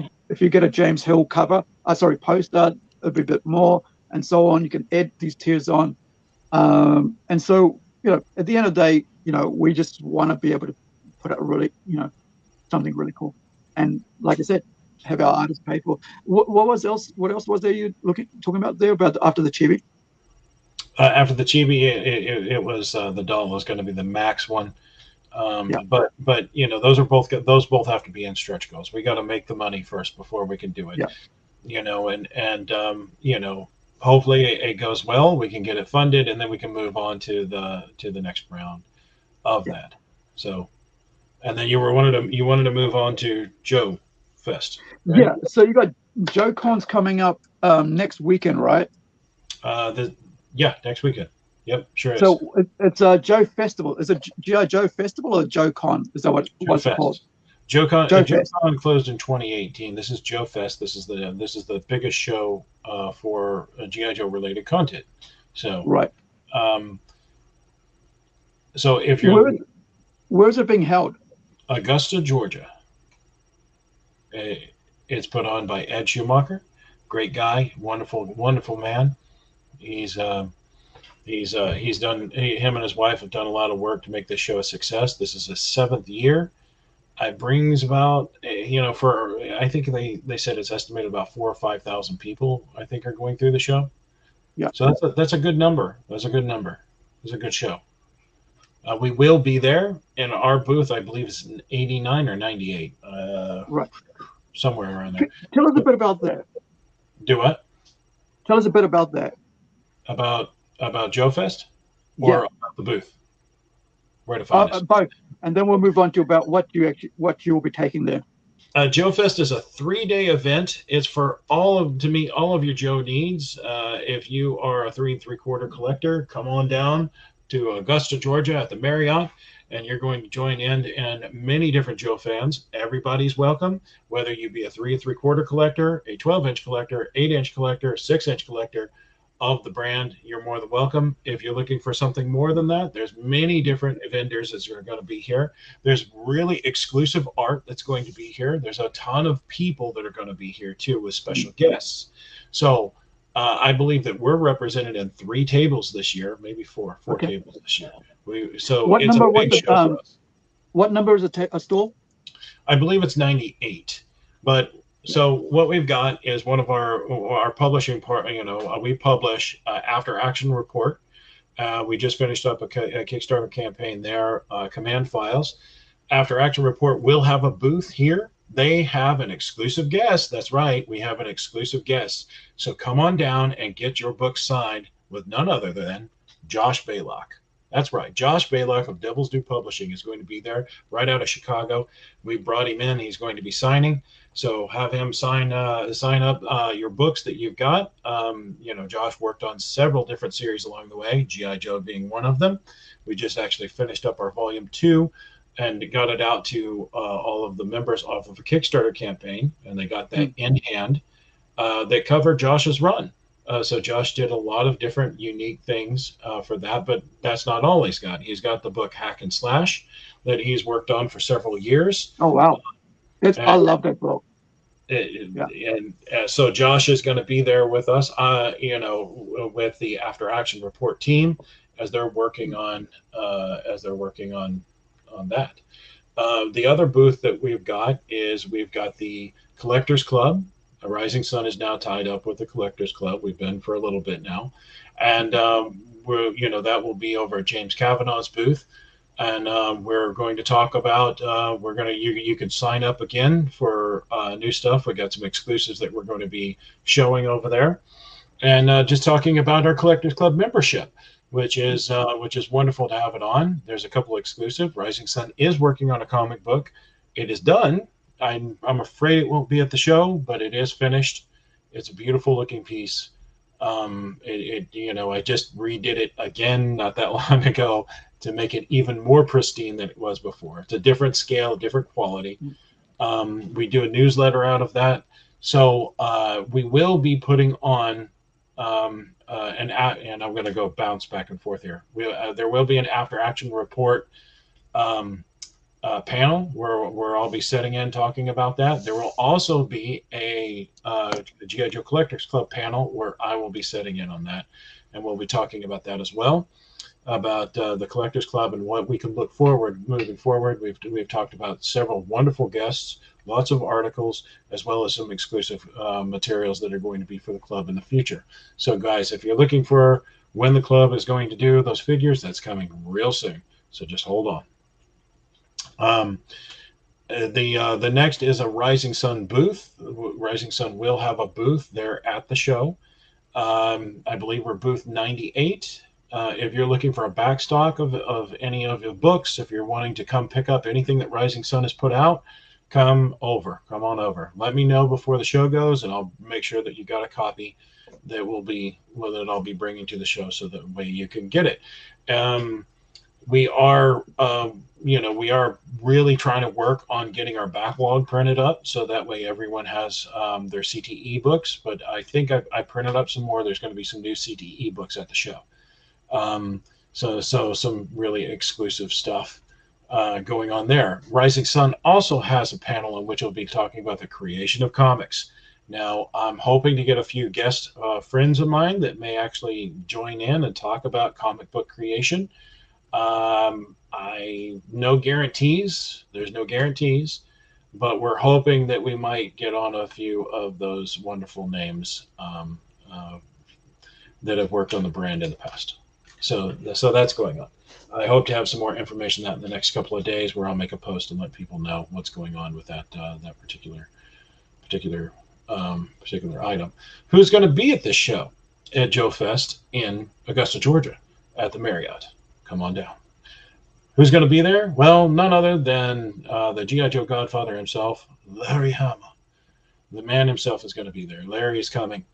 you get a James Hill poster, it'll be a bit more and so on. You can add these tiers on, and so at the end of the day, we just want to be able to put out really something really cool, and like I said, have our artists pay for. What else was there you talking about there about after the chibi?
After the chibi, it was the doll was going to be the max one. But those both have to be in stretch goals. We got to make the money first before we can do it. And hopefully it goes well. We can get it funded, and then we can move on to the next round of that. So, and then you wanted to move on to Joe Fest. Right?
Yeah, so you got Joe Cons coming up next weekend, right?
Next weekend. Yep, sure is.
So it's a Joe Festival. Is it G.I. Joe Festival or Joe Con? Is that what's it called?
Joe Con closed in 2018. This is Joe Fest. This is the biggest show for G.I. Joe related content. So
right.
So if you're
where's it being held?
Augusta, Georgia. It's put on by Ed Schumacher, great guy, wonderful man. Him and his wife have done a lot of work to make this show a success. This is his 7th year. It brings about, I think they said it's estimated about 4,000 or 5,000 people, I think, are going through the show.
Yeah.
So that's a good number. That's a good number. It's a good show. We will be there, and our booth, I believe, is 89 or 98.
Right.
Somewhere around there.
Tell us a bit about that.
Do what?
Tell us a bit about that.
About Joe Fest, or about the booth? Where to find us?
Both, and then we'll move on to about what you will be taking there.
Joe Fest is a 3-day event. It's for all of your Joe needs. If you are a 3 3/4 collector, come on down to Augusta, Georgia at the Marriott, and you're going to join in and many different Joe fans. Everybody's welcome, whether you be a 3 3/4 collector, a 12-inch collector, 8-inch collector, 6-inch collector of the brand. You're more than welcome. If you're looking for something more than that, there's many different vendors that are going to be here. There's really exclusive art that's going to be here. There's a ton of people that are going to be here too with special guests. So I believe that we're represented in 3 tables this year, maybe 4 tables this year. So
What
it's
number
a big show for us.
What number is a stall?
I believe it's 98. But so what we've got is one of our publishing part. We publish After Action Report. We just finished up a Kickstarter campaign there. Command Files. After Action Report will have a booth here. They have an exclusive guest. That's right. We have an exclusive guest. So come on down and get your book signed with none other than Josh Baylock. That's right. Josh Baylock of Devil's Due Publishing is going to be there right out of Chicago. We brought him in. He's going to be signing. So have him sign up your books that you've got. Josh worked on several different series along the way, G.I. Joe being one of them. We just actually finished up our volume 2 and got it out to all of the members off of a Kickstarter campaign, and they got that in hand. They covered Josh's run. So Josh did a lot of different unique things for that, but that's not all he's got. He's got the book Hack and Slash that he's worked on for several years.
Oh, wow. I love that book.
So Josh is going to be there with us, with the After Action Report team as they're working on that. The other booth that we've got the Collectors Club. Rising Sun is now tied up with the Collectors Club. We've been for a little bit now, and that will be over at James Kavanaugh's booth, and we're going to talk about you can sign up again for new stuff. We got some exclusives that we're going to be showing over there, and just talking about our Collectors Club membership, which is wonderful to have it on. There's a couple exclusive. Rising Sun is working on a comic book. It is done. I'm afraid it won't be at the show, but it is finished. It's a beautiful looking piece. I just redid it again not that long ago to make it even more pristine than it was before. It's a different scale, different quality. We do a newsletter out of that. So we will be putting on and I'm going to go bounce back and forth here. There will be an After Action Report panel where I'll be sitting in talking about that. There will also be a G.I. Joe Collectors Club panel where I will be sitting in on that, and we'll be talking about that as well, about the Collectors Club and what we can look forward moving forward. We've talked about several wonderful guests, lots of articles, as well as some exclusive materials that are going to be for the club in the future. So guys, if you're looking for when the club is going to do those figures, that's coming real soon. So just hold on. The next is a Rising Sun booth. Rising Sun will have a booth there at the show. I believe we're booth 98. If you're looking for a backstock of any of your books, if you're wanting to come pick up anything that Rising Sun has put out, come on over. Let me know before the show goes, and I'll make sure that you got a copy that I'll be bringing to the show, so that way you can get it. We are really trying to work on getting our backlog printed up, so that way everyone has their CTE books. But I think I printed up some more. There's going to be some new CTE books at the show. So some really exclusive stuff going on there. Rising Sun also has a panel in which we'll be talking about the creation of comics. Now, I'm hoping to get a few guest friends of mine that may actually join in and talk about comic book creation. No guarantees. There's no guarantees, but we're hoping that we might get on a few of those wonderful names that have worked on the brand in the past. So that's going on. I hope to have some more information on that in the next couple of days, where I'll make a post and let people know what's going on with that particular item. Who's going to be at this show at Joe Fest in Augusta, Georgia, at the Marriott? Come on down. Who's going to be there? Well, none other than the G.I. Joe Godfather himself, Larry Hama. The man himself is going to be there. Larry is coming.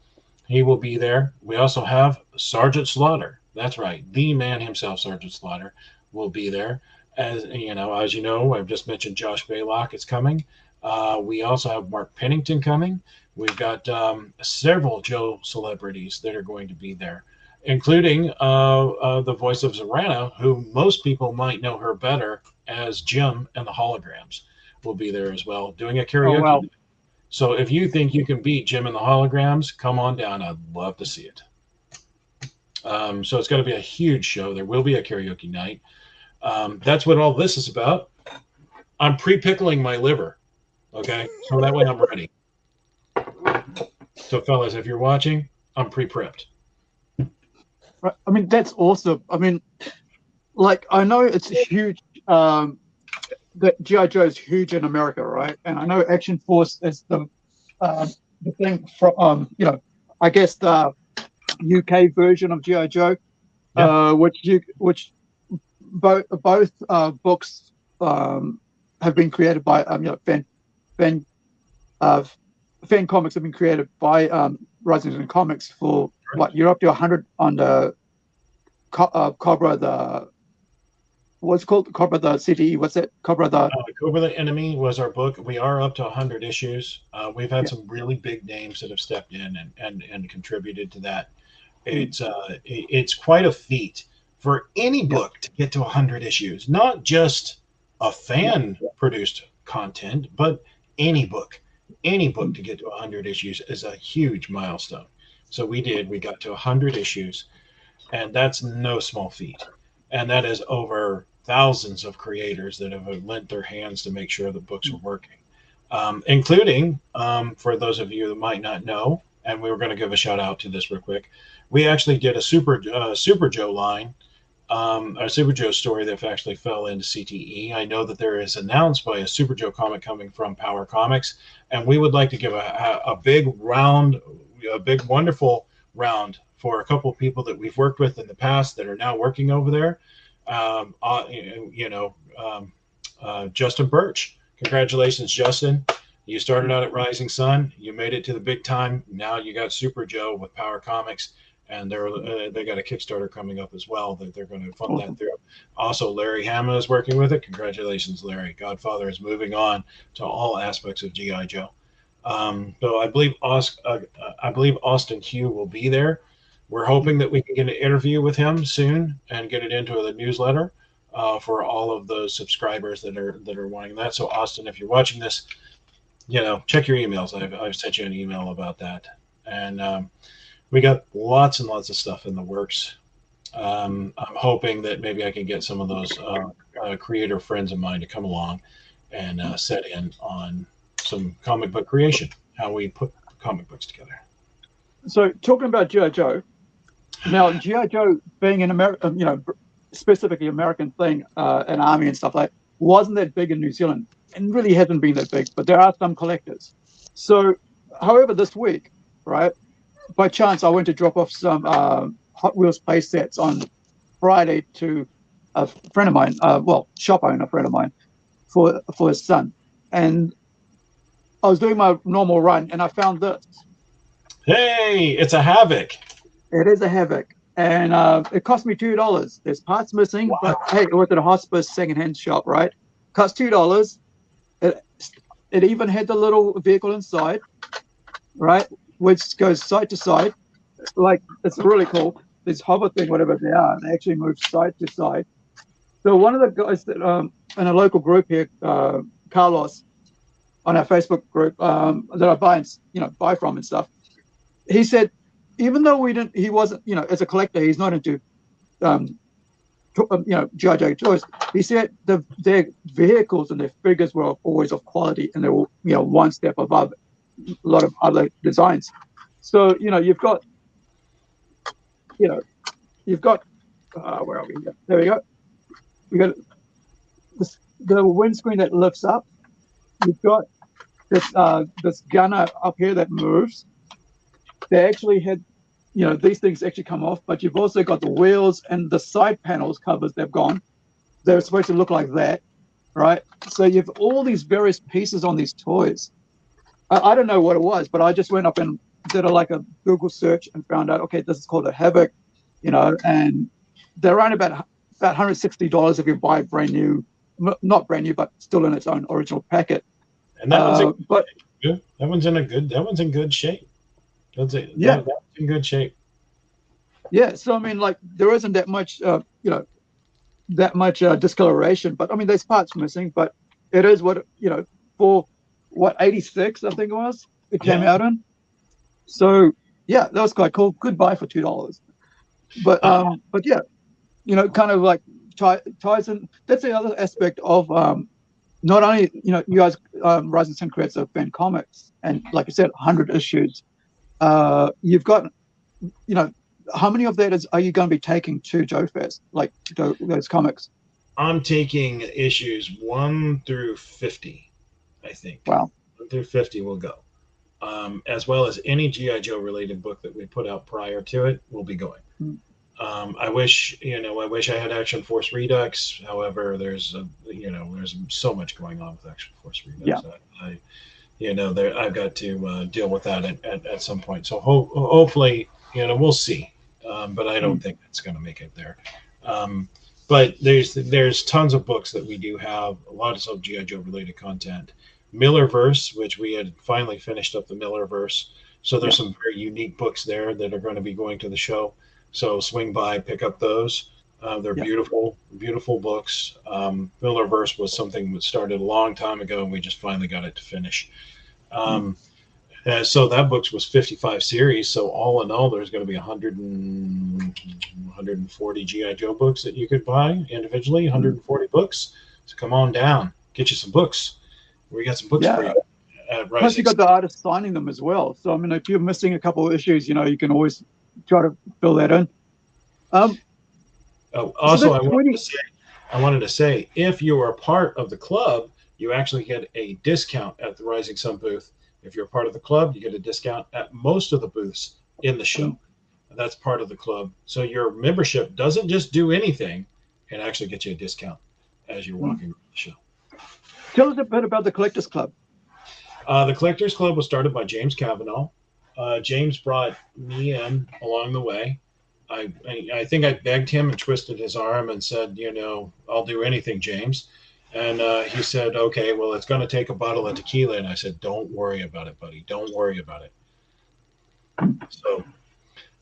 He will be there. We also have Sergeant Slaughter. That's right. The man himself, Sergeant Slaughter, will be there. As you know, I've just mentioned Josh Baylock is coming. We also have Mark Pennington coming. We've got several Joe celebrities that are going to be there, including the voice of Zorana, who most people might know her better as Jim and the Holograms, will be there as well, doing a karaoke.
Oh, wow.
So if you think you can beat Jim and the Holograms, come on down. I'd love to see it. So it's going to be a huge show. There will be a karaoke night. That's what all this is about. I'm pre-pickling my liver, okay? So that way I'm ready. So fellas, if you're watching, I'm pre-prepped.
Right. I mean, that's awesome. I mean, like, I know it's huge. That G.I. Joe is huge in America, right? And I know Action Force is the thing from, I guess the UK version of G.I. Joe, which both books have been created by fan comics have been created by Rising Comics for what, you're up to 100 on the Cobra, the what's called Cobra the CTE. What's it? Cobra the
Enemy was our book. We are up to 100 issues. We've had some really big names that have stepped in and contributed to that. It's quite a feat for any book to get to 100 issues, not just a fan produced content, but any book to get to 100 issues is a huge milestone. So we got to 100 issues, and that's no small feat. And that is over thousands of creators that have lent their hands to make sure the books are working, including, for those of you that might not know, and we were going to give a shout out to this real quick, we actually did a Super Joe line, a Super Joe story that actually fell into CTE. I know that there is announced by a Super Joe comic coming from Power Comics, and we would like to give a big wonderful round for a couple of people that we've worked with in the past that are now working over there. Justin Birch. Congratulations, Justin. You started out at Rising Sun. You made it to the big time. Now you got Super Joe with Power Comics, and they got a Kickstarter coming up as well that they're going to fund that through. Also, Larry Hama is working with it. Congratulations, Larry. Godfather is moving on to all aspects of G.I. Joe. So I believe Austin Hugh will be there. We're hoping that we can get an interview with him soon and get it into the newsletter for all of those subscribers that are wanting that. So Austin, if you're watching this, check your emails. I've sent you an email about that, and we got lots and lots of stuff in the works. I'm hoping that maybe I can get some of those creator friends of mine to come along and set in on some comic book creation, how we put comic books together.
So talking about G.I. Joe, now G.I. Joe being an American, specifically American thing, an army and stuff like that, wasn't that big in New Zealand and really hasn't been that big, but there are some collectors. So, however, this week, right, by chance, I went to drop off some Hot Wheels play sets on Friday to a friend of mine, shop owner friend of mine, for his son. And I was doing my normal run, and I found this.
Hey, it's a Havoc.
It is a Havoc. And it cost me $2. There's parts missing, but hey, it was at a hospice secondhand shop, right? Cost $2. It even had the little vehicle inside, right, which goes side to side. Like, it's really cool. This hover thing, whatever they are, they actually move side to side. So one of the guys that in a local group here, Carlos, on our Facebook group that I buy from and stuff, he said, even though he wasn't, as a collector, he's not into, G.I. Joe toys. He said their vehicles and their figures were always of quality, and they were, one step above a lot of other designs. So, you've got, where are we? There we go. We got the windscreen that lifts up. You've got this gunner up here that moves. They actually had, these things actually come off, but you've also got the wheels and the side panels covers, they've gone. they're supposed to look like that, right? So you have all these various pieces on these toys. I don't know what it was, but I just went up and did a Google search and found out, okay, this is called a Havoc, and they're around about $160 if you buy brand new, not brand new, but still in its own original packet.
And that one's good. That one's in good shape. That's it.
Yeah,
that's in good shape.
Yeah. So I mean, like, there isn't that much, discoloration, but I mean, there's parts missing, but it is what for what 86 I think it was. It came out in. So yeah, that was quite cool. Good buy for $2. But yeah, kind of like ties in. That's the other aspect of not only you guys, Rising Sun creates a fan comics, and like I said, 100 issues. You've got how many of that are you going to be taking to Joe Fest, like those comics?
I'm taking issues 1 through 50, I think.
Wow.
1 through 50 will go. As well as any G.I. Joe related book that we put out prior to it will be going. I wish I had Action Force Redux. However, there's so much going on with Action Force Redux. Yeah. I've got to deal with that at some point. So hopefully, we'll see. But I don't think it's going to make it there. But there's tons of books that we do have, a lot of G.I. Joe related content. Millerverse, which we had finally finished up the Millerverse. So there's some very unique books there that are going to be going to the show. So swing by, pick up those. They're beautiful, beautiful books. Millerverse was something that started a long time ago, and we just finally got it to finish. So that book was 55 series. So all in all, there's going to be 140 G.I. Joe books that you could buy individually, 140 books. So come on down, get you some books. We got some books for you.
Plus, you got the artists signing them as well. So I mean, if you're missing a couple of issues, you can always try to fill that in.
Also, I wanted to say, if you are a part of the club, you actually get a discount at the Rising Sun booth. If you're a part of the club, you get a discount at most of the booths in the show. And that's part of the club. So your membership doesn't just do anything; it actually gets you a discount as you're walking around the show.
Tell us a bit about the Collectors Club.
The Collectors Club was started by James Cavanaugh. James brought me in along the way. I think I begged him and twisted his arm and said, I'll do anything, James. And he said, okay, well, it's going to take a bottle of tequila. And I said, don't worry about it, buddy. Don't worry about it.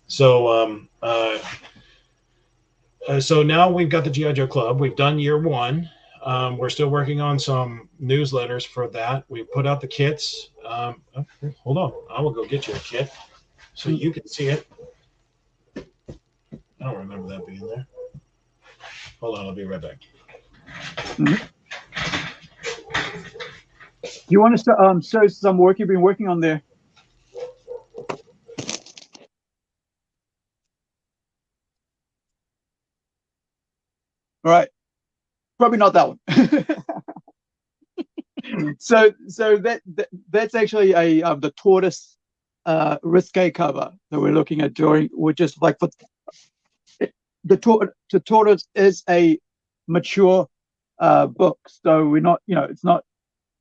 So now we've got the G.I. Joe Club. We've done year 1. We're still working on some newsletters for that. We put out the kits. Hold on. I will go get you a kit so you can see it. I don't remember that being there. Hold on. I'll be right back.
You want us to show some work you've been working on there? All right. Probably not that one. So that's actually the tortoise risque cover that we're looking at doing, which is like the tortoise is a mature book, so we're not, it's not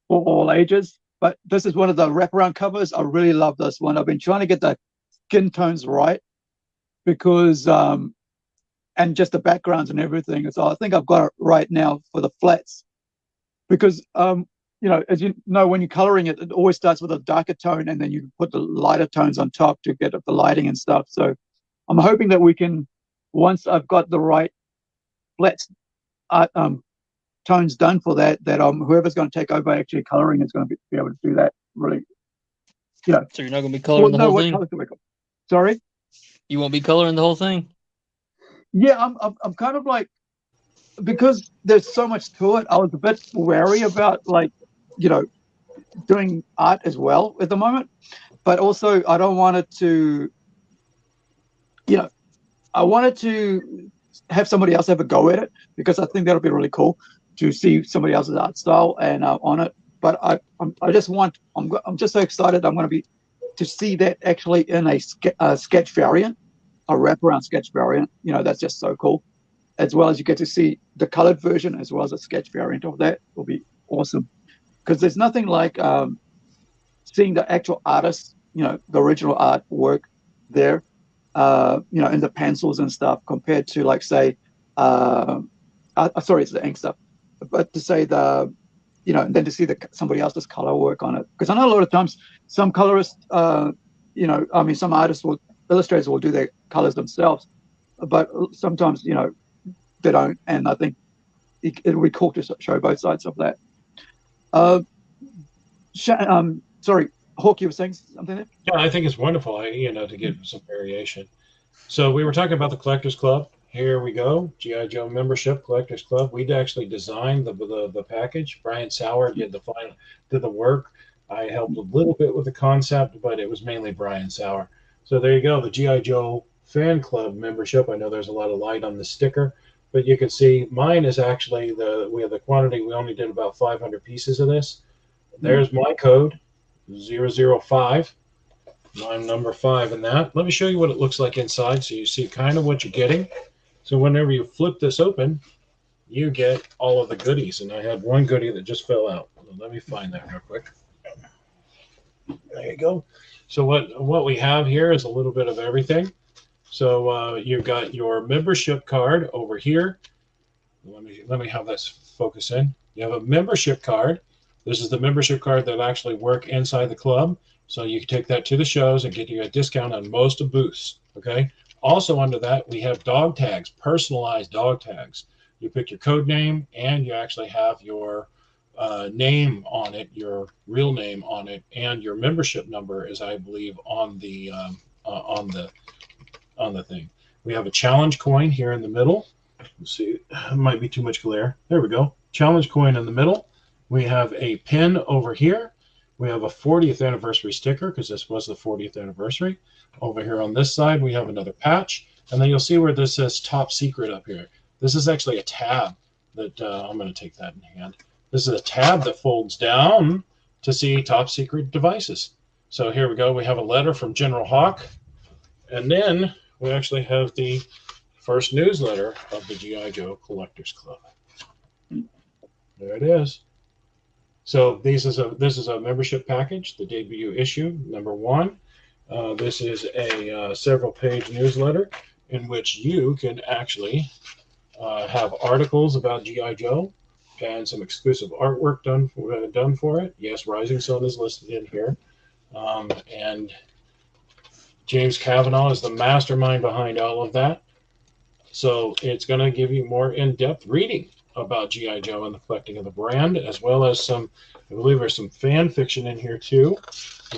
for all ages, but this is one of the wraparound covers. I really love this one. I've been trying to get the skin tones right because and just the backgrounds and everything. So I think I've got it right now for the flats because as you know, when you're coloring it, it always starts with a darker tone and then you put the lighter tones on top to get up the lighting and stuff. So I'm hoping that we can, once I've got the right flats tones done for that whoever's going to take over actually coloring is going to be able to do that really. So
you're not going to be coloring the whole thing?
Sorry?
You won't be coloring the whole thing?
Yeah, I'm kind of like, because there's so much to it, I was a bit wary about doing art as well at the moment, but also I don't want it to, I wanted to have somebody else have a go at it because I think that'll be really cool to see somebody else's art style and on it. But I'm just so excited. I'm going to be to see that actually in a sketch variant, a wraparound sketch variant. That's just so cool. as well as you get to see the colored version as well as a sketch variant of that. Will be awesome, because there's nothing like seeing the actual artist, the original artwork there, in the pencils and stuff, compared to, like, say, sorry, it's the ink stuff, but to say and then to see somebody else's color work on it. Because I know a lot of times some colorists, some artists illustrators will do their colors themselves, but sometimes, they don't. And I think it'll be cool to show both sides of that. Sorry, Hawk, you were saying something there?
Yeah, I think it's wonderful, to get some variation. So we were talking about the Collectors Club. Here we go, G.I. Joe membership, Collectors Club. We actually designed the package. Brian Sauer did the work. I helped a little bit with the concept, but it was mainly Brian Sauer. So there you go, the G.I. Joe fan club membership. I know there's a lot of light on the sticker, but you can see mine is actually we have the quantity. We only did about 500 pieces of this. There's my code, 005. I'm number 5 in that. Let me show you what it looks like inside so you see kind of what you're getting. So whenever you flip this open, you get all of the goodies. And I had one goodie that just fell out. So let me find that real quick. There you go. So what we have here is a little bit of everything. So you've got your membership card over here. Let me have this focus in. You have a membership card. This is the membership card that actually work inside the club. So you can take that to the shows and get you a discount on most of booths. Okay. Also under that, we have dog tags, personalized dog tags. You pick your code name, and you actually have your name on it, your real name on it, and your membership number is, I believe, on the thing. We have a challenge coin here in the middle. Let's see, it might be too much glare. There we go. Challenge coin in the middle. We have a pin over here. We have a 40th anniversary sticker because this was the 40th anniversary. Over here on this side, we have another patch. And then you'll see where this says Top Secret up here. This is actually a tab that I'm going to take that in hand. This is a tab that folds down to see top secret devices. So here we go. We have a letter from General Hawk. And then we actually have the first newsletter of the G.I. Joe Collectors Club. There it is. So this is a membership package, the debut issue, number 1. This is a several-page newsletter in which you can actually have articles about G.I. Joe and some exclusive artwork done for it. Yes, Rising Sun is listed in here. And James Cavanaugh is the mastermind behind all of that. So it's going to give you more in-depth reading about G.I. Joe and the collecting of the brand, as well as I believe there's some fan fiction in here too,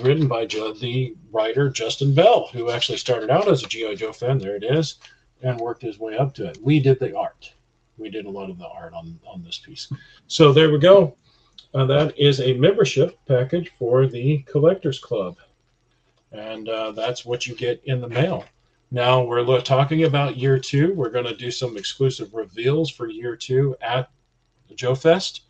written by the writer Justin Bell, who actually started out as a G.I. Joe fan, there it is, and worked his way up to it. We did the art. We did a lot of the art on this piece. So there we go. That is a membership package for the Collectors Club. And that's what you get in the mail. Now we're talking about year 2. We're going to do some exclusive reveals for year 2 at the Joe Fest.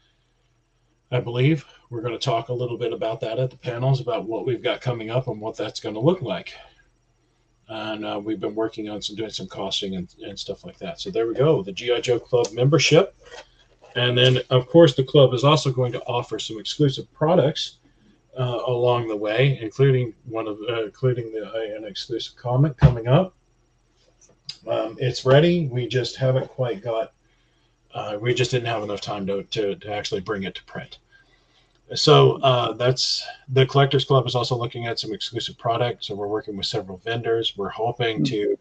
I believe we're going to talk a little bit about that at the panels, about what we've got coming up and what that's going to look like. And we've been working on doing some costing and stuff like that. So there we go, the G.I. Joe Club membership. And then, of course, the club is also going to offer some exclusive products along the way, including an exclusive comic coming up. It's ready. We just haven't quite got. We just didn't have enough time to actually bring it to print. So that's the Collectors Club is also looking at some exclusive products. So we're working with several vendors. We're hoping to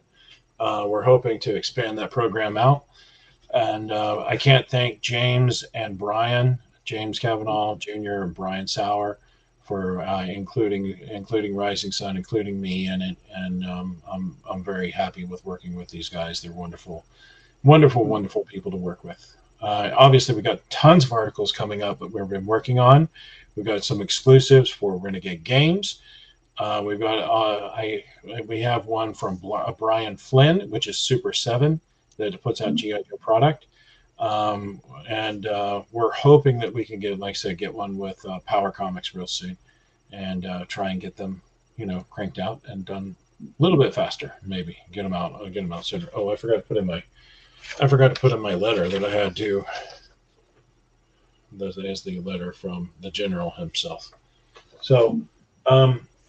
expand that program out. And I can't thank James and Brian, James Cavanaugh Jr. and Brian Sauer, for including Rising Sun, including me in it. And I'm very happy with working with these guys. They're wonderful, wonderful, wonderful people to work with. Obviously, we got tons of articles coming up that we've been working on. We've got some exclusives for Renegade Games. We have one from Brian Flynn, which is Super 7, that puts out G.I. Joe product. And we're hoping that we can get one with Power Comics real soon, and try and get them, cranked out and done a little bit faster. Maybe get them out sooner. Oh, I forgot to put in my I forgot to put in my letter that I had to. That is the letter from the general himself. So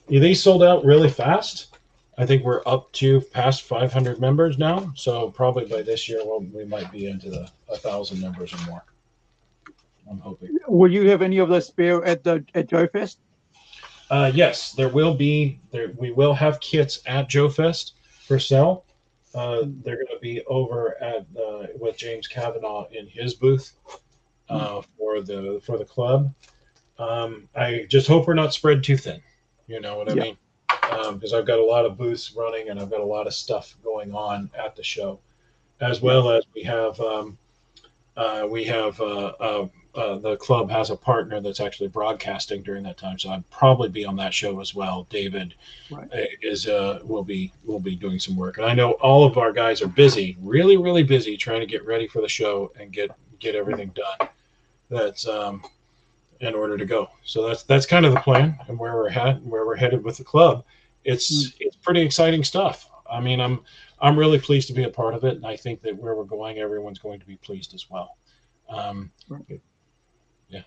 these sold out really fast. I think we're up to past 500 members now. So probably by this year, we might be into the 1,000 members or more. I'm hoping.
Will you have any of those spare at Joe Fest?
Yes, there will be. We will have kits at Joe Fest for sale. They're going to be over at with James Kavanaugh in his booth for the club. I just hope we're not spread too thin. You know what I mean? Because I've got a lot of booths running and I've got a lot of stuff going on at the show, as well as we have the club has a partner that's actually broadcasting during that time, so I'd probably be on that show as well. David will be doing some work, and I know all of our guys are busy, really busy, trying to get ready for the show and get everything done. That's in order to go. So that's kind of the plan and where we're headed with the club. It's pretty exciting stuff. I mean, I'm really pleased to be a part of it, and I think that where we're going, everyone's going to be pleased as well. Yeah.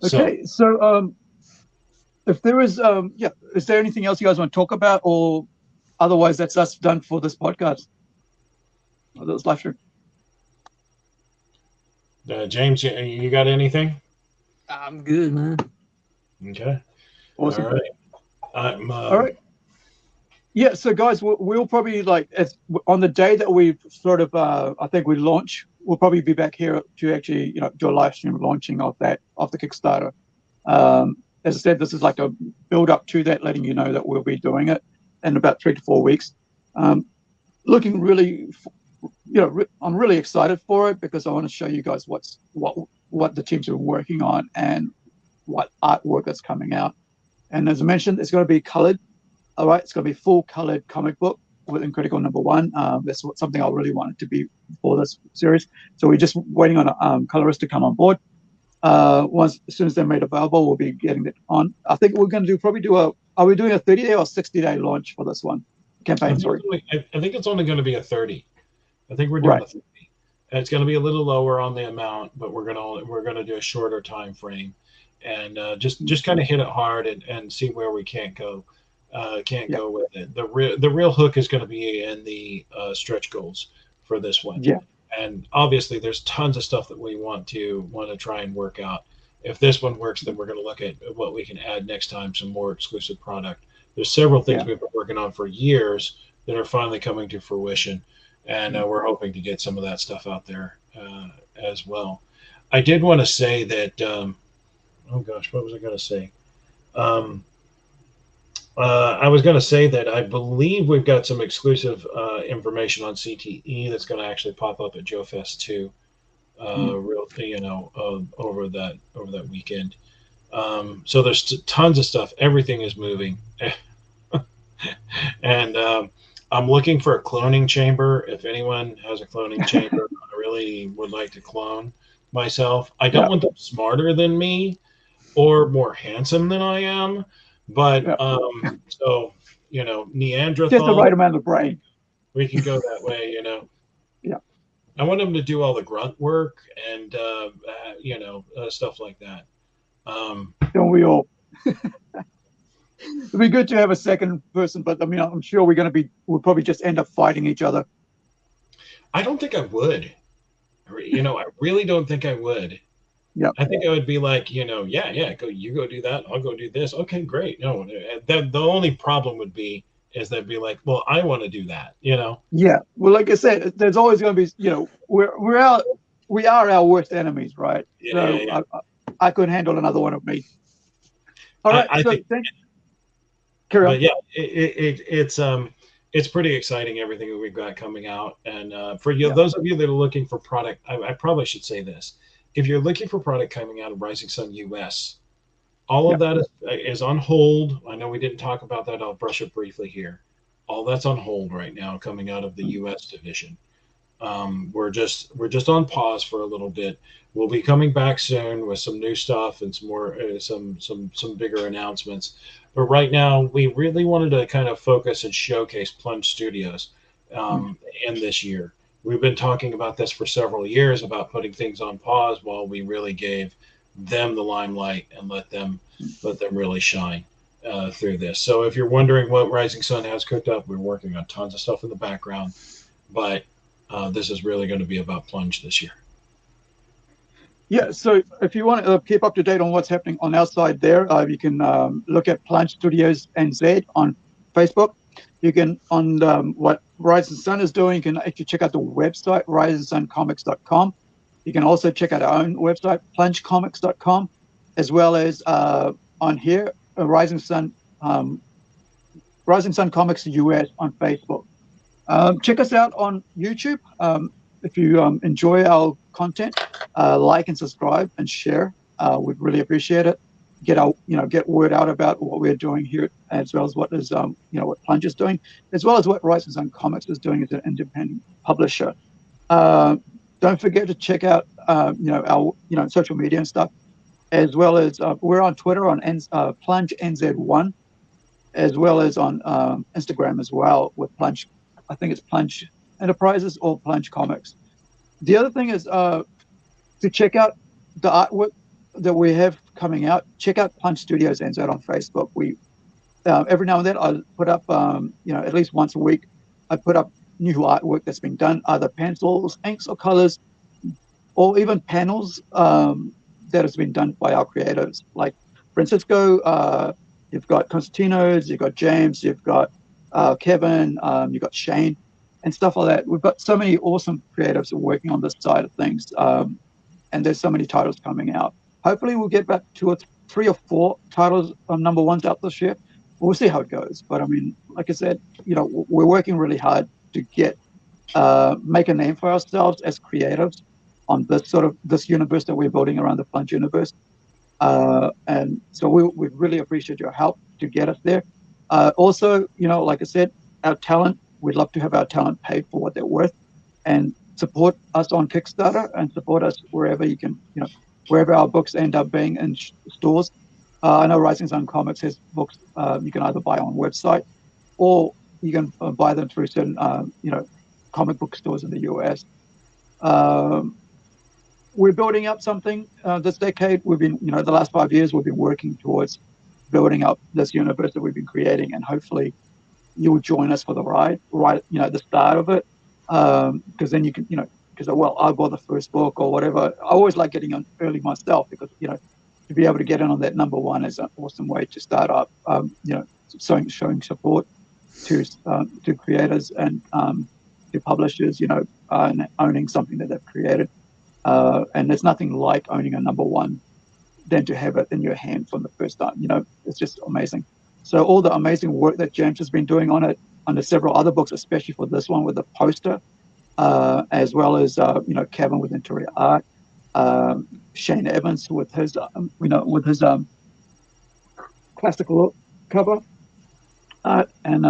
Okay, so if there is is there anything else you guys want to talk about, or otherwise that's us done for this podcast or this live stream?
James, you got anything?
I'm good, man.
Okay.
Awesome.
All right.
All right. Yeah, so guys, we'll probably on the day that we sort of I think we launch, we'll probably be back here to actually do a live stream launching of the Kickstarter. As I said, this is like a build up to that, letting you know that we'll be doing it in about 3 to 4 weeks. Looking really, I'm really excited for it because I want to show you guys what the teams are working on and what artwork that's coming out. And as I mentioned, it's going to be colored. All right, it's going to be full colored comic book with Incredi-Girl #1. That's something I really wanted to be for this series. So we're just waiting on a colorist to come on board. As soon as they're made available, we'll be getting it on. I think we're going to are we doing a 30-day or 60-day launch for this one campaign?
I think it's only going to be a 30. I think we're doing a 30. And it's going to be a little lower on the amount, but we're going to do a shorter time frame, and just kind of hit it hard and see where we can't go. Go with it. The real hook is going to be in the stretch goals for this one.
Yeah.
And obviously, there's tons of stuff that we want to try and work out. If this one works, then we're going to look at what we can add next time, some more exclusive product. There's several things we've been working on for years that are finally coming to fruition, and we're hoping to get some of that stuff out there as well. I did want to say that. Oh gosh, what was I going to say? I was going to say that I believe we've got some exclusive information on CTE that's going to actually pop up at Joe Fest too, over that weekend. So there's tons of stuff. Everything is moving, and I'm looking for a cloning chamber. If anyone has a cloning chamber, I really would like to clone myself. I don't want them smarter than me or more handsome than I am. But so Neanderthal,
just the right amount of brain.
We can go that way,
Yeah.
I want him to do all the grunt work and stuff like that.
Don't we all? It'd be good to have a second person, but I mean, I'm sure we'll probably just end up fighting each other.
I don't think I would. I really don't think I would.
Yeah,
I think I would be like, go do that. I'll go do this. Okay, great. No, the only problem would be is they'd be like, well, I want to do that.
Yeah. Well, like I said, there's always going to be, we are our worst enemies, right?
Yeah,
so I couldn't handle another one of me. All right. Carry on.
But yeah, it's pretty exciting, everything that we've got coming out. And for those of you that are looking for product, I probably should say this. If you're looking for product coming out of Rising Sun US, all of that is on hold. I know we didn't talk about that. I'll brush it briefly here. All that's on hold right now coming out of the US division. We're just on pause for a little bit. We'll be coming back soon with some new stuff and some more some bigger announcements. But right now, we really wanted to kind of focus and showcase Plunge Studios in this year. We've been talking about this for several years about putting things on pause while we really gave them the limelight and let them really shine through this. So if you're wondering what Rising Sun has cooked up, we're working on tons of stuff in the background, but this is really going to be about Plunge this year.
Yeah, so if you want to keep up to date on what's happening on our side there, you can look at Plunge Studios NZ on Facebook. You can, on what Rising Sun is doing, you can actually check out the website, risingsuncomics.com. You can also check out our own website, plungecomics.com, as well as on here, Rising Sun Comics US on Facebook. Check us out on YouTube. If you enjoy our content, like and subscribe and share. We'd really appreciate it. Get word out about what we're doing here, as well as what is what Plunge is doing, as well as what Rising Sun Comics is doing as an independent publisher. Don't forget to check out our social media and stuff, as well as we're on Twitter on Plunge NZ1, as well as on Instagram as well with Plunge. I think it's Plunge Enterprises or Plunge Comics. The other thing is to check out the artwork that we have coming out. Check out Plunge Studios NZ on Facebook. We every now and then I put up, at least once a week, I put up new artwork that's been done, either pencils, inks, or colors, or even panels that has been done by our creators. Like Francisco, you've got Constantinos, you've got James, you've got Kevin, you've got Shane, and stuff like that. We've got so many awesome creatives working on this side of things, and there's so many titles coming out. Hopefully we'll get back 2 or 3 or 4 titles number ones out this year. We'll see how it goes. But I mean, like I said, we're working really hard to make a name for ourselves as creatives on this universe that we're building around the Plunge universe. And so we really appreciate your help to get us there. Also, like I said, our talent, we'd love to have our talent paid for what they're worth, and support us on Kickstarter and support us wherever you can, wherever our books end up being in stores. I know Rising Sun Comics has books you can either buy on website, or you can buy them through certain, comic book stores in the US. We're building up something this decade. We've been, the last 5 years, we've been working towards building up this universe that we've been creating, and hopefully you will join us for the ride, right? The start of it, because then you can, because I bought the first book or whatever. I always like getting on early myself, because to be able to get in on that number one is an awesome way to start up. Showing support to creators and to publishers, and owning something that they've created. And there's nothing like owning a number one than to have it in your hand from the first time. It's just amazing. So all the amazing work that James has been doing on it, under several other books, especially for this one with the poster, as well as Kevin with interior art, Shane Evans with his classic look cover art, and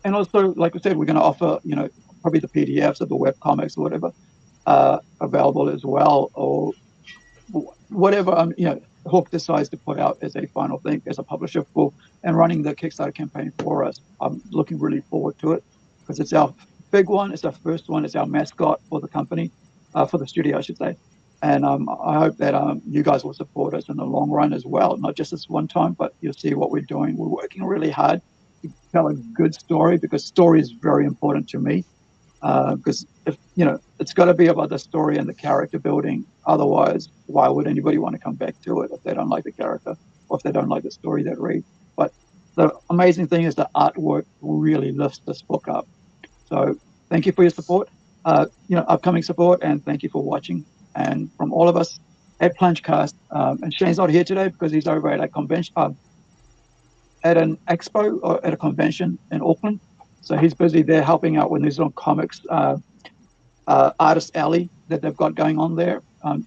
also, like I said, we're going to offer probably the PDFs of the web comics or whatever available as well, or whatever Hawk decides to put out as a final thing as a publisher for, and running the Kickstarter campaign for us. I'm looking really forward to it, because it's our big one. It's our first one. It's our mascot for the company, for the studio, I should say. And I hope that you guys will support us in the long run as well, not just this one time, but you'll see what we're doing. We're working really hard to tell a good story, because story is very important to me. Because if it's got to be about the story and the character building. Otherwise, why would anybody want to come back to it if they don't like the character, or if they don't like the story they read? But the amazing thing is the artwork really lifts this book up. So thank you for your support, upcoming support, and thank you for watching. And from all of us at PlungeCast, and Shane's not here today because he's over at a convention, at an expo or at a convention in Auckland. So he's busy there helping out with New Zealand Comics Artist Alley that they've got going on there.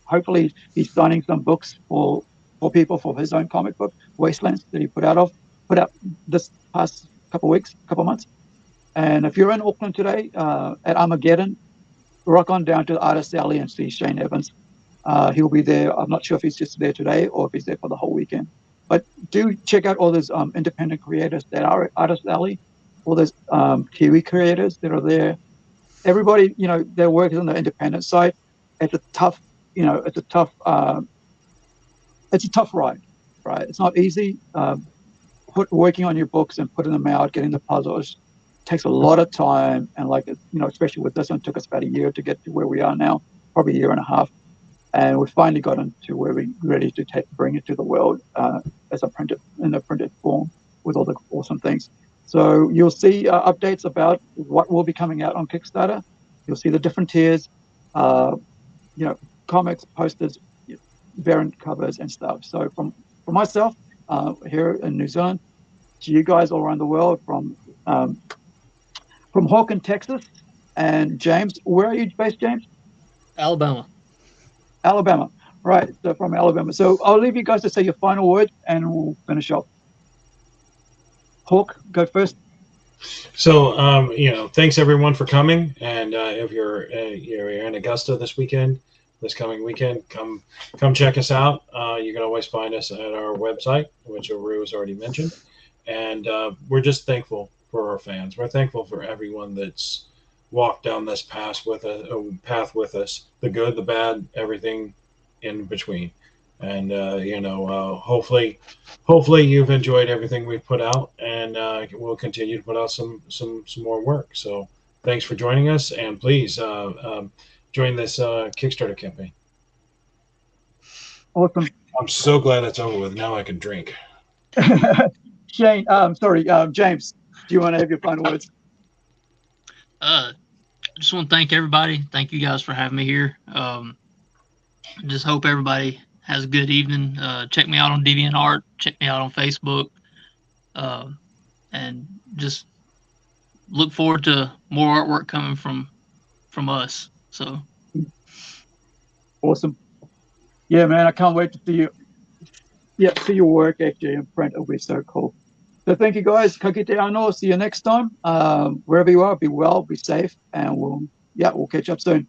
Hopefully he's signing some books for people for his own comic book, Wastelands, that he put out this past couple months. And if you're in Auckland today at Armageddon, rock on down to the Artist Alley and see Shane Evans. He'll be there. I'm not sure if he's just there today or if he's there for the whole weekend. But do check out all those independent creators that are at Artist Alley, all those Kiwi creators that are there. Everybody, their work is on the independent side. It's a tough, it's a tough ride, right? It's not easy. Working on your books and putting them out, getting the puzzles takes a lot of time. And especially with this one, it took us about a year to get to where we are now, probably a year and a half. And we finally gotten to where we're ready to bring it to the world as a printed form with all the awesome things. So you'll see updates about what will be coming out on Kickstarter. You'll see the different tiers, comics, posters, variant covers and stuff. So from myself here in New Zealand to you guys all around the world, from Hawken, Texas, and James, where are you based, James?
Alabama.
Right, so from Alabama. So I'll leave you guys to say your final word and we'll finish up. Hawk, go first.
So, thanks everyone for coming. And if you're in Augusta this coming weekend, come check us out. You can always find us at our website, which Aru has already mentioned. And we're just thankful for our fans. We're thankful for everyone that's walked down this path with us, the good, the bad, everything in between. And hopefully you've enjoyed everything we've put out, and we'll continue to put out some more work. So thanks for joining us, and please join this Kickstarter campaign.
Awesome.
I'm so glad that's over with. Now I can drink.
Shane, James, do you want to have your final words?
I just want to thank everybody. Thank you guys for having me here. Just hope everybody has a good evening. Check me out on DeviantArt. Check me out on Facebook. And just look forward to more artwork coming from us. So
awesome. Yeah, man, I can't wait to see you. Yeah, see your work actually in print. It'll be so cool. So thank you guys. Ka kite anō. See you next time. Wherever you are, be well, be safe, and we'll catch up soon.